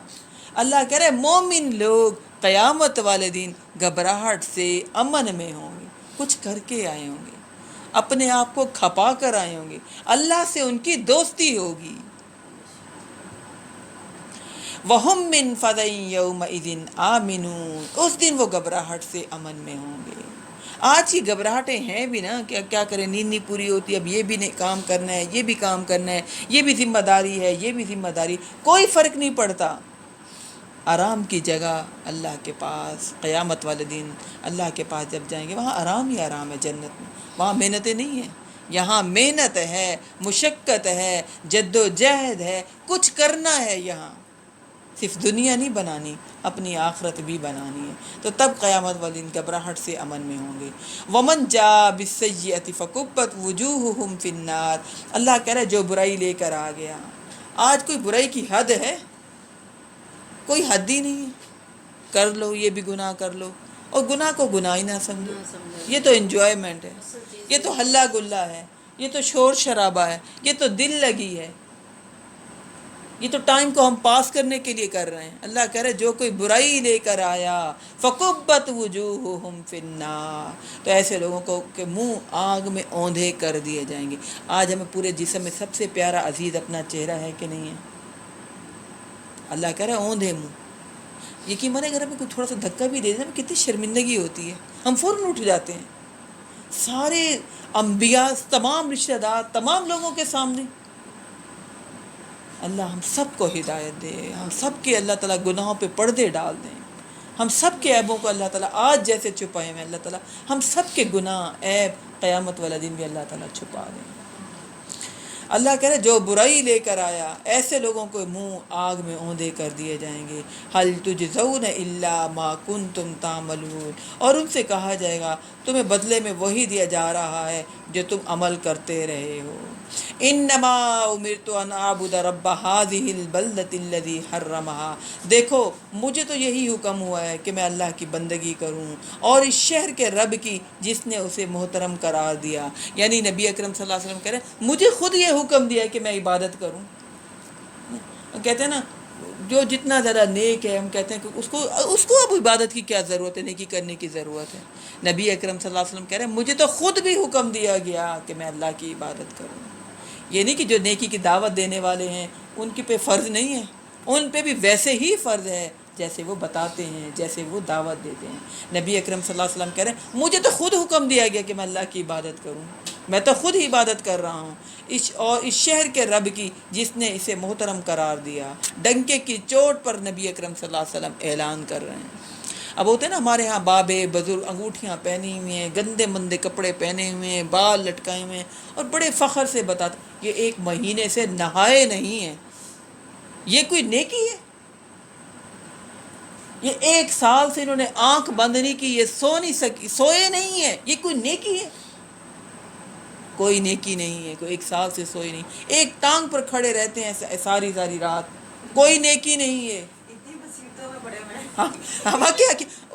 اللہ کہہ رہے مومن لوگ قیامت والے دن گھبراہٹ سے امن میں ہوں گے، کچھ کر کے آئے ہوں گے، اپنے آپ کو کھپا کر آئے ہوں گے، اللہ سے ان کی دوستی ہوگی۔ وَهُم مِّن فَزَعٍ يَوْمَئِذٍ آمِنُونَ، اس دن وہ گھبراہٹ سے امن میں ہوں گے۔ آج کی گھبراہٹیں ہیں بھی نا، کیا کریں، نیند نہیں پوری ہوتی، اب یہ بھی کام کرنا ہے، یہ بھی کام کرنا ہے، یہ بھی ذمہ داری ہے، یہ بھی ذمہ داری، کوئی فرق نہیں پڑتا۔ آرام کی جگہ اللہ کے پاس، قیامت والے دن اللہ کے پاس جب جائیں گے وہاں آرام ہی آرام ہے جنت میں، وہاں محنتیں نہیں ہیں، یہاں محنت ہے، مشقت ہے، جد و جہد ہے، کچھ کرنا ہے یہاں، صرف دنیا نہیں بنانی، اپنی آخرت بھی بنانی ہے، تو تب قیامت والے دن گھبراہٹ سے امن میں ہوں گے۔ ومن جاء بالسیئۃ فکبت وجوہہم فی النار، اللہ کہہ رہا ہے جو برائی لے کر آ گیا۔ آج کوئی برائی کی حد ہے؟ کوئی حد ہی نہیں ہے، کر لو یہ بھی گناہ کر لو، اور گناہ کو گناہ ہی نہ سمجھو، یہ تو انجوائمنٹ ہے، یہ تو ہلا گلا ہے، یہ تو شور شرابہ ہے، یہ تو دل لگی ہے، یہ تو ٹائم کو ہم پاس کرنے کے لیے کر رہے ہیں۔ اللہ کہہ رہے جو کوئی برائی لے کر آیا فَقُبَّتْ وُجُوهُهُمْ فِي النَّارِ، تو ایسے لوگوں کو کہ منہ آگ میں اوندھے کر دیے جائیں گے۔ آج ہمیں پورے جسم میں سب سے پیارا عزیز اپنا چہرہ ہے کہ نہیں ہے؟ اللہ کہہ رہا ہے اوندھے منہ، یقین مانے اگر ہمیں کوئی تھوڑا سا دھکا بھی دے دے نا، کتنی شرمندگی ہوتی ہے، ہم فوراً اٹھ جاتے ہیں، سارے انبیاء، تمام رشتہ دار، تمام لوگوں کے سامنے۔ اللہ ہم سب کو ہدایت دے، ہم سب کے اللہ تعالیٰ گناہوں پہ پردے ڈال دیں، ہم سب کے عیبوں کو اللہ تعالیٰ آج جیسے چھپائے ہیں، اللہ تعالیٰ ہم سب کے گناہ عیب قیامت والا دن بھی اللہ تعالیٰ چھپا دیں۔ اللہ کہہ رہے جو برائی لے کر آیا ایسے لوگوں کو منہ آگ میں اوندھے کر دیے جائیں گے۔ حل تجزون الا ما کنتم تعملون، اور ان سے کہا جائے گا تمہیں بدلے میں وہی دیا جا رہا ہے جو تم عمل کرتے رہے ہو۔ انما امرت ان اعبد رب هذه البلدۃ الذی حرمها، دیکھو مجھے تو یہی حکم ہوا ہے کہ میں اللہ کی بندگی کروں اور اس شہر کے رب کی جس نے اسے محترم قرار دیا، یعنی نبی اکرم صلی اللہ علیہ وسلم کہہ رہے ہیں مجھے خود یہ حکم دیا ہے کہ میں عبادت کروں۔ کہتے ہیں نا جو جتنا زیادہ نیک ہے، ہم کہتے ہیں کہ اس کو اب عبادت کی کیا ضرورت ہے، نیکی کرنے کی ضرورت ہے۔ نبی اکرم صلی اللہ علیہ وسلم کہہ رہے ہیں مجھے تو خود بھی حکم دیا گیا کہ میں اللہ کی عبادت کروں۔ یہ نہیں کہ جو نیکی کی دعوت دینے والے ہیں ان کے پہ فرض نہیں ہے، ان پہ بھی ویسے ہی فرض ہے جیسے وہ بتاتے ہیں، جیسے وہ دعوت دیتے ہیں۔ نبی اکرم صلی اللہ علیہ وسلم کہہ رہے ہیں مجھے تو خود حکم دیا گیا کہ میں اللہ کی عبادت کروں، میں تو خود ہی عبادت کر رہا ہوں اور اس شہر کے رب کی جس نے اسے محترم قرار دیا۔ ڈنکے کی چوٹ پر نبی اکرم صلی اللہ علیہ وسلم اعلان کر رہے ہیں۔ اب ہوتے ہیں نا ہمارے ہاں بابے بزرگ انگوٹھیاں پہنی ہوئی ہیں، گندے مندے کپڑے پہنے ہوئے ہیں، بال لٹکائے ہوئے ہیں، اور بڑے فخر سے بتاتے یہ 1 مہینے سے نہائے نہیں ہیں، یہ کوئی نیکی ہے؟ یہ 1 سال سے انہوں نے آنکھ بند نہیں کی، یہ سو نہیں سکی، سوئے نہیں ہیں، یہ کوئی نیکی ہے؟ کوئی نیکی نہیں ہے، کوئی 1 سال سے سوئے نہیں، ایک ٹانگ پر کھڑے رہتے ہیں ساری رات، کوئی نیکی نہیں ہے۔ اتنی مصیبتوں میں پڑے ہوئے ہیں۔ ہم کیا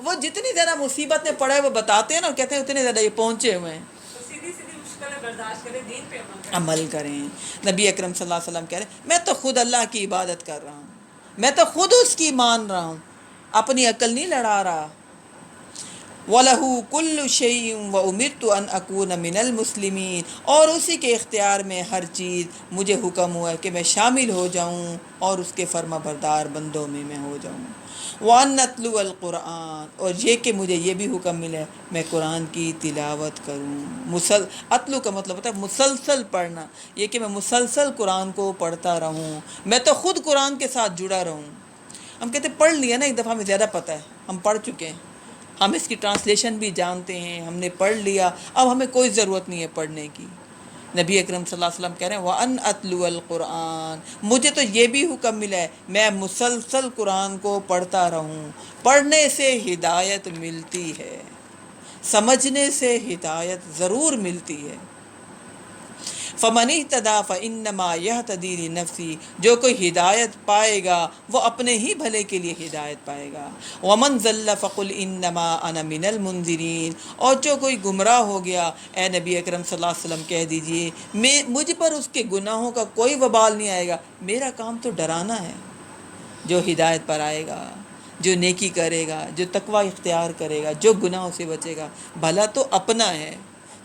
وہ جتنی زیادہ مصیبت میں پڑے وہ بتاتے ہیں نا، اور کہتے ہیں اتنے زیادہ یہ پہنچے ہوئے ہیں۔ تو سیدھی مشکلیں برداشت کریں، دین پہ عمل کریں۔ نبی اکرم صلی اللہ علیہ وسلم کہہ رہے ہیں میں تو خود اللہ کی عبادت کر رہا ہوں، میں تو خود اس کی مان رہا ہوں، اپنی عقل نہیں لڑا رہا۔ وَلَهُ كُلُّ شَيْءٍ وَأُمِرْتُ أَنْ أَكُونَ مِنَ الْمُسْلِمِينَ، اور اسی کے اختیار میں ہر چیز، مجھے حکم ہوا ہے کہ میں شامل ہو جاؤں اور اس کے فرما بردار بندوں میں ہو جاؤں۔ وَأَنْ أَتْلُوَ الْقُرْآنَ، اور یہ کہ مجھے یہ بھی حکم ملا ہے میں قرآن کی تلاوت کروں۔ اتلو کا مطلب ہوتا ہے مسلسل پڑھنا، یہ کہ میں مسلسل قرآن کو پڑھتا رہوں، میں تو خود قرآن کے ساتھ جڑا رہوں۔ ہم کہتے ہیں پڑھ لیا نا ایک دفعہ، ہمیں زیادہ پتہ ہے، ہم پڑھ چکے ہیں، ہم اس کی ٹرانسلیشن بھی جانتے ہیں، ہم نے پڑھ لیا، اب ہمیں کوئی ضرورت نہیں ہے پڑھنے کی۔ نبی اکرم صلی اللہ علیہ وسلم کہہ رہے ہیں وَأَنْ أَتْلُوَ الْقُرْآنَ، مجھے تو یہ بھی حکم ملا ہے میں مسلسل قرآن کو پڑھتا رہوں۔ پڑھنے سے ہدایت ملتی ہے، سمجھنے سے ہدایت ضرور ملتی ہے۔ فَمَنِ اهْتَدَىٰ فَإِنَّمَا يَهْتَدِي لِنَفْسِهِ، جو کوئی ہدایت پائے گا وہ اپنے ہی بھلے کے لیے ہدایت پائے گا۔ وَمَنْ ضَلَّ فَقُلْ إِنَّمَا أَنَا مِنَ الْمُنذِرِينَ، اور جو کوئی گمراہ ہو گیا اے نبی اکرم صلی اللہ علیہ وسلم کہہ دیجئے مجھ پر اس کے گناہوں کا کوئی وبال نہیں آئے گا، میرا کام تو ڈرانا ہے۔ جو ہدایت پر آئے گا، جو نیکی کرے گا، جو تقوی اختیار کرے گا، جو گناہوں سے بچے گا، بھلا تو اپنا ہے،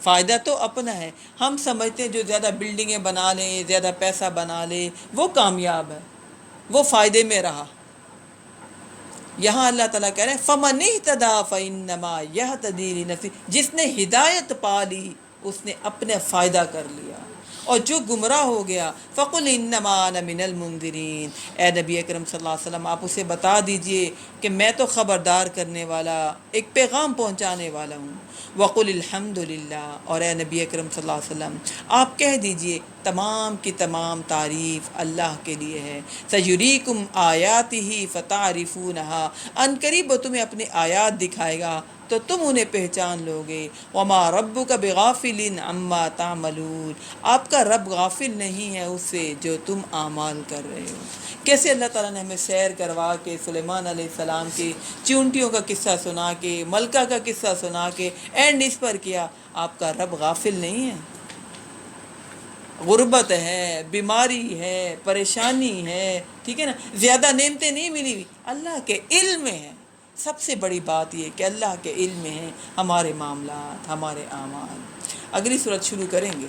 فائدہ تو اپنا ہے۔ ہم سمجھتے ہیں جو زیادہ بلڈنگیں بنا لے، زیادہ پیسہ بنا لے وہ کامیاب ہے، وہ فائدے میں رہا۔ یہاں اللہ تعالیٰ کہہ رہے ہیں فَمَنِ اهْتَدَىٰ فَإِنَّمَا يَهْتَدِي لِنَفْسِهِ، جس نے ہدایت پا لی اس نے اپنے فائدہ کر لیا، اور جو گمراہ ہو گیا فقل انما انا من المنذرین، اے نبی اکرم صلی اللہ علیہ وسلم آپ اسے بتا دیجئے کہ میں تو خبردار کرنے والا، ایک پیغام پہنچانے والا ہوں۔ وقل الحمدللہ، اور اے نبی اکرم صلی اللہ علیہ وسلم آپ کہہ دیجئے تمام کی تمام تعریف اللہ کے لیے ہے۔ سیریکم آیاتہ فتعرفونہا، ان قریب وہ تمہیں اپنے آیات دکھائے گا تو تم انہیں پہچان لوگے۔ وما ربک بغافل عما تعملون، آپ کا رب غافل نہیں ہے اس سے جو تم اعمال کر رہے ہو۔ کیسے اللہ تعالیٰ نے ہمیں سیر کروا کے سلیمان علیہ السلام کی چونٹیوں کا قصہ سنا کے، ملکہ کا قصہ سنا کے اینڈ اس پر کیا۔ آپ کا رب غافل نہیں ہے؟ غربت ہے، بیماری ہے، پریشانی ہے، ٹھیک ہے نا، زیادہ نعمتیں نہیں ملی ہوئی، اللہ کے علم میں ہے۔ سب سے بڑی بات یہ کہ اللہ کے علم میں ہے ہمارے معاملات، ہمارے اعمال۔ اگلی صورت شروع کریں گے،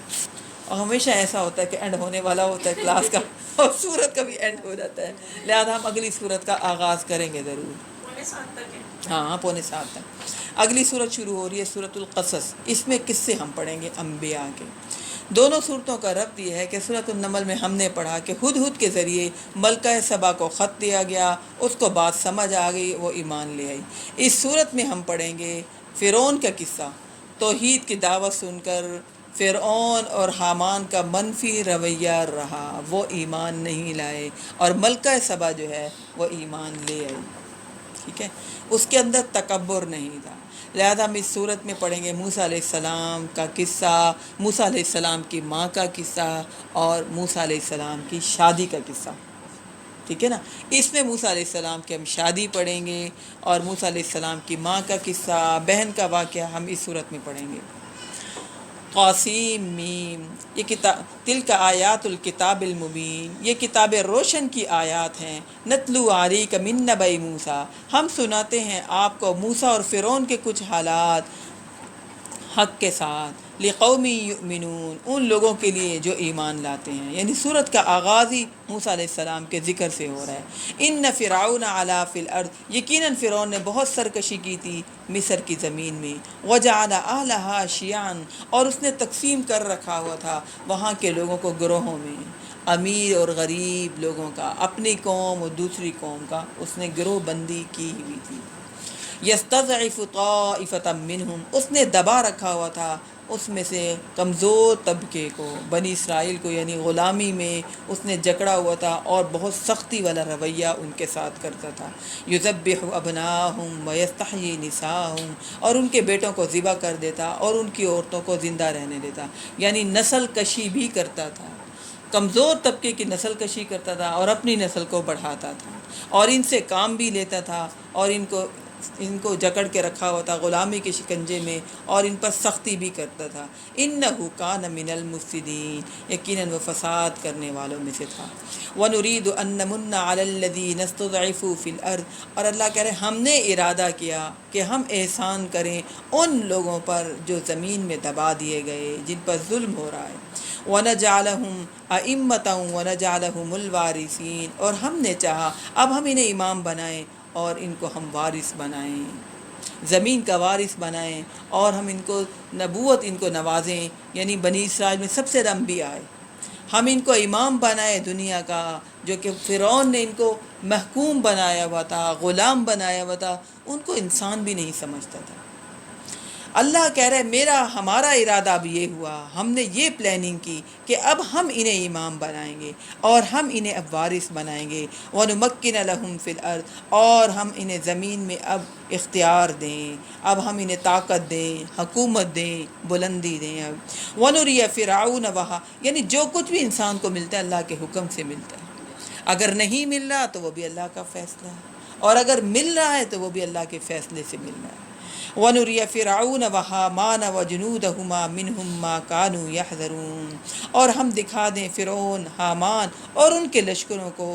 اور ہمیشہ ایسا ہوتا ہے کہ اینڈ ہونے والا ہوتا ہے کلاس کا اور صورت کا بھی اینڈ ہو جاتا ہے، لہذا ہم اگلی صورت کا آغاز کریں گے ضرور۔ 7:15 تک ہے۔ ہاں 6:45 تک اگلی صورت شروع ہو رہی ہے، سورۃ القصص۔ اس میں قصے ہم پڑھیں گے انبیاء کے۔ دونوں صورتوں کا ربط یہ ہے کہ سورۃ النمل میں ہم نے پڑھا کہ ہدہد کے ذریعے ملکہ سبا کو خط دیا گیا، اس کو بات سمجھ آ گئی، وہ ایمان لے آئی۔ اس صورت میں ہم پڑھیں گے فرعون کا قصہ۔ توحید کی دعوت سن کر فرعون اور حامان کا منفی رویہ رہا، وہ ایمان نہیں لائے، اور ملکہ سبا جو ہے وہ ایمان لے آئی، ٹھیک ہے، اس کے اندر تکبر نہیں تھا۔ لہذا ہم اس صورت میں پڑھیں گے موسیٰ علیہ السلام کا قصہ، موسیٰ علیہ السلام کی ماں کا قصہ، اور موسیٰ علیہ السلام کی شادی کا قصہ، ٹھیک ہے نا۔ اس میں موسیٰ علیہ السلام کی ہم شادی پڑھیں گے، اور موسیٰ علیہ السلام کی ماں کا قصہ، بہن کا واقعہ ہم اس صورت میں پڑھیں گے۔ قاسم میم، یہ کتاب تلک آیات الکتاب المبین، یہ کتاب روشن کی آیات ہیں۔ نتلو علیک من نبأ موسیٰ، ہم سناتے ہیں آپ کو موسیٰ اور فرعون کے کچھ حالات حق کے ساتھ۔ لقوم یؤمنون، ان لوگوں کے لیے جو ایمان لاتے ہیں، یعنی سورت کا آغاز ہی موسیٰ علیہ السلام کے ذکر سے ہو رہا ہے۔ ان فرعون علا فی الارض، یقیناً فرعون نے بہت سرکشی کی تھی مصر کی زمین میں۔ وجعل اہلہا شیعا، اور اس نے تقسیم کر رکھا ہوا تھا وہاں کے لوگوں کو گروہوں میں، امیر اور غریب لوگوں کا، اپنی قوم اور دوسری قوم کا اس نے گروہ بندی کی ہوئی تھی۔ یستضعف طائفة منہم، اس نے دبا رکھا ہوا تھا اس میں سے کمزور طبقے کو، بنی اسرائیل کو، یعنی غلامی میں اس نے جکڑا ہوا تھا، اور بہت سختی والا رویہ ان کے ساتھ کرتا تھا۔ یذبح ابناءہم ویستحیی نساءہم، اور ان کے بیٹوں کو ذبح کر دیتا اور ان کی عورتوں کو زندہ رہنے دیتا، یعنی نسل کشی بھی کرتا تھا، کمزور طبقے کی نسل کشی کرتا تھا اور اپنی نسل کو بڑھاتا تھا، اور ان سے کام بھی لیتا تھا، اور ان کو جکڑ کے رکھا ہوا تھا غلامی کے شکنجے میں، اور ان پر سختی بھی کرتا تھا۔ انہ کان من المفسدین، یقیناً وہ فساد کرنے والوں میں سے تھا۔ ونرید ان نمن علی الذین استضعفوا فی الارض، اور اللہ کہہ رہے ہم نے ارادہ کیا کہ ہم احسان کریں ان لوگوں پر جو زمین میں دبا دیے گئے، جن پر ظلم ہو رہا ہے۔ وَنَجْعَلَهُمْ أَئِمَّةً وَنَجْعَلَهُمُ الْوَارِثِينَ، اور ہم نے چاہا اب ہم انہیں امام بنائیں اور ان کو ہم وارث بنائیں، زمین کا وارث بنائیں، اور ہم ان کو نبوت ان کو نوازیں، یعنی بنی اسرائیل میں سب سے انبیاء آئے، ہم ان کو امام بنائے دنیا کا، جو کہ فرعون نے ان کو محکوم بنایا ہوا تھا، غلام بنایا ہوا تھا، ان کو انسان بھی نہیں سمجھتا تھا۔ اللہ کہہ رہے ہمارا ارادہ اب یہ ہوا، ہم نے یہ پلاننگ کی کہ اب ہم انہیں امام بنائیں گے اور ہم انہیں اب وارث بنائیں گے۔ وَنُمَكِّنَ لَهُمْ فِي الْأَرْضِ، اور ہم انہیں زمین میں اب اختیار دیں، اب ہم انہیں طاقت دیں، حکومت دیں، بلندی دیں۔ اب وَنُرِيَ فِرْعَوْنَ وَهَا، یعنی جو کچھ بھی انسان کو ملتا ہے اللہ کے حکم سے ملتا ہے، اگر نہیں مل رہا تو وہ بھی اللہ کا فیصلہ ہے، اور اگر مل رہا ہے تو وہ بھی اللہ کے فیصلے سے مل رہا ہے۔ وَنُرِيَ فِرْعَوْنَ وَحَامَانَ وَجُنُودَهُمَا مِنْهُمْ مَا كَانُوا يَحْذَرُونَ، اور ہم دکھا دیں فرعون، حامان اور ان کے لشکروں کو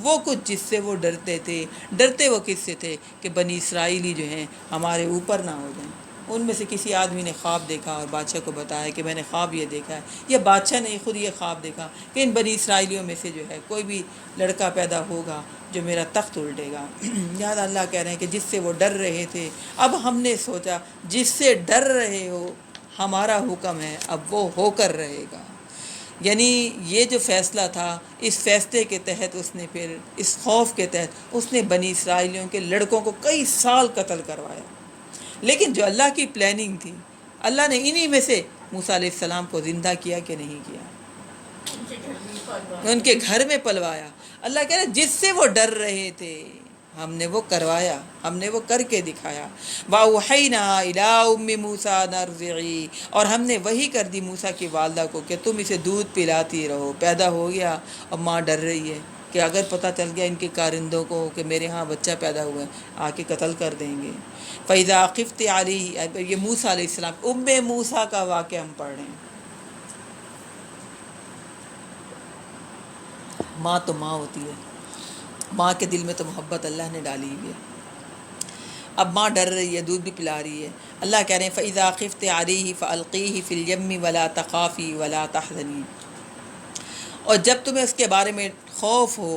وہ کچھ جس سے وہ ڈرتے تھے۔ ڈرتے وہ کس سے تھے؟ کہ بنی اسرائیلی جو ہیں ہمارے اوپر نہ ہو جائیں۔ ان میں سے کسی آدمی نے خواب دیکھا اور بادشاہ کو بتایا کہ میں نے خواب یہ دیکھا ہے، یہ بادشاہ نے خود یہ خواب دیکھا کہ ان بنی اسرائیلیوں میں سے جو ہے کوئی بھی لڑکا پیدا ہوگا جو میرا تخت الٹے گا۔ لہٰذا اللہ کہہ رہے ہیں کہ جس سے وہ ڈر رہے تھے، اب ہم نے سوچا جس سے ڈر رہے ہو ہمارا حکم ہے اب وہ ہو کر رہے گا۔ یعنی یہ جو فیصلہ تھا، اس فیصلے کے تحت اس نے پھر اس خوف کے تحت اس نے بنی اسرائیلیوں کے لڑکوں کو کئی سال قتل کروایا. لیکن جو اللہ کی پلاننگ تھی، اللہ نے انہی میں سے موسیٰ علیہ السلام کو زندہ کیا کہ نہیں کیا؟ ان کے گھر میں پلوایا. ان کے گھر میں پلوایا. اللہ کہہ رہے جس سے وہ ڈر رہے تھے ہم نے وہ کروایا، ہم نے وہ کر کے دکھایا. وَأَوْحَيْنَا إِلَىٰ أُمِّ مُوسَىٰ نَرْضِعِي، اور ہم نے وحی کر دی موسیٰ کی والدہ کو کہ تم اسے دودھ پلاتی رہو. پیدا ہو گیا اور ماں ڈر رہی ہے کہ اگر پتہ چل گیا ان کے کارندوں کو کہ میرے ہاں بچہ پیدا ہوا ہے، آ کے قتل کر دیں گے. فَإِذَا خِفْتِ عَلَيْهِ، یہ موسیٰ علیہ السلام موسیٰ کا واقعہ ہم پڑھ رہے ہیں. ماں تو ماں ہوتی ہے، ماں کے دل میں تو محبت اللہ نے ڈالی ہوئی ہے. اب ماں ڈر رہی ہے، دودھ بھی پلا رہی ہے. اللہ کہہ رہے ہیں فَإِذَا خِفْتِ عَلَيْهِ فَأَلْقِيهِ فِي الْيَمِّ وَلَا تَخَافِي وَلَا تَحْزَنِي، اور جب تمہیں اس کے بارے میں خوف ہو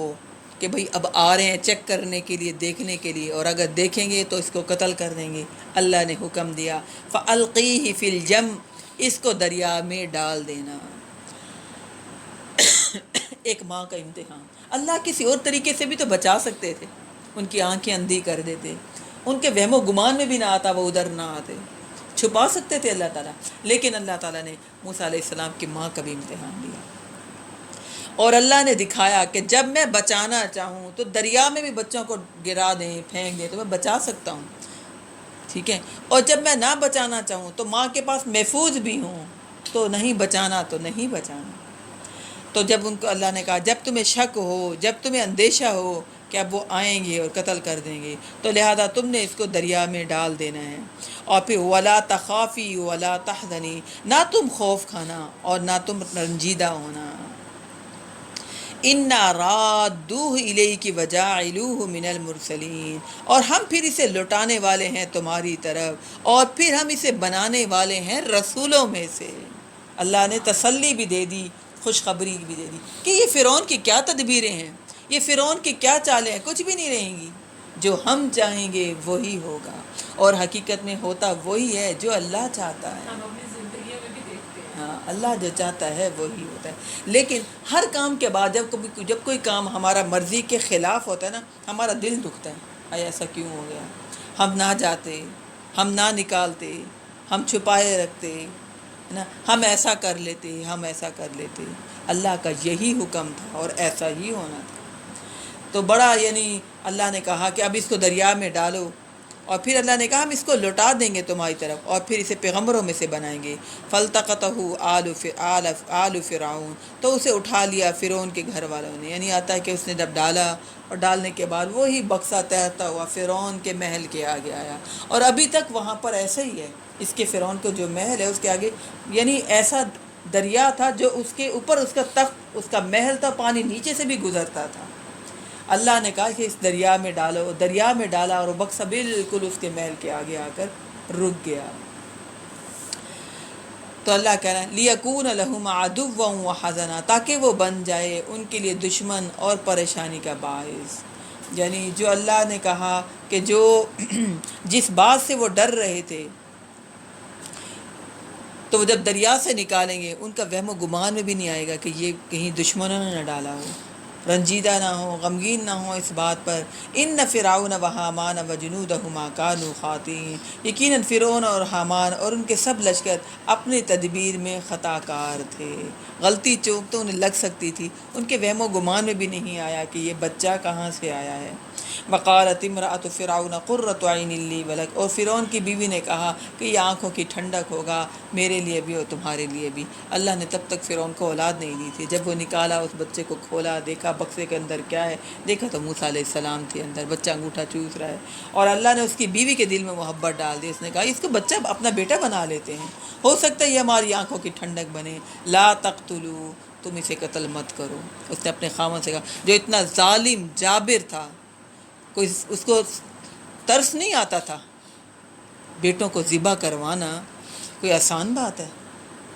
کہ بھئی اب آ رہے ہیں چیک کرنے کے لیے، دیکھنے کے لیے، اور اگر دیکھیں گے تو اس کو قتل کر دیں گے، اللہ نے حکم دیا فَأَلْقِيهِ فِي الْيَمِّ، اس کو دریا میں ڈال دینا. ایک ماں کا امتحان. اللہ کسی اور طریقے سے بھی تو بچا سکتے تھے، ان کی آنکھیں اندھی کر دیتے، ان کے وہم و گمان میں بھی نہ آتا وہ ادھر نہ آتے، چھپا سکتے تھے اللہ تعالیٰ. لیکن اللہ تعالیٰ نے موسیٰ علیہ السلام کی ماں کا بھی امتحان لیا، اور اللہ نے دکھایا کہ جب میں بچانا چاہوں تو دریا میں بھی بچوں کو گرا دیں، پھینک دیں تو میں بچا سکتا ہوں، ٹھیک ہے. اور جب میں نہ بچانا چاہوں تو ماں کے پاس محفوظ بھی ہوں تو نہیں بچانا تو نہیں بچانا. تو جب ان کو اللہ نے کہا جب تمہیں شک ہو، جب تمہیں اندیشہ ہو کہ اب وہ آئیں گے اور قتل کر دیں گے، تو لہذا تم نے اس کو دریا میں ڈال دینا ہے. اور پھر وَلَا تَخَافِي وَلَا تَحْزَنِي، نہ تم خوف کھانا اور نہ تم رنجیدہ ہونا. اِنَّا رَادُّوهُ إِلَيْكِ وَجَاعِلُوهُ مِنَ الْمُرْسَلِينَ، اور ہم پھر اسے لوٹانے والے ہیں تمہاری طرف، اور پھر ہم اسے بنانے والے ہیں رسولوں میں سے. اللہ نے تسلی بھی دے دی، خوشخبری بھی دے دی کہ یہ فرعون کی کیا تدبیریں ہیں، یہ فرعون کی کیا چالیں ہیں، کچھ بھی نہیں رہیں گی. جو ہم چاہیں گے وہی ہوگا، اور حقیقت میں ہوتا وہی ہے جو اللہ چاہتا ہے. ہم اپنی زندگیوں میں بھی دیکھتے ہیں. ہاں، اللہ جو چاہتا ہے وہی ہوتا ہے. لیکن ہر کام کے بعد جب کوئی کام ہمارا مرضی کے خلاف ہوتا ہے نا، ہمارا دل دکھتا ہے، اے ایسا کیوں ہو گیا، ہم نہ جاتے، ہم نہ نکالتے، ہم چھپائے رکھتے نا، ہم ایسا کر لیتے، ہم ایسا کر لیتے. اللہ کا یہی حکم تھا اور ایسا ہی ہونا تھا. تو بڑا یعنی اللہ نے کہا کہ اب اس کو دریا میں ڈالو، اور پھر اللہ نے کہا ہم اس کو لوٹا دیں گے تمہاری طرف، اور پھر اسے پیغمبروں میں سے بنائیں گے. فَالْتَقَطَهُ آلُ فِرْعَوْنَ، تو اسے اٹھا لیا فرعون کے گھر والوں نے. یعنی آتا ہے کہ اس نے جب ڈالا، اور ڈالنے کے بعد وہی بکسا تیرتا ہوا فرعون کے محل کے آگے آیا. اور ابھی تک وہاں پر ایسا ہی ہے، اس کے فرعون کو جو محل ہے اس کے آگے یعنی ایسا دریا تھا جو اس کے اوپر اس کا تخت، اس کا محل تھا، پانی نیچے سے بھی گزرتا تھا. اللہ نے کہا کہ اس دریا میں ڈالو، دریا میں ڈالا، اور وہ بکسا بالکل اس کے محل کے آگے آ کر رک گیا. تو اللہ کہہ رہا ہے لِيَكُونَ لَهُمْ عَدُوًّا وَحَزَنًا، تاکہ وہ بن جائے ان کے لیے دشمن اور پریشانی کا باعث. یعنی جو اللہ نے کہا کہ جو جس بات سے وہ ڈر رہے تھے، تو وہ جب دریا سے نکالیں گے ان کا وہم و گمان میں بھی نہیں آئے گا کہ یہ کہیں دشمنوں نے نہ ڈالا ہو، رنجیدہ نہ ہو، غمگین نہ ہو اس بات پر. ان فرعون و حامان و جنودہما کانوا خاطئین، یقیناً فرعون اور حامان اور ان کے سب لشکر اپنی تدبیر میں خطا کار تھے. غلطی چوک تو انہیں لگ سکتی تھی، ان کے وہم و گمان میں بھی نہیں آیا کہ یہ بچہ کہاں سے آیا ہے. وقالت امرأۃ فرعون قرۃ عین لی ولک، اور فرعون کی بیوی نے کہا کہ یہ آنکھوں کی ٹھنڈک ہوگا میرے لیے بھی اور تمہارے لیے بھی. اللہ نے تب تک فرعون کو اولاد نہیں دی تھی. جب وہ نکالا، اس بچے کو کھولا، دیکھا بکسے کے اندر کیا ہے، دیکھا تو موسیٰ علیہ السلام تھے اندر، بچہ انگوٹھا چوس رہا ہے. اور اللہ نے اس کی بیوی کے دل میں محبت ڈال دی. اس نے کہا اس کو بچہ اپنا بیٹا بنا لیتے ہیں، ہو سکتا ہے یہ ہماری آنکھوں کی ٹھنڈک بنے. لا تقتلوا، تم اسے قتل مت کرو. اس نے اپنے خاوند سے کہا جو اتنا ظالم جابر تھا، کوئی اس کو ترس نہیں آتا تھا. بیٹوں کو ذبح کروانا کوئی آسان بات ہے؟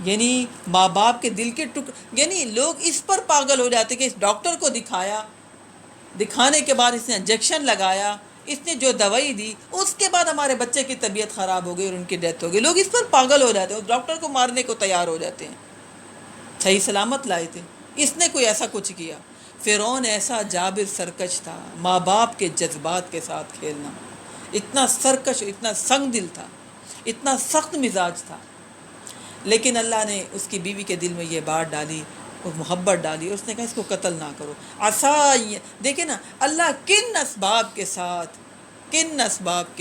یعنی ماں باپ کے دل کے یعنی لوگ اس پر پاگل ہو جاتے کہ اس ڈاکٹر کو دکھایا، دکھانے کے بعد اس نے انجیکشن لگایا، اس نے جو دوائی دی، اس کے بعد ہمارے بچے کی طبیعت خراب ہو گئی اور ان کی ڈیتھ ہو گئی. لوگ اس پر پاگل ہو جاتے ہیں، اس ڈاکٹر کو مارنے کو تیار ہو جاتے ہیں. صحیح سلامت لائے تھے. اس نے کوئی ایسا کچھ کیا. فرعون ایسا جابر سرکش تھا، ماں باپ کے جذبات کے ساتھ کھیلنا، اتنا سرکش، اتنا سنگ دل تھا، اتنا سخت مزاج تھا. لیکن اللہ نے اس کی بیوی کے دل میں یہ بات ڈالی اور محبت ڈالی، اور اس نے کہا اس کو قتل نہ کرو. دیکھیں نا اللہ کن اسباب کے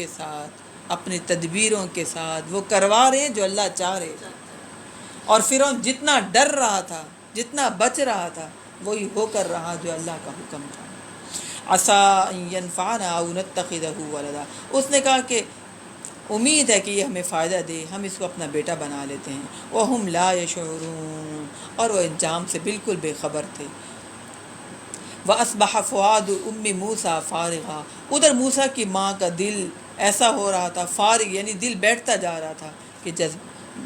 ساتھ اپنی تدبیروں کے ساتھ وہ کروا رہے ہیں جو اللہ چاہ رہے ہیں. اور فرعون جتنا ڈر رہا تھا، جتنا بچ رہا تھا، وہی ہو کر رہا جو اللہ کا حکم تھا. عسیٰ ان ینفعنا او نتخذہ ولدا. اس نے کہا کہ امید ہے کہ یہ ہمیں فائدہ دے، ہم اس کو اپنا بیٹا بنا لیتے ہیں. وہم لا یشعرون. اور وہ انجام سے بالکل بے خبر تھے. وَأَصْبَحَ فُؤَادُ أُمِّ مُوسَىٰ فَارِغًا. ادھر موسیٰ کی ماں کا دل ایسا ہو رہا تھا، فارغ یعنی دل بیٹھتا جا رہا تھا کہ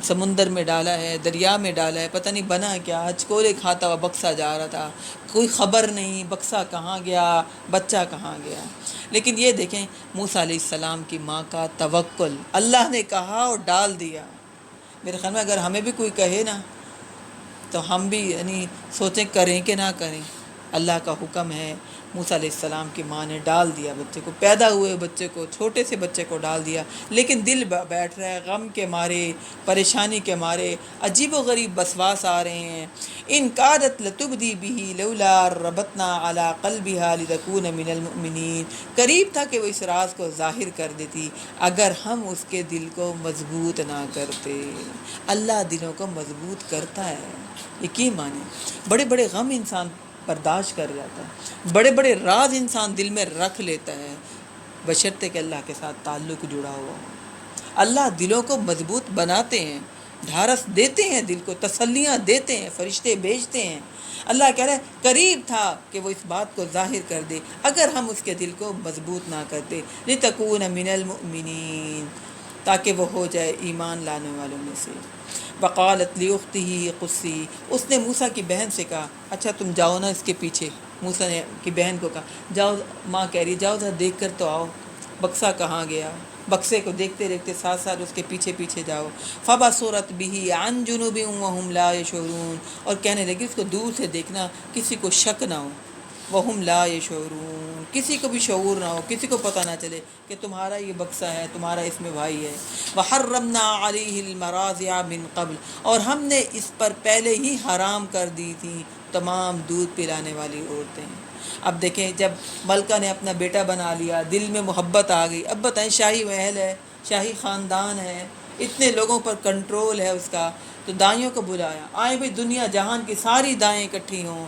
سمندر میں ڈالا ہے، دریا میں ڈالا ہے، پتہ نہیں بنا کیا. ہچکولے کھاتا ہوا بکسا جا رہا تھا، کوئی خبر نہیں بکسا کہاں گیا، بچہ کہاں گیا. لیکن یہ دیکھیں موسیٰ علیہ السلام کی ماں کا توکل، اللہ نے کہا اور ڈال دیا. میرے خیال میں اگر ہمیں بھی کوئی کہے نا تو ہم بھی یعنی سوچیں کریں کہ نہ کریں. اللہ کا حکم ہے. موسیٰ علیہ السلام کی ماں نے ڈال دیا بچے کو، پیدا ہوئے بچے کو، چھوٹے سے بچے کو ڈال دیا. لیکن دل بیٹھ رہا ہے، غم کے مارے، پریشانی کے مارے، عجیب و غریب وسواس آ رہے ہیں. ان کادت لتبدی بہ لولا ربطنا علی قلبها لتکون من المؤمنین. قریب تھا کہ وہ اس راز کو ظاہر کر دیتی اگر ہم اس کے دل کو مضبوط نہ کرتے. اللہ دلوں کو مضبوط کرتا ہے. یقین مانیں بڑے بڑے غم انسان برداشت کر جاتا ہے، بڑے بڑے راز انسان دل میں رکھ لیتا ہے، بشرطے کہ اللہ کے ساتھ تعلق جڑا ہوا ہو. اللہ دلوں کو مضبوط بناتے ہیں، ڈھارس دیتے ہیں، دل کو تسلیاں دیتے ہیں، فرشتے بھیجتے ہیں. اللہ کہہ رہا ہے قریب تھا کہ وہ اس بات کو ظاہر کر دے اگر ہم اس کے دل کو مضبوط نہ کرتے. لتکون من المؤمنین، تاکہ وہ ہو جائے ایمان لانے والوں میں سے. وقالت لاختہ قصی. اس نے موسیٰ کی بہن سے کہا اچھا تم جاؤ نا اس کے پیچھے. موسیٰ نے کی بہن کو کہا جاؤ، ماں کہہ رہی جاؤ ذرا دیکھ کر تو آؤ بکسا کہاں گیا. بکسے کو دیکھتے دیکھتے ساتھ ساتھ اس کے پیچھے پیچھے جاؤ. فبصرت بہ عن جنوب وہم لا یشعرون. اور کہنے لگی اس کو دور سے دیکھنا کسی کو شک نہ ہو. وہم لا یشعرون، کسی کو بھی شعور نہ ہو، کسی کو پتہ نہ چلے کہ تمہارا یہ بکسا ہے، تمہارا اس میں بھائی ہے. وحرمنا علیہ المراضع من قبل. اور ہم نے اس پر پہلے ہی حرام کر دی تھی تمام دودھ پلانے والی عورتیں. اب دیکھیں جب ملکہ نے اپنا بیٹا بنا لیا، دل میں محبت آ گئی. اب بتائیں شاہی محل ہے، شاہی خاندان ہے، اتنے لوگوں پر کنٹرول ہے اس کا، تو دائیوں کو بلایا آئے بھئی دنیا جہان کی ساری دائیں اکٹھی ہوں،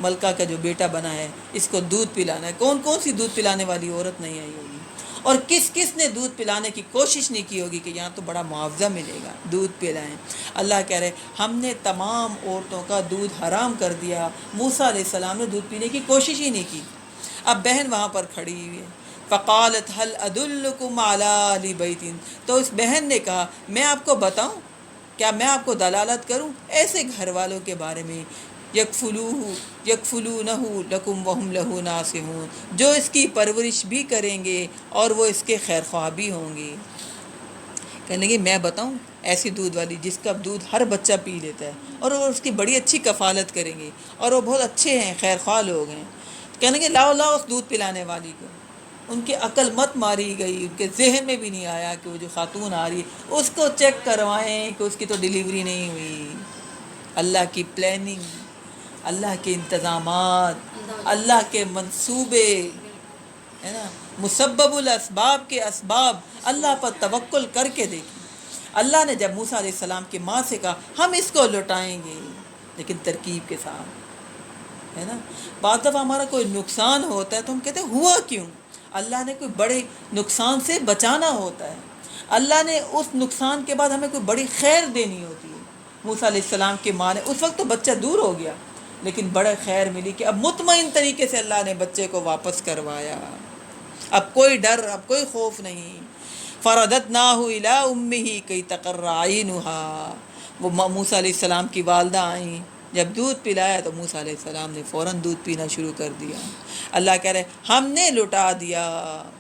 ملکہ کا جو بیٹا بنا ہے اس کو دودھ پلانا ہے. کون کون سی دودھ پلانے والی عورت نہیں آئی ہوگی، اور کس کس نے دودھ پلانے کی کوشش نہیں کی ہوگی کہ یہاں تو بڑا معاوضہ ملے گا، دودھ پلائیں. اللہ کہہ رہے ہم نے تمام عورتوں کا دودھ حرام کر دیا. موسیٰ علیہ السلام نے دودھ پینے کی کوشش ہی نہیں کی. اب بہن وہاں پر کھڑی ہوئی ہے. فقالت هل ادلکم علی اہل بیت. تو اس بہن نے کہا میں آپ کو بتاؤں، کیا میں آپ کو دلالت کروں ایسے گھر والوں کے بارے میں، یکفلونہ لکم وہم لہ ناصحون، جو اس کی پرورش بھی کریں گے اور وہ اس کے خیر خواہ بھی ہوں گے. کہنے لگے میں بتاؤں ایسی دودھ والی جس کا دودھ ہر بچہ پی لیتا ہے، اور وہ اس کی بڑی اچھی کفالت کریں گے، اور وہ بہت اچھے ہیں، خیر خواہ لوگ ہیں. کہنے لگے لاؤ لاؤ اس دودھ پلانے والی کو. ان کی عقل مت ماری گئی، ان کے ذہن میں بھی نہیں آیا کہ وہ جو خاتون آ رہی ہے اس کو چیک کروائیں کہ اس کی تو ڈیلیوری نہیں ہوئی. اللہ کی پلاننگ، اللہ کے انتظامات، اللہ کے منصوبے، ہے نا، مسبب الاسباب کے اسباب. اللہ پر توکل کر کے دیکھیں. اللہ نے جب موسیٰ علیہ السلام کی ماں سے کہا ہم اس کو لوٹائیں گے، لیکن ترکیب کے ساتھ، ہے نا. بعض دفعہ ہمارا کوئی نقصان ہوتا ہے تو ہم کہتے ہیں ہوا کیوں؟ اللہ نے کوئی بڑے نقصان سے بچانا ہوتا ہے. اللہ نے اس نقصان کے بعد ہمیں کوئی بڑی خیر دینی ہوتی ہے. موسیٰ علیہ السلام کی ماں نے اس وقت تو بچہ دور ہو گیا، لیکن بڑا خیر ملی کہ اب مطمئن طریقے سے اللہ نے بچے کو واپس کروایا. اب کوئی ڈر، اب کوئی خوف نہیں. فرددناہ الی امہ کی تقر عینہا. وہ موسیٰ علیہ السلام کی والدہ آئیں جب دودھ پلایا تو موسیٰ علیہ السلام نے فوراً دودھ پینا شروع کر دیا. اللہ کہہ رہے ہم نے لٹا دیا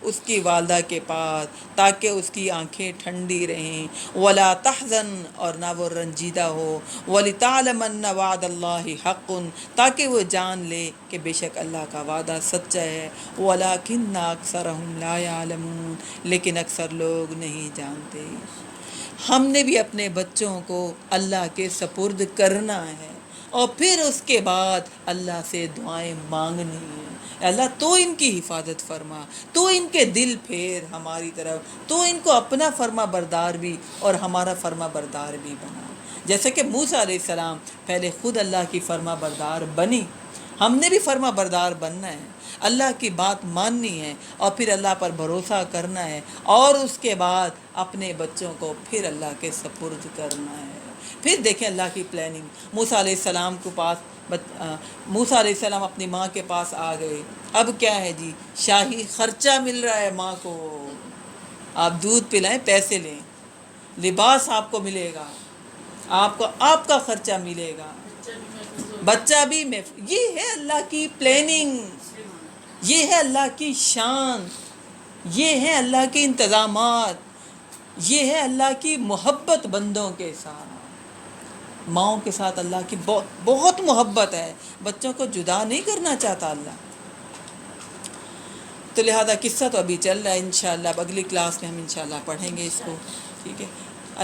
اس کی والدہ کے پاس تاکہ اس کی آنکھیں ٹھنڈی رہیں. ولا تحزن اور نہ وہ رنجیدہ ہو. ولتعلم ان وعد اللہ حق تاکہ وہ جان لے کہ بے شک اللہ کا وعدہ سچا ہے. ولکن اکثرهم لا يعلمون لیکن اکثر لوگ نہیں جانتے. ہم نے بھی اپنے بچوں کو اللہ کے سپرد کرنا ہے اور پھر اس کے بعد اللہ سے دعائیں مانگنی ہیں. اللہ تو ان کی حفاظت فرما, تو ان کے دل پھیر ہماری طرف, تو ان کو اپنا فرما بردار بھی اور ہمارا فرما بردار بھی بنا. جیسے کہ موسیٰ علیہ السلام پہلے خود اللہ کی فرما بردار بنی, ہم نے بھی فرما بردار بننا ہے, اللہ کی بات ماننی ہے اور پھر اللہ پر بھروسہ کرنا ہے اور اس کے بعد اپنے بچوں کو پھر اللہ کے سپرد کرنا ہے. پھر دیکھیں اللہ کی پلاننگ. موسیٰ علیہ السلام کے پاس موسیٰ علیہ السلام اپنی ماں کے پاس آ گئے. اب کیا ہے جی, شاہی خرچہ مل رہا ہے ماں کو, آپ دودھ پلائیں پیسے لیں, لباس آپ کو ملے گا, آپ کو آپ کا خرچہ ملے گا, بچہ بھی یہ ہے اللہ کی پلاننگ, یہ ہے اللہ کی شان, یہ ہے اللہ کے انتظامات, یہ ہے اللہ کی محبت بندوں کے ساتھ. ماؤں کے ساتھ اللہ کی بہت محبت ہے, بچوں کو جدا نہیں کرنا چاہتا اللہ. تو لہذا قصہ تو ابھی چل رہا ہے, انشاءاللہ اب اگلی کلاس میں ہم انشاءاللہ پڑھیں گے اس کو. ٹھیک ہے,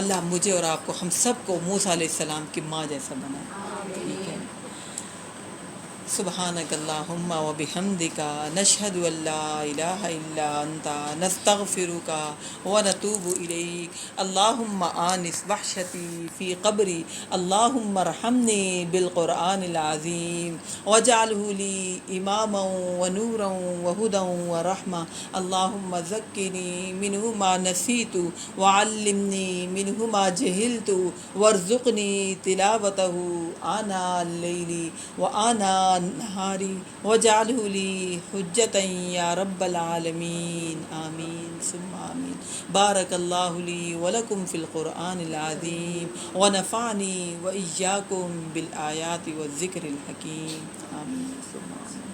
اللہ مجھے اور آپ کو ہم سب کو موسیٰ علیہ السلام کی ماں جیسا بنائے. ٹھیک ہے. سبحانک اللہم و بحمدک نشہد ان لا الہ الا انت نستغفرک و نتوب الیک. اللہم آنس وحشتی فی قبری, اللہم ارحمنی بالقرآن العظیم واجعلہ لی اماما و نورا و ہدا و رحمہ. اللہم ذکرنی منہ ما نسیت وعلمنی منہ ما جہلت وارزقنی تلاوتہ آناء اللیل وآناء النہاری وجعلہ لی حجتا یا رب العالمین. آمین ثم آمین. بارک اللہ لی ولکم فی القرآن العظیم ونفعنی وإیاکم بالآیات والذکر الحکیم. آمین ثم آمین.